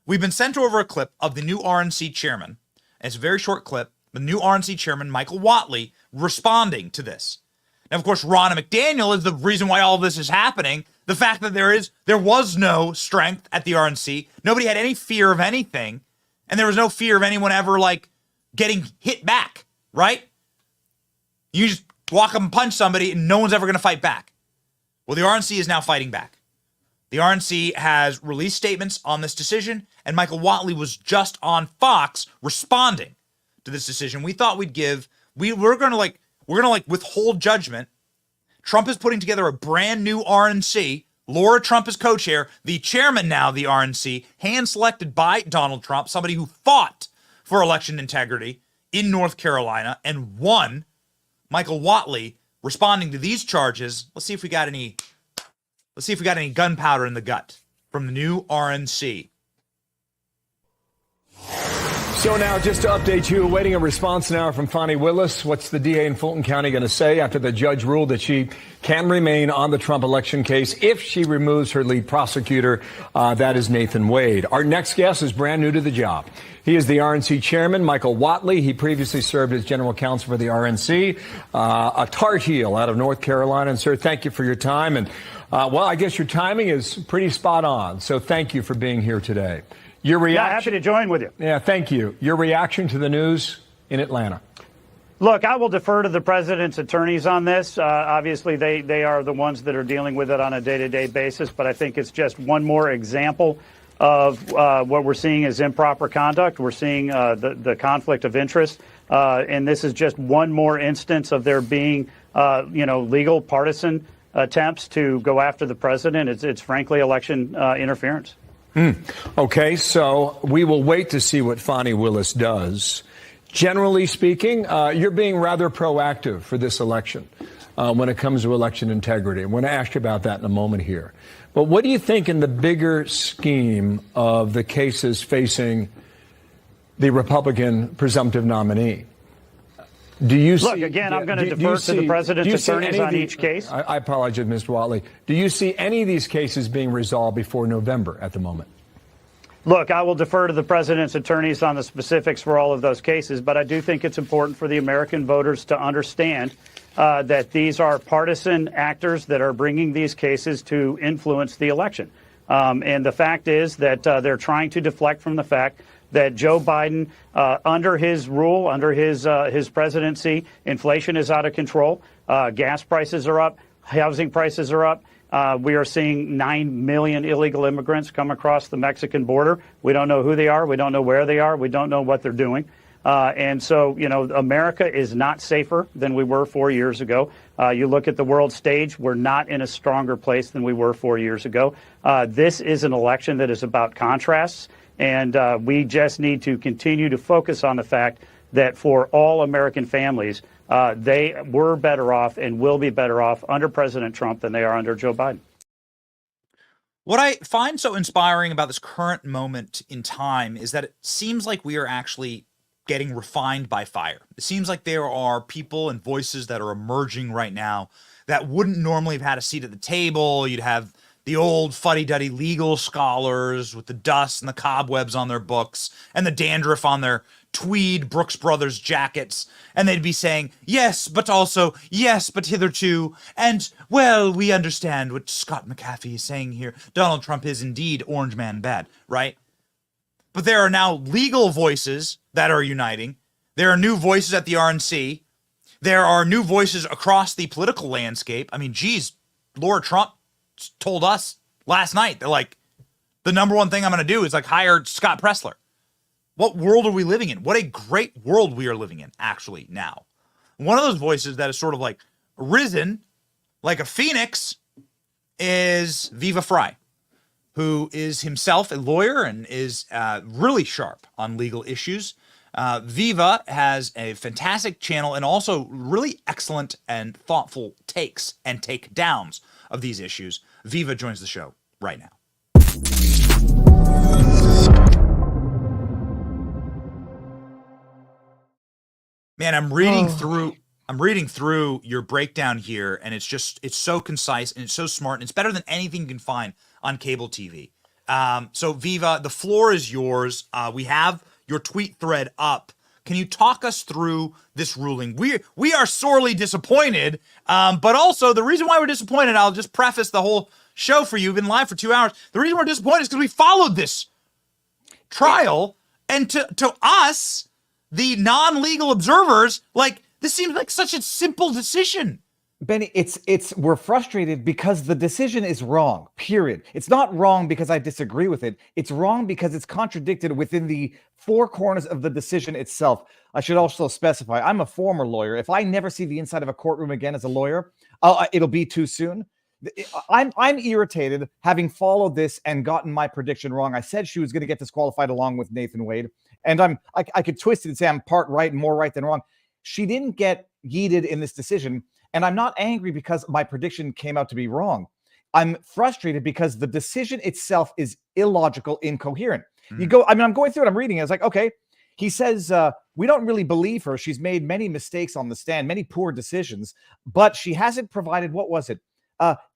Speaker 9: We've been sent over a clip of the new RNC chairman, and it's a very short clip, the new RNC chairman, Michael Whatley, responding to this. Now, of course, Ronna McDaniel is the reason why all this is happening. The fact that there was no strength at the RNC. Nobody had any fear of anything. And there was no fear of anyone ever, like, getting hit back, right? You just walk up and punch somebody and no one's ever going to fight back. Well, the RNC is now fighting back. The RNC has released statements on this decision, and Michael Whatley was just on Fox responding to this decision. We thought we're going to withhold judgment. Trump is putting together a brand new RNC. Laura Trump is co-chair, the chairman now of the RNC, hand-selected by Donald Trump, somebody who fought for election integrity in North Carolina and won. Michael Whatley responding to these charges. Let's see if we got any gunpowder in the gut from the new RNC.
Speaker 3: So now, just to update you, awaiting a response now from Fani Willis. What's the DA in Fulton County going to say after the judge ruled that she can remain on the Trump election case if she removes her lead prosecutor? That is Nathan Wade. Our next guest is brand new to the job. He is the RNC chairman, Michael Whatley. He previously served as general counsel for the RNC, a Tar Heel out of North Carolina. And, sir, thank you for your time. And, well, I guess your timing is pretty spot on. So thank you for being here today. Your reaction?
Speaker 28: Yeah, happy to join with you.
Speaker 3: Yeah, thank you. Your reaction to the news in Atlanta?
Speaker 28: Look, I will defer to the president's attorneys on this. Obviously, they are the ones that are dealing with it on a day-to-day basis, but I think it's just one more example of what we're seeing as improper conduct. We're seeing the conflict of interest, and this is just one more instance of there being, legal partisan attempts to go after the president. It's frankly election interference.
Speaker 3: Okay, so we will wait to see what Fani Willis does. Generally speaking, you're being rather proactive for this election when it comes to election integrity. I'm going to ask you about that in a moment here. But what do you think in the bigger scheme of the cases facing the Republican presumptive nominee? Do you
Speaker 28: Look, again, I'm going to defer to the president's attorneys on each case.
Speaker 3: I apologize, Mr. Whatley. Do you see any of these cases being resolved before November at the moment?
Speaker 28: Look, I will defer to the president's attorneys on the specifics for all of those cases, but I do think it's important for the American voters to understand that these are partisan actors that are bringing these cases to influence the election. And the fact is that they're trying to deflect from the fact that Joe Biden, under his rule, under his presidency, inflation is out of control. Gas prices are up. Housing prices are up. We are seeing 9 million illegal immigrants come across the Mexican border. We don't know who they are. We don't know where they are. We don't know what they're doing. And so, America is not safer than we were 4 years ago. You look at the world stage, we're not in a stronger place than we were 4 years ago. This is an election that is about contrasts. And we just need to continue to focus on the fact that for all American families, they were better off and will be better off under President Trump than they are under Joe Biden.
Speaker 9: What I find so inspiring about this current moment in time is that it seems like we are actually getting refined by fire. It seems like there are people and voices that are emerging right now that wouldn't normally have had a seat at the table. You'd have the old fuddy-duddy legal scholars with the dust and the cobwebs on their books and the dandruff on their tweed Brooks Brothers jackets. And they'd be saying, yes, but also, yes, but hitherto. And, well, we understand what Scott McAfee is saying here. Donald Trump is indeed orange man bad, right? But there are now legal voices that are uniting. There are new voices at the RNC. There are new voices across the political landscape. I mean, geez, Laura Trump told us last night that, like, the number one thing I'm going to do is, like, hire Scott Pressler. What world are we living in? What a great world we are living in, actually, now. One of those voices that is sort of, like, risen like a phoenix is Viva Frei, who is himself a lawyer and is really sharp on legal issues. Viva has a fantastic channel and also really excellent and thoughtful takes and takedowns of these issues. Viva joins the show right now. Man, I'm reading through your breakdown here, and it's so concise and it's so smart, and it's better than anything you can find on cable TV. So Viva, the floor is yours. We have your tweet thread up. Can you talk us through this ruling? We are sorely disappointed, but also the reason why we're disappointed, I'll just preface the whole show for you. We've been live for 2 hours. The reason we're disappointed is because we followed this trial, and to us, the non-legal observers, like, this seems like such a simple decision.
Speaker 10: Benny, we're frustrated because the decision is wrong, period. It's not wrong because I disagree with it. It's wrong because it's contradicted within the four corners of the decision itself. I should also specify, I'm a former lawyer. If I never see the inside of a courtroom again as a lawyer, it'll be too soon. I'm irritated having followed this and gotten my prediction wrong. I said she was going to get disqualified along with Nathan Wade, and I could twist it and say I'm part right and more right than wrong. She didn't get yeeted in this decision. And I'm not angry because my prediction came out to be wrong. I'm frustrated because the decision itself is illogical, incoherent. I'm going through it, I'm reading it. It's like, okay, he says, we don't really believe her. She's made many mistakes on the stand, many poor decisions, but she hasn't provided, what was it?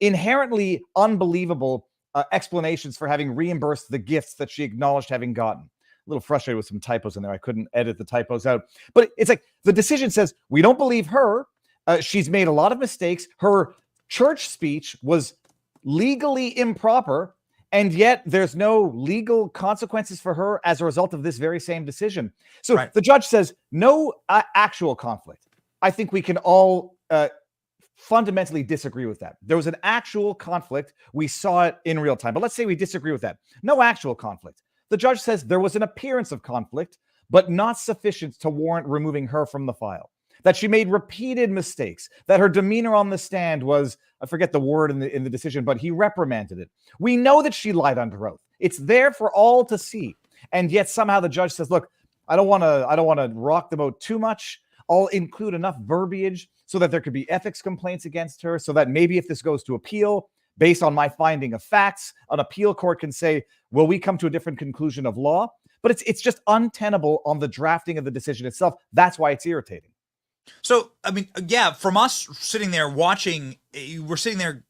Speaker 10: Inherently unbelievable explanations for having reimbursed the gifts that she acknowledged having gotten. A little frustrated with some typos in there. I couldn't edit the typos out. But it's like the decision says, we don't believe her. She's made a lot of mistakes. Her church speech was legally improper, and yet there's no legal consequences for her as a result of this very same decision. So The judge says no actual conflict. I think we can all fundamentally disagree with that. There was an actual conflict. We saw it in real time. But let's say we disagree with that. No actual conflict. The judge says there was an appearance of conflict, but not sufficient to warrant removing her from the file. That she made repeated mistakes, that her demeanor on the stand was, I forget the word in the decision, but he reprimanded it. We know that she lied under oath. It's there for all to see. And yet somehow the judge says, look, I don't want to rock the boat too much. I'll include enough verbiage so that there could be ethics complaints against her, so that maybe if this goes to appeal, based on my finding of facts, an appeal court can say, will we come to a different conclusion of law? But it's just untenable on the drafting of the decision itself. That's why it's irritating.
Speaker 9: So, I mean, yeah, from us sitting there watching, we're sitting there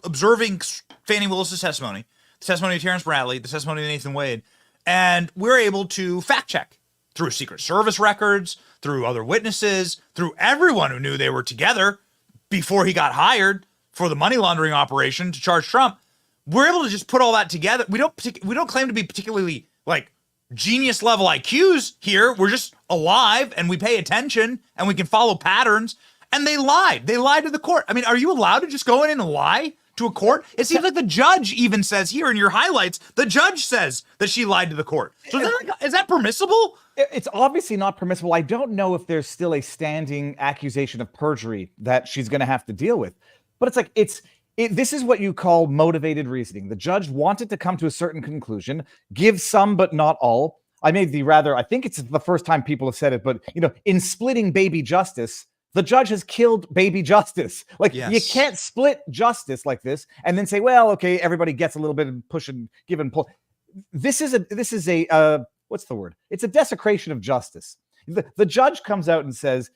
Speaker 9: observing Fani Willis's testimony, the testimony of Terrence Bradley, the testimony of Nathan Wade, and we're able to fact check through Secret Service records, through other witnesses, through everyone who knew they were together before he got hired for the money laundering operation to charge Trump. We're able to just put all that together. We don't claim to be particularly, like, genius level IQs here. We're just alive and we pay attention and we can follow patterns. And they lied. They lied to the court. I mean, are you allowed to just go in and lie to a court? It seems like the judge even says here in your highlights, the judge says that she lied to the court. So is that permissible?
Speaker 10: It's obviously not permissible. I don't know if there's still a standing accusation of perjury that she's going to have to deal with. But it's like, this is what you call motivated reasoning. The judge wanted to come to a certain conclusion, give some but not all. I think it's the first time people have said it, but in splitting baby justice, the judge has killed baby justice. Like, You can't split justice like this and then say, well, okay, everybody gets a little bit and push and give and pull. This is a what's the word? It's a desecration of justice. The judge comes out and says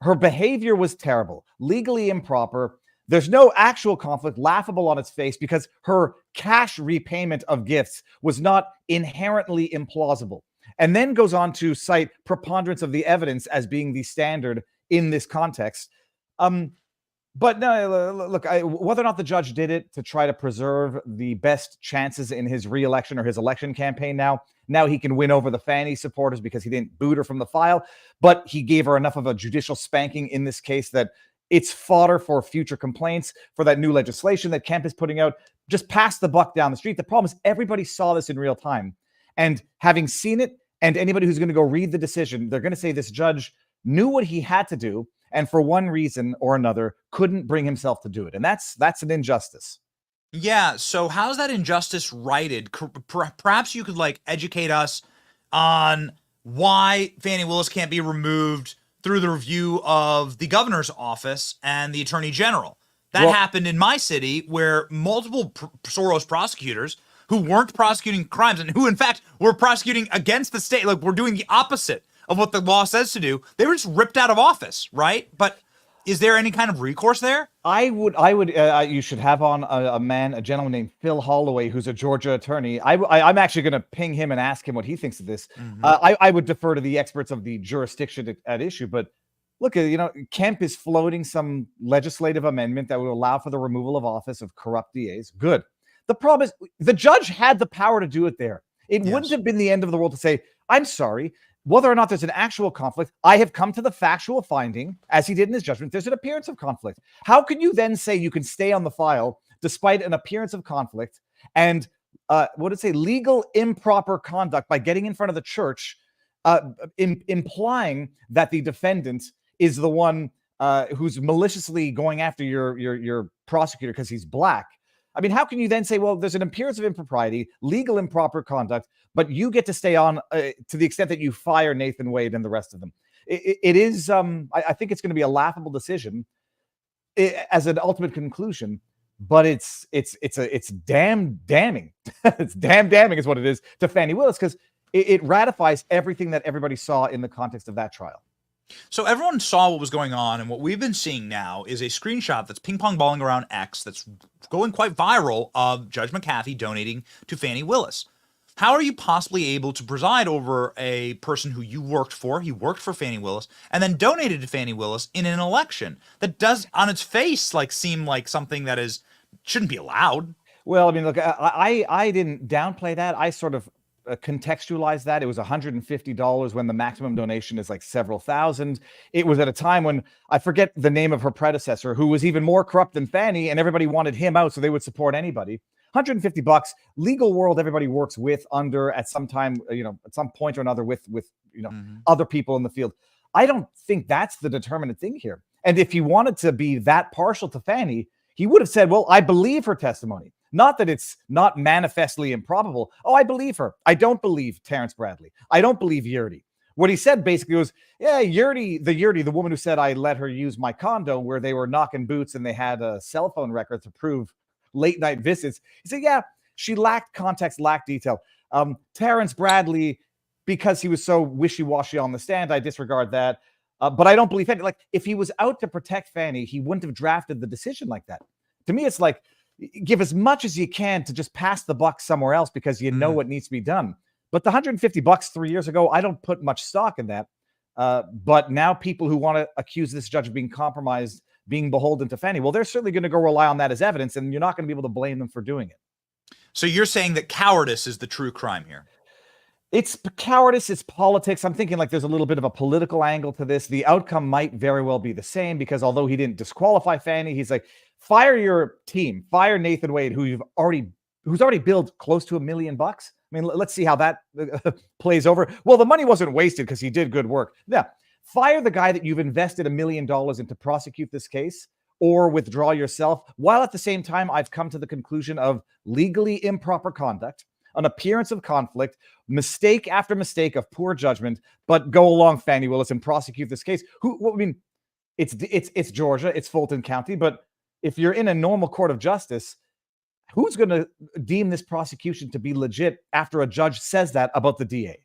Speaker 10: her behavior was terrible, legally improper. There's no actual conflict, laughable on its face, because her cash repayment of gifts was not inherently implausible. And then goes on to cite preponderance of the evidence as being the standard in this context. But no, look, whether or not the judge did it to try to preserve the best chances in his re-election or his election campaign now he can win over the Fani supporters because he didn't boot her from the file, but he gave her enough of a judicial spanking in this case that it's fodder for future complaints, for that new legislation that Kemp is putting out. Just pass the buck down the street. The problem is everybody saw this in real time. And having seen it, and anybody who's going to go read the decision, they're going to say this judge knew what he had to do, and for one reason or another couldn't bring himself to do it. And that's an injustice.
Speaker 9: Yeah, so how's that injustice righted? Perhaps you could like educate us on why Fani Willis can't be removed through the review of the governor's office and the attorney general. That happened in my city where multiple Soros prosecutors who weren't prosecuting crimes and who in fact were prosecuting against the state, like we're doing the opposite of what the law says to do. They were just ripped out of office, right? But is there any kind of recourse there?
Speaker 10: I would. You should have on a gentleman named Phil Holloway, who's a Georgia attorney. I'm actually going to ping him and ask him what he thinks of this. I would defer to the experts of the jurisdiction at issue. But look, Kemp is floating some legislative amendment that would allow for the removal of office of corrupt DAs. Good. The problem is the judge had the power to do it there. It wouldn't have been the end of the world to say, I'm sorry. Whether or not there's an actual conflict, I have come to the factual finding, as he did in his judgment, there's an appearance of conflict. How can you then say you can stay on the file despite an appearance of conflict and legal improper conduct by getting in front of the church, implying that the defendant is the one who's maliciously going after your prosecutor because he's black? I mean, how can you then say, well, there's an appearance of impropriety, legal improper conduct, but you get to stay on to the extent that you fire Nathan Wade and the rest of them? It is, I think it's going to be a laughable decision as an ultimate conclusion, but it's damn damning. It's damn damning is what it is to Fani Willis because it ratifies everything that everybody saw in the context of that trial.
Speaker 9: So everyone saw what was going on, and what we've been seeing now is a screenshot that's ping-pong balling around X that's going quite viral of Judge McAfee donating to Fani Willis. How are you possibly able to preside over a person who you worked for, he worked for Fani Willis, and then donated to Fani Willis in an election that does, on its face, like seem like something that shouldn't be allowed?
Speaker 10: Well, I mean, look, I didn't downplay that. I sort of contextualize that. It was $150 when the maximum donation is like several thousand. It was at a time when I forget the name of her predecessor, who was even more corrupt than Fani, and everybody wanted him out, so they would support anybody. $150, legal world, everybody works with, under, at some time, at some point or another with other people in the field. I don't think that's the determinant thing here. And if he wanted to be that partial to Fani, he would have said, well, I believe her testimony. Not that it's not manifestly improbable. Oh, I believe her. I don't believe Terrence Bradley. I don't believe Yurdi. What he said basically was, yeah, Yurdi, the woman who said I let her use my condo where they were knocking boots and they had a cell phone record to prove late night visits. He said, yeah, she lacked context, lacked detail. Terrence Bradley, because he was so wishy-washy on the stand, I disregard that. But I don't believe Fani. Like, if he was out to protect Fani, he wouldn't have drafted the decision like that. To me, it's like, give as much as you can to just pass the buck somewhere else because you know what needs to be done. But the $150 3 years ago, I don't put much stock in that. But now people who want to accuse this judge of being compromised, being beholden to Fani, well, they're certainly going to go rely on that as evidence, and you're not going to be able to blame them for doing it.
Speaker 9: So you're saying that cowardice is the true crime here?
Speaker 10: It's cowardice, it's politics. I'm thinking like there's a little bit of a political angle to this. The outcome might very well be the same because although he didn't disqualify Fani, he's like, fire your team, fire Nathan Wade, who's already billed close to $1 million. I mean, let's see how that plays over. Well, the money wasn't wasted because he did good work. Yeah, fire the guy that you've invested $1 million in to prosecute this case, or withdraw yourself. While at the same time, I've come to the conclusion of legally improper conduct, an appearance of conflict, mistake after mistake of poor judgment, but go along, Fani Willis, and prosecute this case. It's Georgia, it's Fulton County, but if you're in a normal court of justice, who's going to deem this prosecution to be legit after a judge says that about the DA?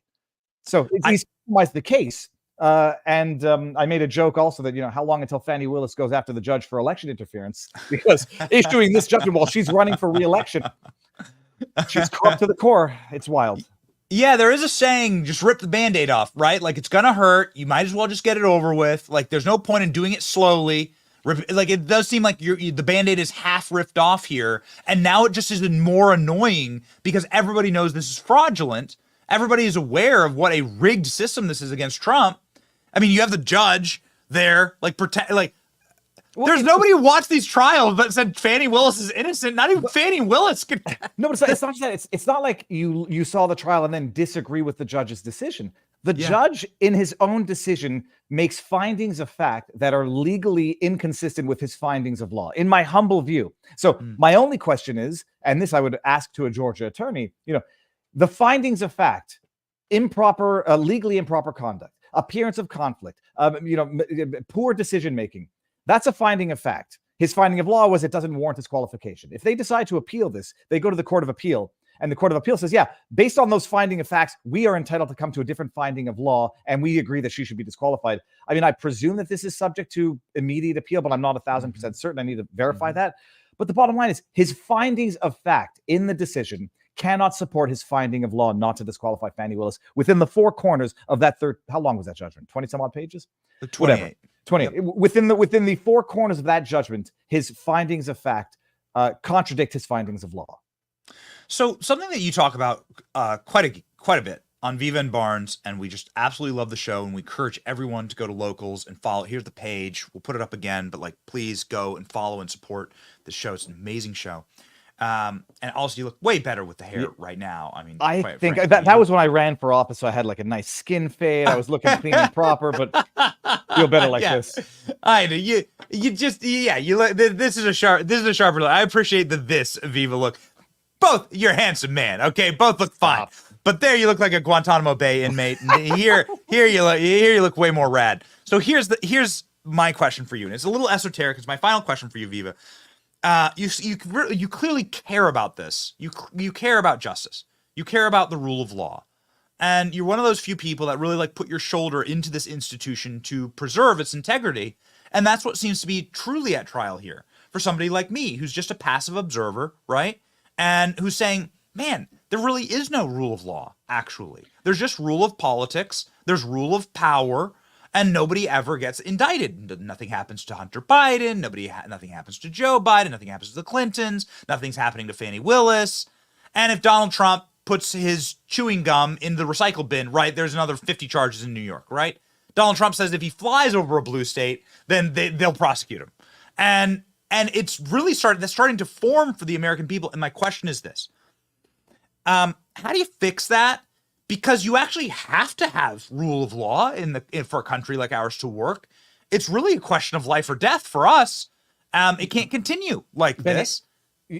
Speaker 10: So he's compromised the case. And I made a joke also that, how long until Fani Willis goes after the judge for election interference? Because issuing this judgment while she's running for re-election, she's corrupt to the core. It's wild.
Speaker 9: Yeah, there is a saying, just rip the Band-Aid off, right? Like, it's going to hurt. You might as well just get it over with. Like, there's no point in doing it slowly, Like, it does seem like the Band-Aid is half ripped off here, and now it just is more annoying because everybody knows this is fraudulent. Everybody is aware of what a rigged system this is against Trump. I mean, you have the judge there, like, there's nobody who watched these trials but said Fani Willis is innocent. Not even Fani Willis could.
Speaker 10: No, but it's not that. It's not like you saw the trial and then disagree with the judge's decision. The judge, in his own decision, makes findings of fact that are legally inconsistent with his findings of law, in my humble view. So my only question is, and this I would ask to a Georgia attorney, the findings of fact, legally improper conduct, appearance of conflict, poor decision making. That's a finding of fact. His finding of law was it doesn't warrant disqualification. If they decide to appeal this, they go to the Court of Appeal, and the Court of Appeal says, yeah, based on those finding of facts, we are entitled to come to a different finding of law, and we agree that she should be disqualified. I mean, I presume that this is subject to immediate appeal, but I'm not 1,000% certain. I need to verify that. But the bottom line is his findings of fact in the decision cannot support his finding of law not to disqualify Fani Willis within the four corners of that how long was that judgment? 20 some odd pages?
Speaker 9: 28.
Speaker 10: Whatever. 28. Yep. Within the four corners of that judgment, his findings of fact contradict his findings of law.
Speaker 9: So something that you talk about quite a bit on Viva and Barnes, and we just absolutely love the show, and we encourage everyone to go to Locals and follow. Here's the page. We'll put it up again, but please go and follow and support the show. It's an amazing show. And also, you look way better with the hair right now. I mean,
Speaker 10: I think that was when I ran for office, so I had like a nice skin fade. I was looking clean and proper, but feel better like this.
Speaker 9: I know you look. This is a sharper look. I appreciate this Viva look. Both, you're a handsome man. Okay, both look fine. But there, you look like a Guantanamo Bay inmate. Here you look way more rad. So here's my question for you, and it's a little esoteric. It's my final question for you, Viva. You clearly care about this. You care about justice. You care about the rule of law, and you're one of those few people that really put your shoulder into this institution to preserve its integrity. And that's what seems to be truly at trial here for somebody like me, who's just a passive observer, right? And who's saying, man, there really is no rule of law. Actually, there's just rule of politics. There's rule of power. And nobody ever gets indicted. Nothing happens to Hunter Biden. Nothing happens to Joe Biden. Nothing happens to the Clintons. Nothing's happening to Fani Willis. And if Donald Trump puts his chewing gum in the recycle bin, right, there's another 50 charges in New York, right? Donald Trump says if he flies over a blue state, then they'll prosecute him. And it's really starting to form for the American people. And my question is this. How do you fix that? Because you actually have to have rule of law for a country like ours to work. It's really a question of life or death for us. It can't continue like this.
Speaker 10: I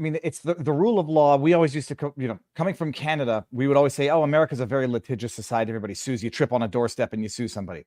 Speaker 10: mean, it's the rule of law. We always used to, coming from Canada, we would always say, oh, America's a very litigious society. Everybody sues. You trip on a doorstep and you sue somebody.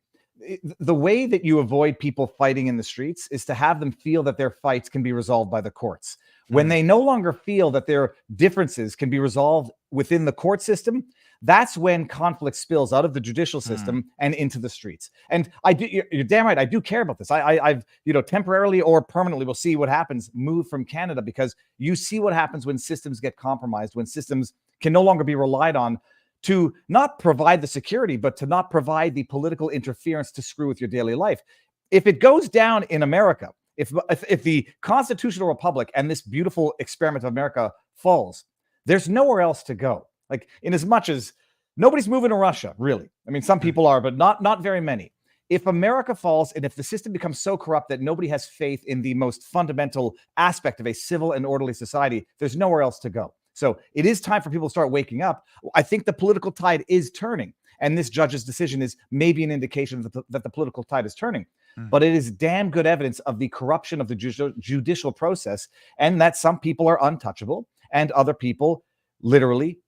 Speaker 10: The way that you avoid people fighting in the streets is to have them feel that their fights can be resolved by the courts. When they no longer feel that their differences can be resolved within the court system, that's when conflict spills out of the judicial system and into the streets. And you're damn right, I do care about this. I've temporarily or permanently, we'll see what happens, moved from Canada, because you see what happens when systems get compromised, when systems can no longer be relied on to not provide the security, but to not provide the political interference to screw with your daily life. If it goes down in America, if the constitutional republic and this beautiful experiment of America falls, there's nowhere else to go. Like, in as much as nobody's moving to Russia, really. I mean, some people are, but not very many. If America falls and if the system becomes so corrupt that nobody has faith in the most fundamental aspect of a civil and orderly society, there's nowhere else to go. So it is time for people to start waking up. I think the political tide is turning, and this judge's decision is maybe an indication that the political tide is turning. But it is damn good evidence of the corruption of the judicial process, and that some people are untouchable and other people literally,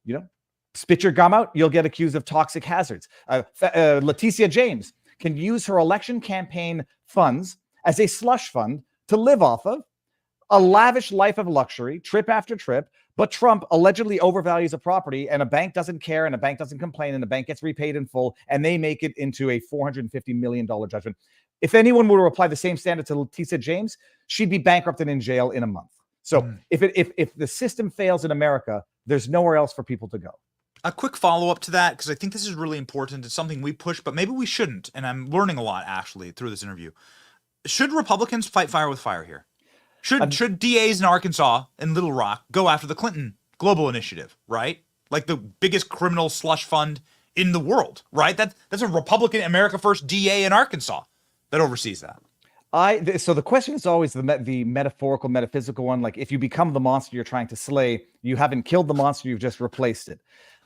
Speaker 10: spit your gum out, you'll get accused of toxic hazards. Leticia James can use her election campaign funds as a slush fund to live off of, a lavish life of luxury, trip after trip, but Trump allegedly overvalues a property and a bank doesn't care and a bank doesn't complain and the bank gets repaid in full and they make it into a $450 million judgment. If anyone were to apply the same standard to Leticia James, she'd be bankrupt and in jail in a month. So if the system fails in America, there's nowhere else for people to go.
Speaker 9: A quick follow-up to that, because I think this is really important. It's something we push, but maybe we shouldn't. And I'm learning a lot, actually, through this interview. should Republicans fight fire with fire here? Should DAs in Arkansas and Little Rock go after the Clinton Global Initiative, right? Like the biggest criminal slush fund in the world, right? That's a Republican America First DA in Arkansas that oversees that.
Speaker 10: So the question is always the metaphorical, metaphysical one. Like, if you become the monster you're trying to slay, you haven't killed the monster, you've just replaced it.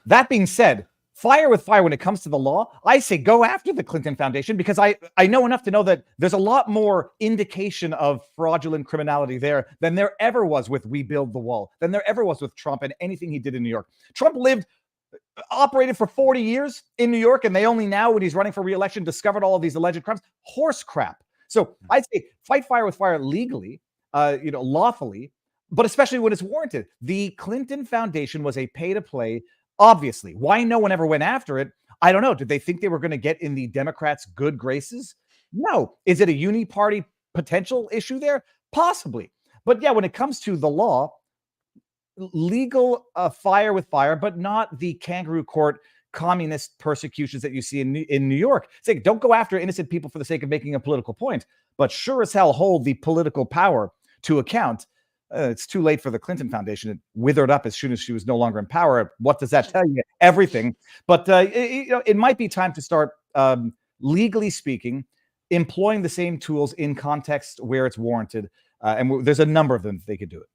Speaker 10: That being said, fire with fire when it comes to the law, I say go after the Clinton Foundation, because I know enough to know that there's a lot more indication of fraudulent criminality there than there ever was with We Build the Wall, than there ever was with Trump and anything he did in New York. Trump operated for 40 years in New York, and they only now, when he's running for re-election, discovered all of these alleged crimes. Horse crap. So I'd say fight fire with fire legally, lawfully, but especially when it's warranted. The Clinton Foundation was a pay-to-play, obviously. Why no one ever went after it, I don't know. Did they think they were going to get in the Democrats' good graces? No. Is it a uni-party potential issue there? Possibly. But yeah, when it comes to the law, legal fire with fire, but not the kangaroo court communist persecutions that you see in New York. Say, don't go after innocent people for the sake of making a political point, but sure as hell hold the political power to account. It's too late for the Clinton Foundation. It withered up as soon as she was no longer in power. What does that tell you? Everything. But it might be time to start, legally speaking, employing the same tools in context where it's warranted. And there's a number of them that they could do it.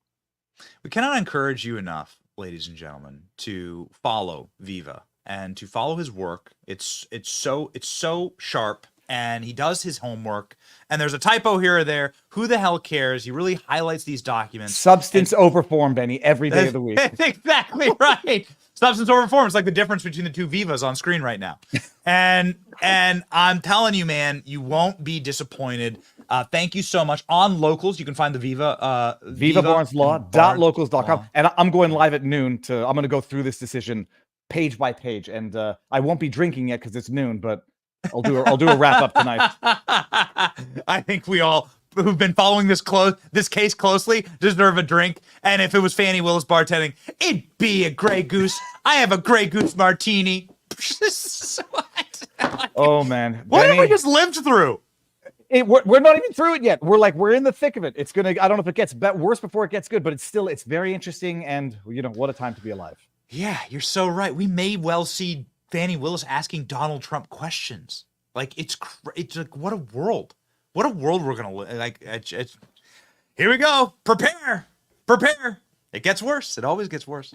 Speaker 9: We cannot encourage you enough, ladies and gentlemen, to follow Viva and to follow his work. It's so sharp, and he does his homework, and there's a typo here or there. Who the hell cares? He really highlights these documents.
Speaker 10: Substance over form, Benny, every day of the week.
Speaker 9: Exactly right. Substance over form. It's like the difference between the two Vivas on screen right now. And I'm telling you, man, you won't be disappointed. Thank you so much. On Locals, you can find the Viva
Speaker 10: VivaBarnesLaw.locals.com. And I'm going live at noon I'm going to go through this decision page by page. And I won't be drinking yet because it's noon, but I'll do a wrap up tonight.
Speaker 9: I think we all who've been following this case closely deserve a drink. And if it was Fani Willis bartending, it'd be a Grey Goose. I have a Grey Goose martini.
Speaker 10: Oh man,
Speaker 9: what have we just lived through?
Speaker 10: We're not even through it yet. We're in the thick of it. It's gonna. I don't know if it gets worse before it gets good, but it's very interesting. And what a time to be alive.
Speaker 9: Yeah, you're so right. We may well see Fani Willis asking Donald Trump questions. Like it's like what a world. What a world we're gonna live. Like it's here we go. Prepare. It gets worse. It always gets worse.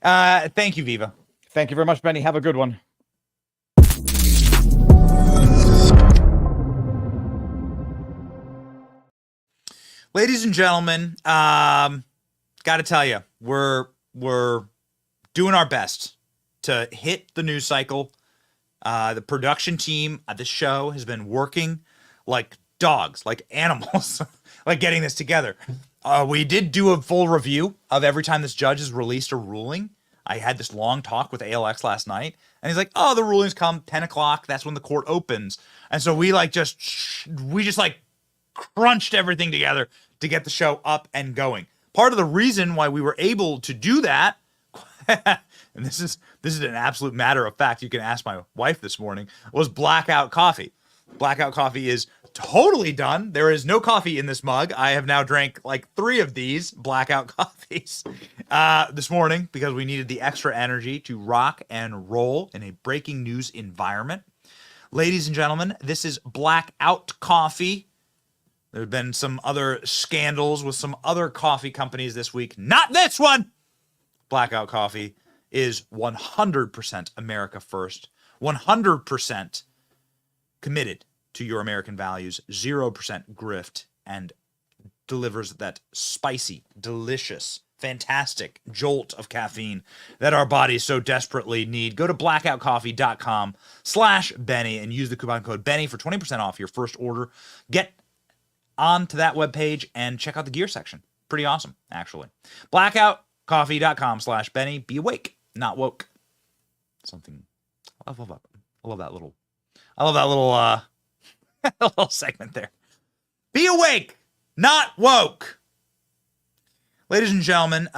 Speaker 9: Thank you, Viva.
Speaker 10: Thank you very much, Benny. Have a good one.
Speaker 9: Ladies and gentlemen, got to tell you, we're doing our best to hit the news cycle. The production team at the show has been working like dogs, like animals, like getting this together. We did do a full review of every time this judge has released a ruling. I had this long talk with ALX last night, and he's like, "Oh, the rulings come 10 o'clock. That's when the court opens." And so we just crunched everything together to get the show up and going. Part of the reason why we were able to do that, and this is an absolute matter of fact, you can ask my wife this morning, was Blackout Coffee. Blackout Coffee is totally done. There is no coffee in this mug. I have now drank like 3 of these Blackout Coffees this morning because we needed the extra energy to rock and roll in a breaking news environment. Ladies and gentlemen, this is Blackout Coffee. There have been some other scandals with some other coffee companies this week. Not this one! Blackout Coffee is 100% America first, 100% committed to your American values, 0% grift, and delivers that spicy, delicious, fantastic jolt of caffeine that our bodies so desperately need. Go to blackoutcoffee.com/Benny and use the coupon code Benny for 20% off your first order. Get onto that webpage and check out the gear section. Pretty awesome, actually. blackoutcoffee.com/Benny. Be awake, not woke. Something. I love that. I love that little little segment there. Be awake, not woke. Ladies and gentlemen,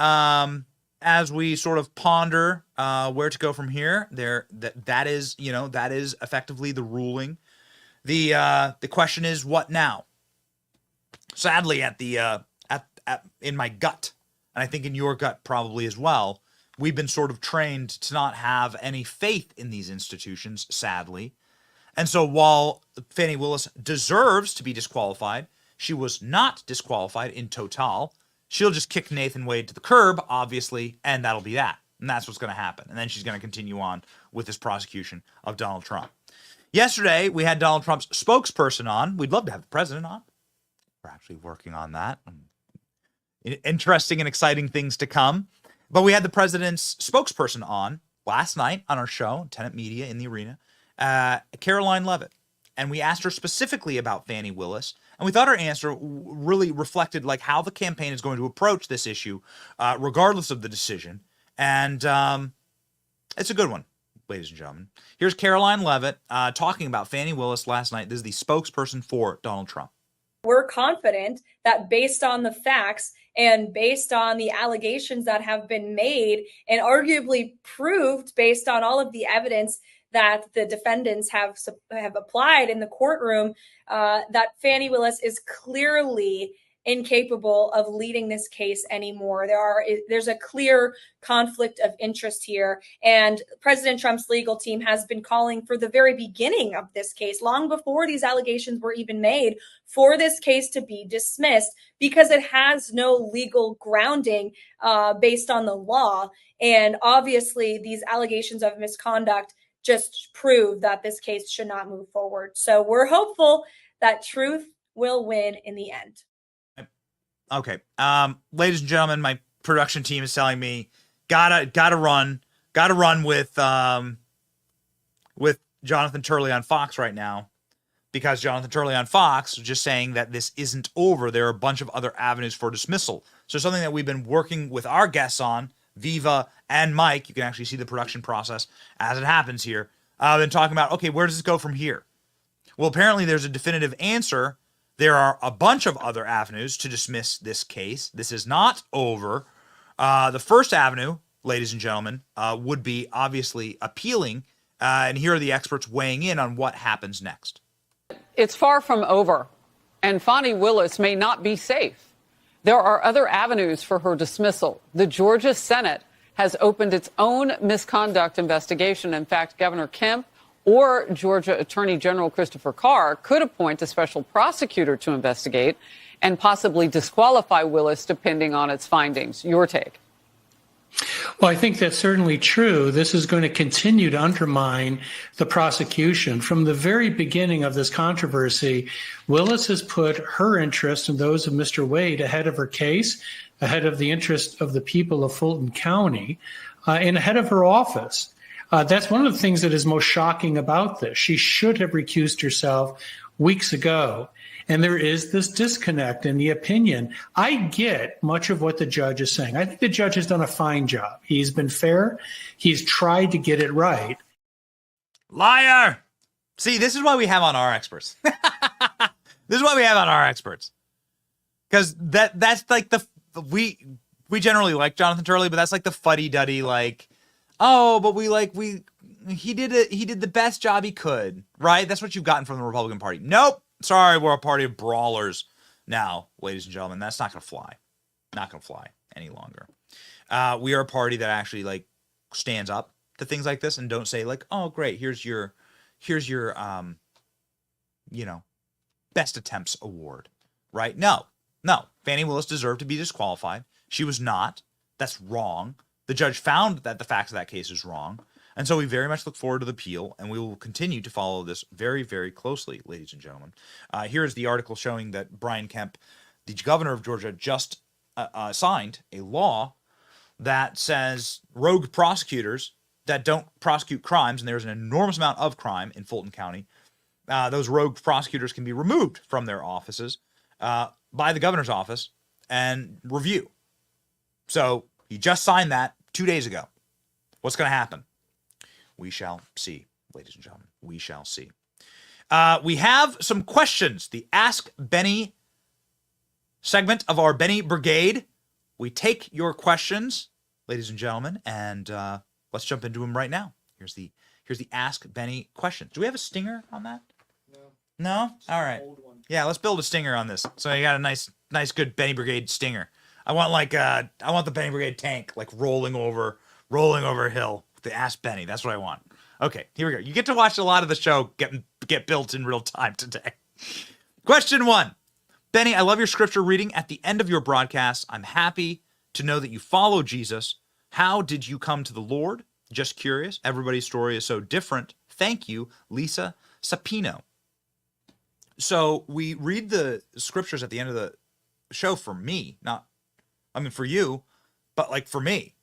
Speaker 9: as we sort of ponder where to go from here, that is effectively the ruling. The question is, what now? sadly, at the in my gut, and I think in your gut probably as well, we've been sort of trained to not have any faith in these institutions, sadly. And so while Fani Willis deserves to be disqualified, she was not disqualified in total. She'll just kick Nathan Wade to the curb, obviously, and that'll be that. And that's what's going to happen. And then she's going to continue on with this prosecution of Donald Trump. Yesterday, we had Donald Trump's spokesperson on. We'd love to have the president on. We're actually working on that. Interesting and exciting things to come. But we had the president's spokesperson on last night on our show, Tenant Media in the Arena, Caroline Leavitt. And we asked her specifically about Fani Willis. And we thought her answer really reflected like how the campaign is going to approach this issue, regardless of the decision. And it's a good one, ladies and gentlemen. Here's Caroline Leavitt talking about Fani Willis last night. This is the spokesperson for Donald Trump.
Speaker 8: We're confident that based on the facts and based on the allegations that have been made and arguably proved based on all of the evidence that the defendants have applied in the courtroom, that Fani Willis is clearly incapable of leading this case anymore. There's a clear conflict of interest here, and President Trump's legal team has been calling for the very beginning of this case, long before these allegations were even made, for this case to be dismissed because it has no legal grounding based on the law. And obviously these allegations of misconduct just prove that this case should not move forward. So we're hopeful that truth will win in the end.
Speaker 9: Okay. Ladies and gentlemen, my production team is telling me gotta run with Jonathan Turley on Fox right now, because Jonathan Turley on Fox was just saying that this isn't over. There are a bunch of other avenues for dismissal. So something that we've been working with our guests on, Viva and Mike, you can actually see the production process as it happens here. Been talking about, okay, where does this go from here? Well, apparently there's a definitive answer. There are a bunch of other avenues to dismiss this case. This is not over. The first avenue, ladies and gentlemen, would be obviously appealing. And here are the experts weighing in on what happens next.
Speaker 11: It's far from over, and Fani Willis may not be safe. There are other avenues for her dismissal. The Georgia Senate has opened its own misconduct investigation. In fact, Governor Kemp or Georgia Attorney General Christopher Carr could appoint a special prosecutor to investigate and possibly disqualify Willis depending on its findings. Your take?
Speaker 12: Well, I think that's certainly true. This is going to continue to undermine the prosecution. From the very beginning of this controversy, Willis has put her interest and those of Mr. Wade ahead of her case, ahead of the interest of the people of Fulton County, and ahead of her office. That's one of the things that is most shocking about this. She should have recused herself weeks ago. And there is this disconnect in the opinion. I get much of what the judge is saying. I think the judge has done a fine job. He's been fair. He's tried to get it right.
Speaker 9: Liar! See, this is why we have on our experts. This is why we have on our experts. Because that's like we generally like Jonathan Turley, but that's like the fuddy-duddy, like, oh, but he did the best job he could, right? That's what you've gotten from the Republican Party. Nope. Sorry, we're a party of brawlers now, ladies and gentlemen. That's not going to fly. Not going to fly any longer. We are a party that actually like stands up to things like this and don't say like, oh, great, here's your best attempts award, right? No. Fani Willis deserved to be disqualified. She was not. That's wrong. The judge found that the facts of that case is wrong. And so we very much look forward to the appeal, and we will continue to follow this very, very closely, ladies and gentlemen. Here is the article showing that Brian Kemp, the governor of Georgia, just signed a law that says rogue prosecutors that don't prosecute crimes, and there's an enormous amount of crime in Fulton County, those rogue prosecutors can be removed from their offices by the governor's office and review. So he just signed that 2 days ago. What's going to happen? We shall see, ladies and gentlemen. We shall see. We have some questions. The Ask Benny segment of our Benny Brigade. We take your questions, ladies and gentlemen, and let's jump into them right now. Here's the Ask Benny question. Do we have a stinger on that? No. All right. Yeah, let's build a stinger on this. So you got a nice, good Benny Brigade stinger. I want the Benny Brigade tank like rolling over a hill with the Ask Benny. That's what I want. Okay, here we go. You get to watch a lot of the show get built in real time today. Question 1. Benny, I love your scripture reading at the end of your broadcast. I'm happy to know that you follow Jesus. How did you come to the Lord? Just curious. Everybody's story is so different. Thank you, Lisa Sapino. So we read the scriptures at the end of the show for me, for you, but like for me.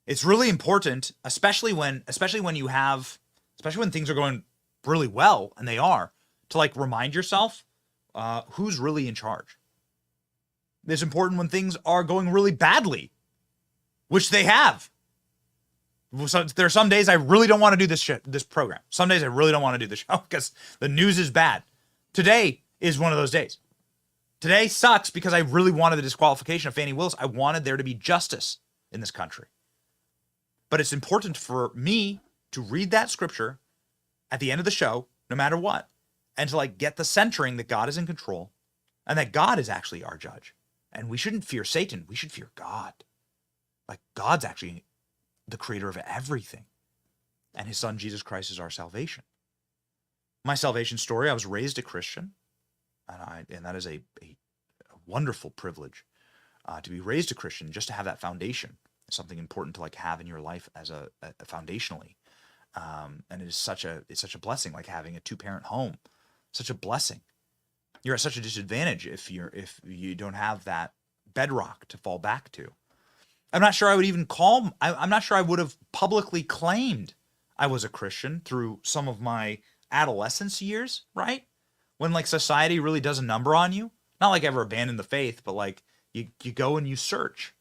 Speaker 9: It's really important, especially when things are going really well, and they are, to like remind yourself who's really in charge. It's important when things are going really badly, which they have. So there are some days I really don't want to do this program. Some days I really don't want to do the show because the news is bad. Today is one of those days. Today sucks because I really wanted the disqualification of Fani Willis. I wanted there to be justice in this country. But it's important for me to read that scripture at the end of the show, no matter what, and to like get the centering that God is in control and that God is actually our judge. And we shouldn't fear Satan. We should fear God. Like God's actually the creator of everything. And his son, Jesus Christ, is our salvation. My salvation story, I was raised a Christian. And that is a wonderful privilege to be raised a Christian, just to have that foundation. Something important to like have in your life as a foundationally. And it's such a blessing, like having a 2-parent home. Such a blessing. You're at such a disadvantage if you don't have that bedrock to fall back to. I'm not sure I would even I'm not sure I would have publicly claimed I was a Christian through some of my adolescence years, right? When like society really does a number on you. Not like ever abandon the faith, but like you go and you search.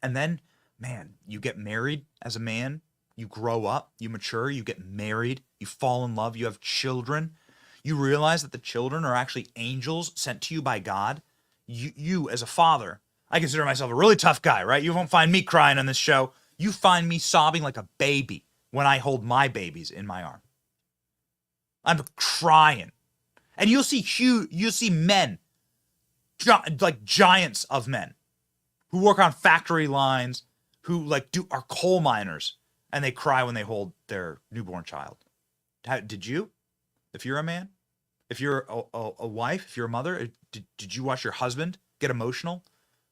Speaker 9: And then, man, you get married as a man, you grow up, you mature, you get married, you fall in love, you have children. You realize that the children are actually angels sent to you by God. You as a father, I consider myself a really tough guy, right? You won't find me crying on this show. You find me sobbing like a baby when I hold my babies in my arm. I'm crying. And you'll see men, like giants of men, who work on factory lines, who like are coal miners, and they cry when they hold their newborn child. Did you? If you're a man, if you're a wife, if you're a mother, did you watch your husband get emotional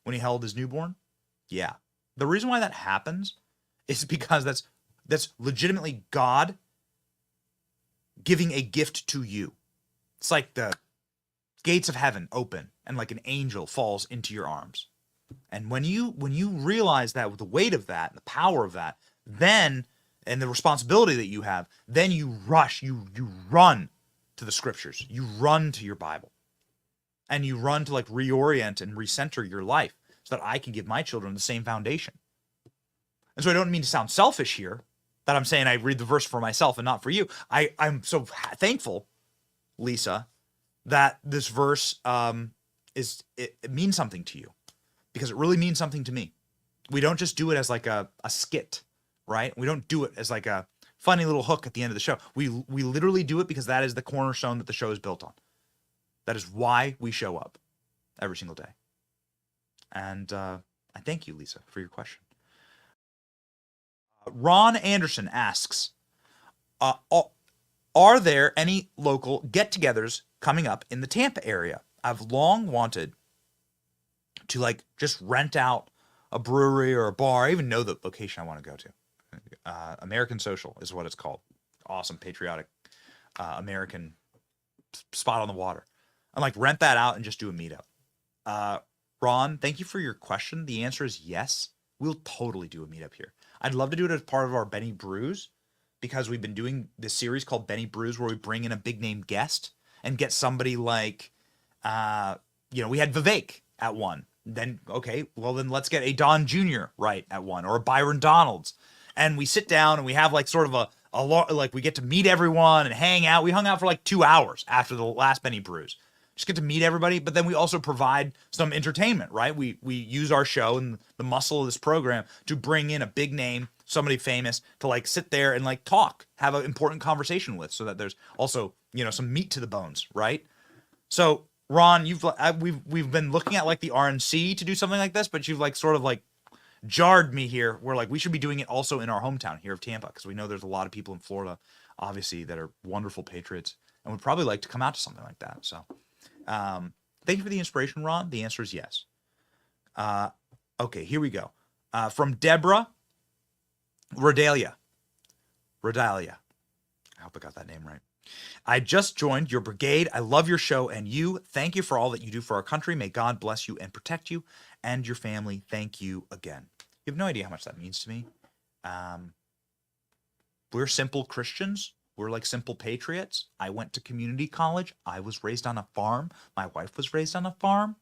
Speaker 9: when he held his newborn? Yeah. The reason why that happens is because that's legitimately God giving a gift to you. It's like the gates of heaven open and like an angel falls into your arms. And when you realize that, with the weight of that, the power of that, then, and the responsibility that you have, then you rush, you run to the scriptures, you run to your Bible, and you run to like reorient and recenter your life so that I can give my children the same foundation. And so I don't mean to sound selfish here, that I'm saying I read the verse for myself and not for you. I'm so thankful, Lisa, that this verse it means something to you, because it really means something to me. We don't just do it as like a skit, right? We don't do it as like a funny little hook at the end of the show. We literally do it because that is the cornerstone that the show is built on. That is why we show up every single day. And I thank you, Lisa, for your question. Ron Anderson asks, are there any local get-togethers coming up in the Tampa area? I've long wanted to like just rent out a brewery or a bar. I even know the location I want to go to. American Social is what it's called. Awesome, patriotic American spot on the water. And like rent that out and just do a meetup. Ron, thank you for your question. The answer is yes. We'll totally do a meetup here. I'd love to do it as part of our Benny Brews, because we've been doing this series called Benny Brews where we bring in a big name guest and get somebody like, we had Vivek at one. Then, okay, well then let's get a Don Jr. right at one, or a Byron Donalds. And we sit down and we have like sort of like we get to meet everyone and hang out. We hung out for like 2 hours after the last Benny Brews. Just get to meet everybody, but then we also provide some entertainment, right? We use our show and the muscle of this program to bring in a big name, somebody famous, to like sit there and like talk, have an important conversation with, so that there's also, some meat to the bones, right? So, Ron, we've been looking at like the RNC to do something like this, but you've like sort of like jarred me here. Where like we should be doing it also in our hometown here of Tampa, because we know there's a lot of people in Florida, obviously, that are wonderful patriots and would probably like to come out to something like that. So, thank you for the inspiration, Ron. The answer is yes. Okay, here we go. From Deborah Rodalia. I hope I got that name right. I just joined your brigade. I love your show and you. Thank you for all that you do for our country. May God bless you and protect you and your family. Thank you again. You have no idea how much that means to me. We're simple Christians. We're like simple patriots. I went to community college. I was raised on a farm. My wife was raised on a farm.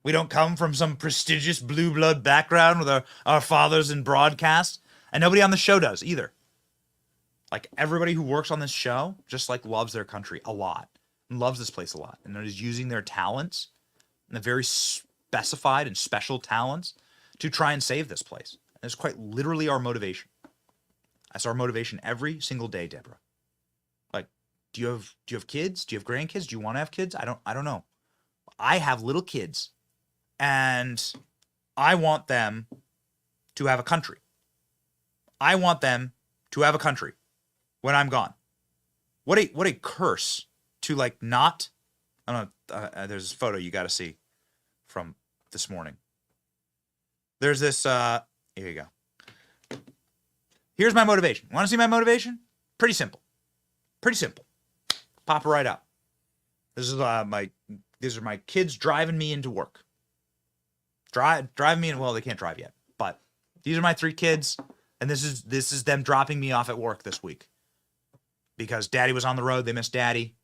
Speaker 9: We don't come from some prestigious blue blood background with our fathers in broadcast. And nobody on the show does either. Like everybody who works on this show just like loves their country a lot and loves this place a lot. And is using their talents and the very specified and special talents to try and save this place. And it's quite literally our motivation. That's our motivation every single day, Deborah. Like, do you have kids? Do you have grandkids? Do you want to have kids? I don't know. I have little kids and I want them to have a country. I want them to have a country when I'm gone. What a curse to like not. I don't know. There's this photo you got to see from this morning. There's this. Here you go. Here's my motivation. Want to see my motivation? Pretty simple. Pretty simple. Pop it right up. This is These are my kids driving me into work. Driving me in. Well, they can't drive yet, but these are my 3 kids. And this is them dropping me off at work this week because Daddy was on the road. They missed Daddy,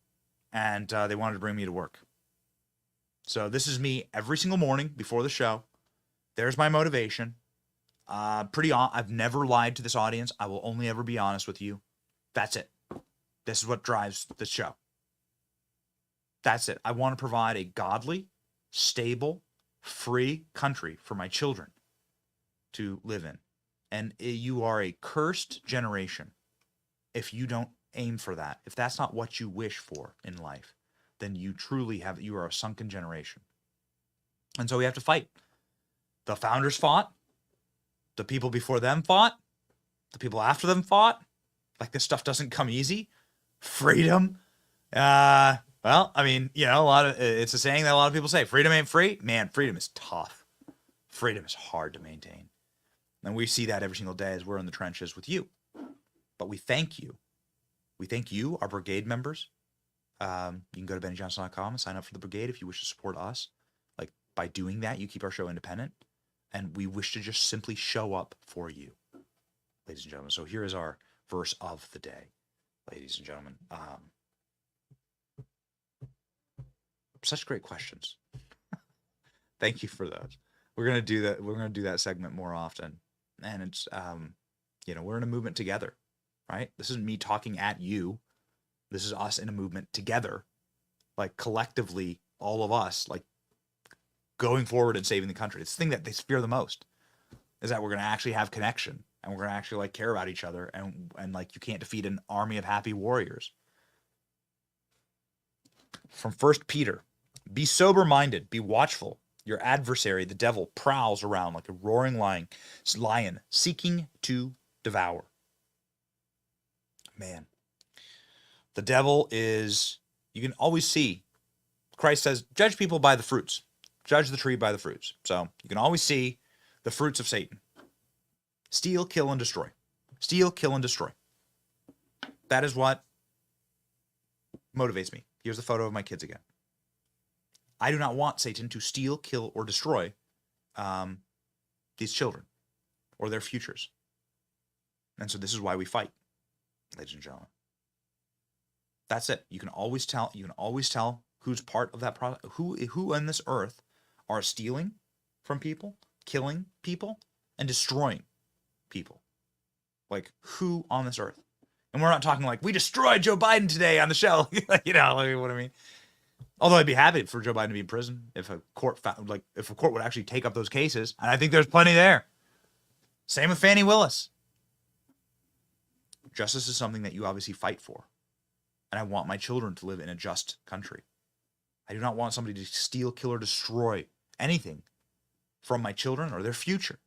Speaker 9: and they wanted to bring me to work. So this is me every single morning before the show. There's my motivation. I've never lied to this audience. I will only ever be honest with you. That's it. This is what drives the show. That's it. I want to provide a godly, stable, free country for my children to live in. And you are a cursed generation if you don't aim for that. If that's not what you wish for in life, then you are a sunken generation. And so we have to fight. The founders fought. The people before them fought. The people after them fought. Like, this stuff doesn't come easy. Freedom. Well, I mean, it's a saying that a lot of people say, freedom ain't free. Man, freedom is tough. Freedom is hard to maintain. And we see that every single day as we're in the trenches with you. But we thank you. We thank you, our brigade members. You can go to BennyJohnson.com and sign up for the brigade if you wish to support us. Like, by doing that, you keep our show independent. And we wish to just simply show up for you, ladies and gentlemen. So here is our verse of the day, ladies and gentlemen. Such great questions. Thank you for those. We're going to do that. We're going to do that segment more often. And it's, we're in a movement together, right? This isn't me talking at you. This is us in a movement together, like collectively, all of us, like going forward and saving the country. It's the thing that they fear the most is that we're going to actually have connection and we're going to actually like care about each other. And like, you can't defeat an army of happy warriors. From 1 Peter, be sober-minded, be watchful. Your adversary, the devil, prowls around like a roaring lion, seeking to devour. Man, the devil is, you can always see, Christ says, judge people by the fruits. Judge the tree by the fruits. So you can always see the fruits of Satan. Steal, kill, and destroy. Steal, kill, and destroy. That is what motivates me. Here's the photo of my kids again. I do not want Satan to steal, kill, or destroy these children or their futures. And so this is why we fight, ladies and gentlemen. That's it. You can always tell who's part of that process, who on this earth are stealing from people, killing people, and destroying people. Like, who on this earth? And we're not talking like, we destroyed Joe Biden today on the show. Like what I mean? Although I'd be happy for Joe Biden to be in prison if a court would actually take up those cases. And I think there's plenty there. Same with Fani Willis. Justice is something that you obviously fight for. And I want my children to live in a just country.
Speaker 13: I do not want somebody to steal, kill, or destroy anything from my children or their future.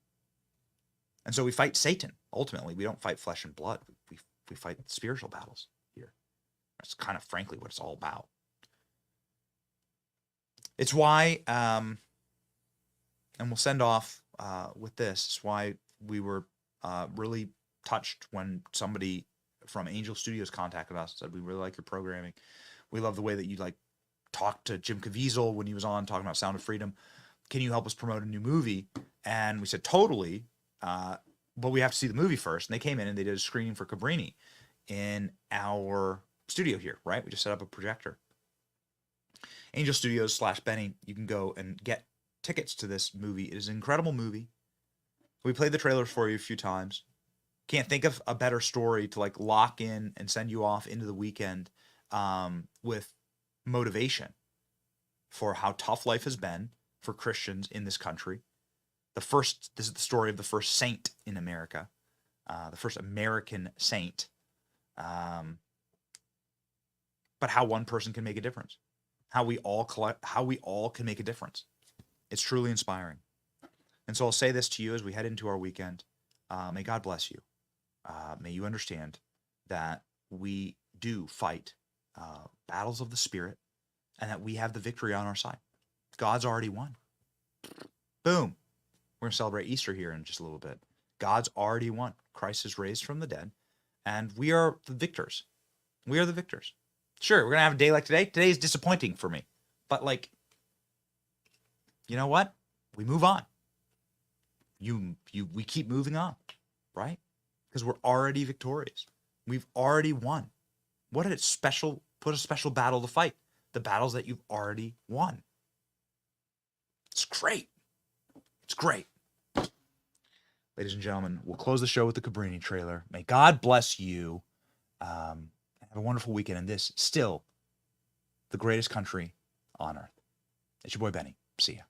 Speaker 13: And so we fight Satan. Ultimately, we don't fight flesh and blood. We fight spiritual battles here. That's kind of, frankly, what it's all about. It's why, and we'll send off with this, it's why we were really touched when somebody from Angel Studios contacted us, said, we really like your programming. We love the way that you talked to Jim Caviezel when he was on talking about Sound of Freedom. Can you help us promote a new movie? And we said, totally. But we have to see the movie first. And they came in and they did a screening for Cabrini in our studio here, right? We just set up a projector. Angel Studios / Benny, you can go and get tickets to this movie. It is an incredible movie. We played the trailers for you a few times. Can't think of a better story to lock in and send you off into the weekend with motivation for how tough life has been for Christians in this country. This is the story of the first saint in America, the first American saint. But how one person can make a difference, how we all can make a difference. It's truly inspiring. And so I'll say this to you as we head into our weekend. May God bless you. May you understand that we do fight battles of the Spirit and that we have the victory on our side. God's already won. Boom. We're going to celebrate Easter here in just a little bit. God's already won. Christ is raised from the dead, and we are the victors. We are the victors. Sure, we're going to have a day like today. Today is disappointing for me. But you know what? We move on. We keep moving on, right? Because we're already victorious. We've already won. What a special battle to fight. The battles that you've already won. It's great. It's great. Ladies and gentlemen, we'll close the show with the Cabrini trailer. May God bless you. Have a wonderful weekend in this, still, the greatest country on earth. It's your boy Benny. See ya.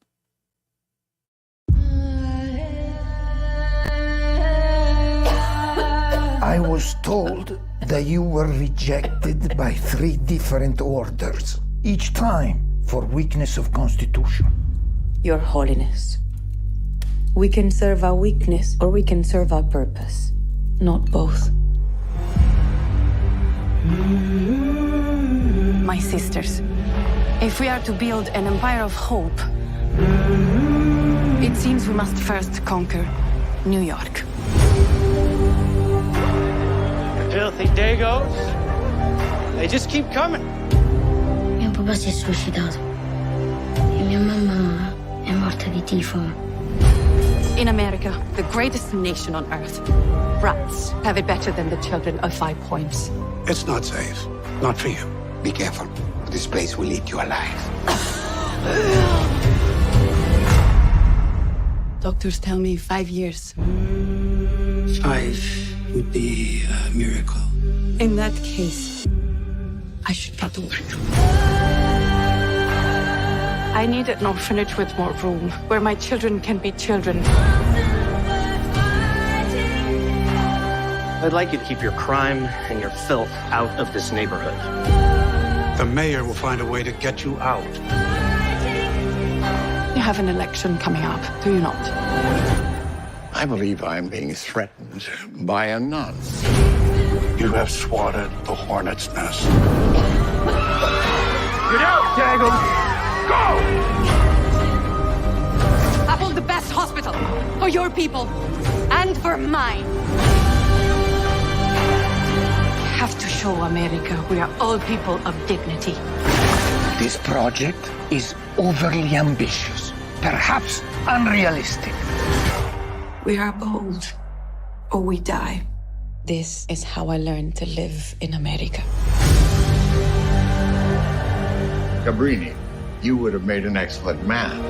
Speaker 14: I was told that you were rejected by 3 different orders, each time for weakness of constitution.
Speaker 15: Your Holiness, we can serve our weakness or we can serve our purpose, not both.
Speaker 16: My sisters, if we are to build an empire of hope, it seems we must first conquer New York.
Speaker 33: Filthy Dagos. They just keep coming.
Speaker 17: Mio papà si è suicidato. E mia mamma è morta di tifo.
Speaker 16: In America, the greatest nation on earth, rats have it better than the children of 5 points.
Speaker 18: It's not safe. Not for you. Be careful. This place will eat you alive.
Speaker 16: Doctors tell me 5 years.
Speaker 18: 5 would be a miracle.
Speaker 16: In that case, I should get to work. I need an orphanage with more room, where my children can be children.
Speaker 33: I'd like you to keep your crime and your filth out of this neighborhood.
Speaker 18: The mayor will find a way to get you out.
Speaker 16: You have an election coming up, do you not?
Speaker 18: I believe I'm being threatened by a nun. You have swatted the hornet's nest. Get out, Daggle! Go!
Speaker 16: I want the best hospital for your people and for mine. We have to show America we are all people of dignity.
Speaker 14: This project is overly ambitious, perhaps unrealistic.
Speaker 16: We are bold, or we die. This is how I learned to live in America.
Speaker 18: Cabrini, you would have made an excellent man.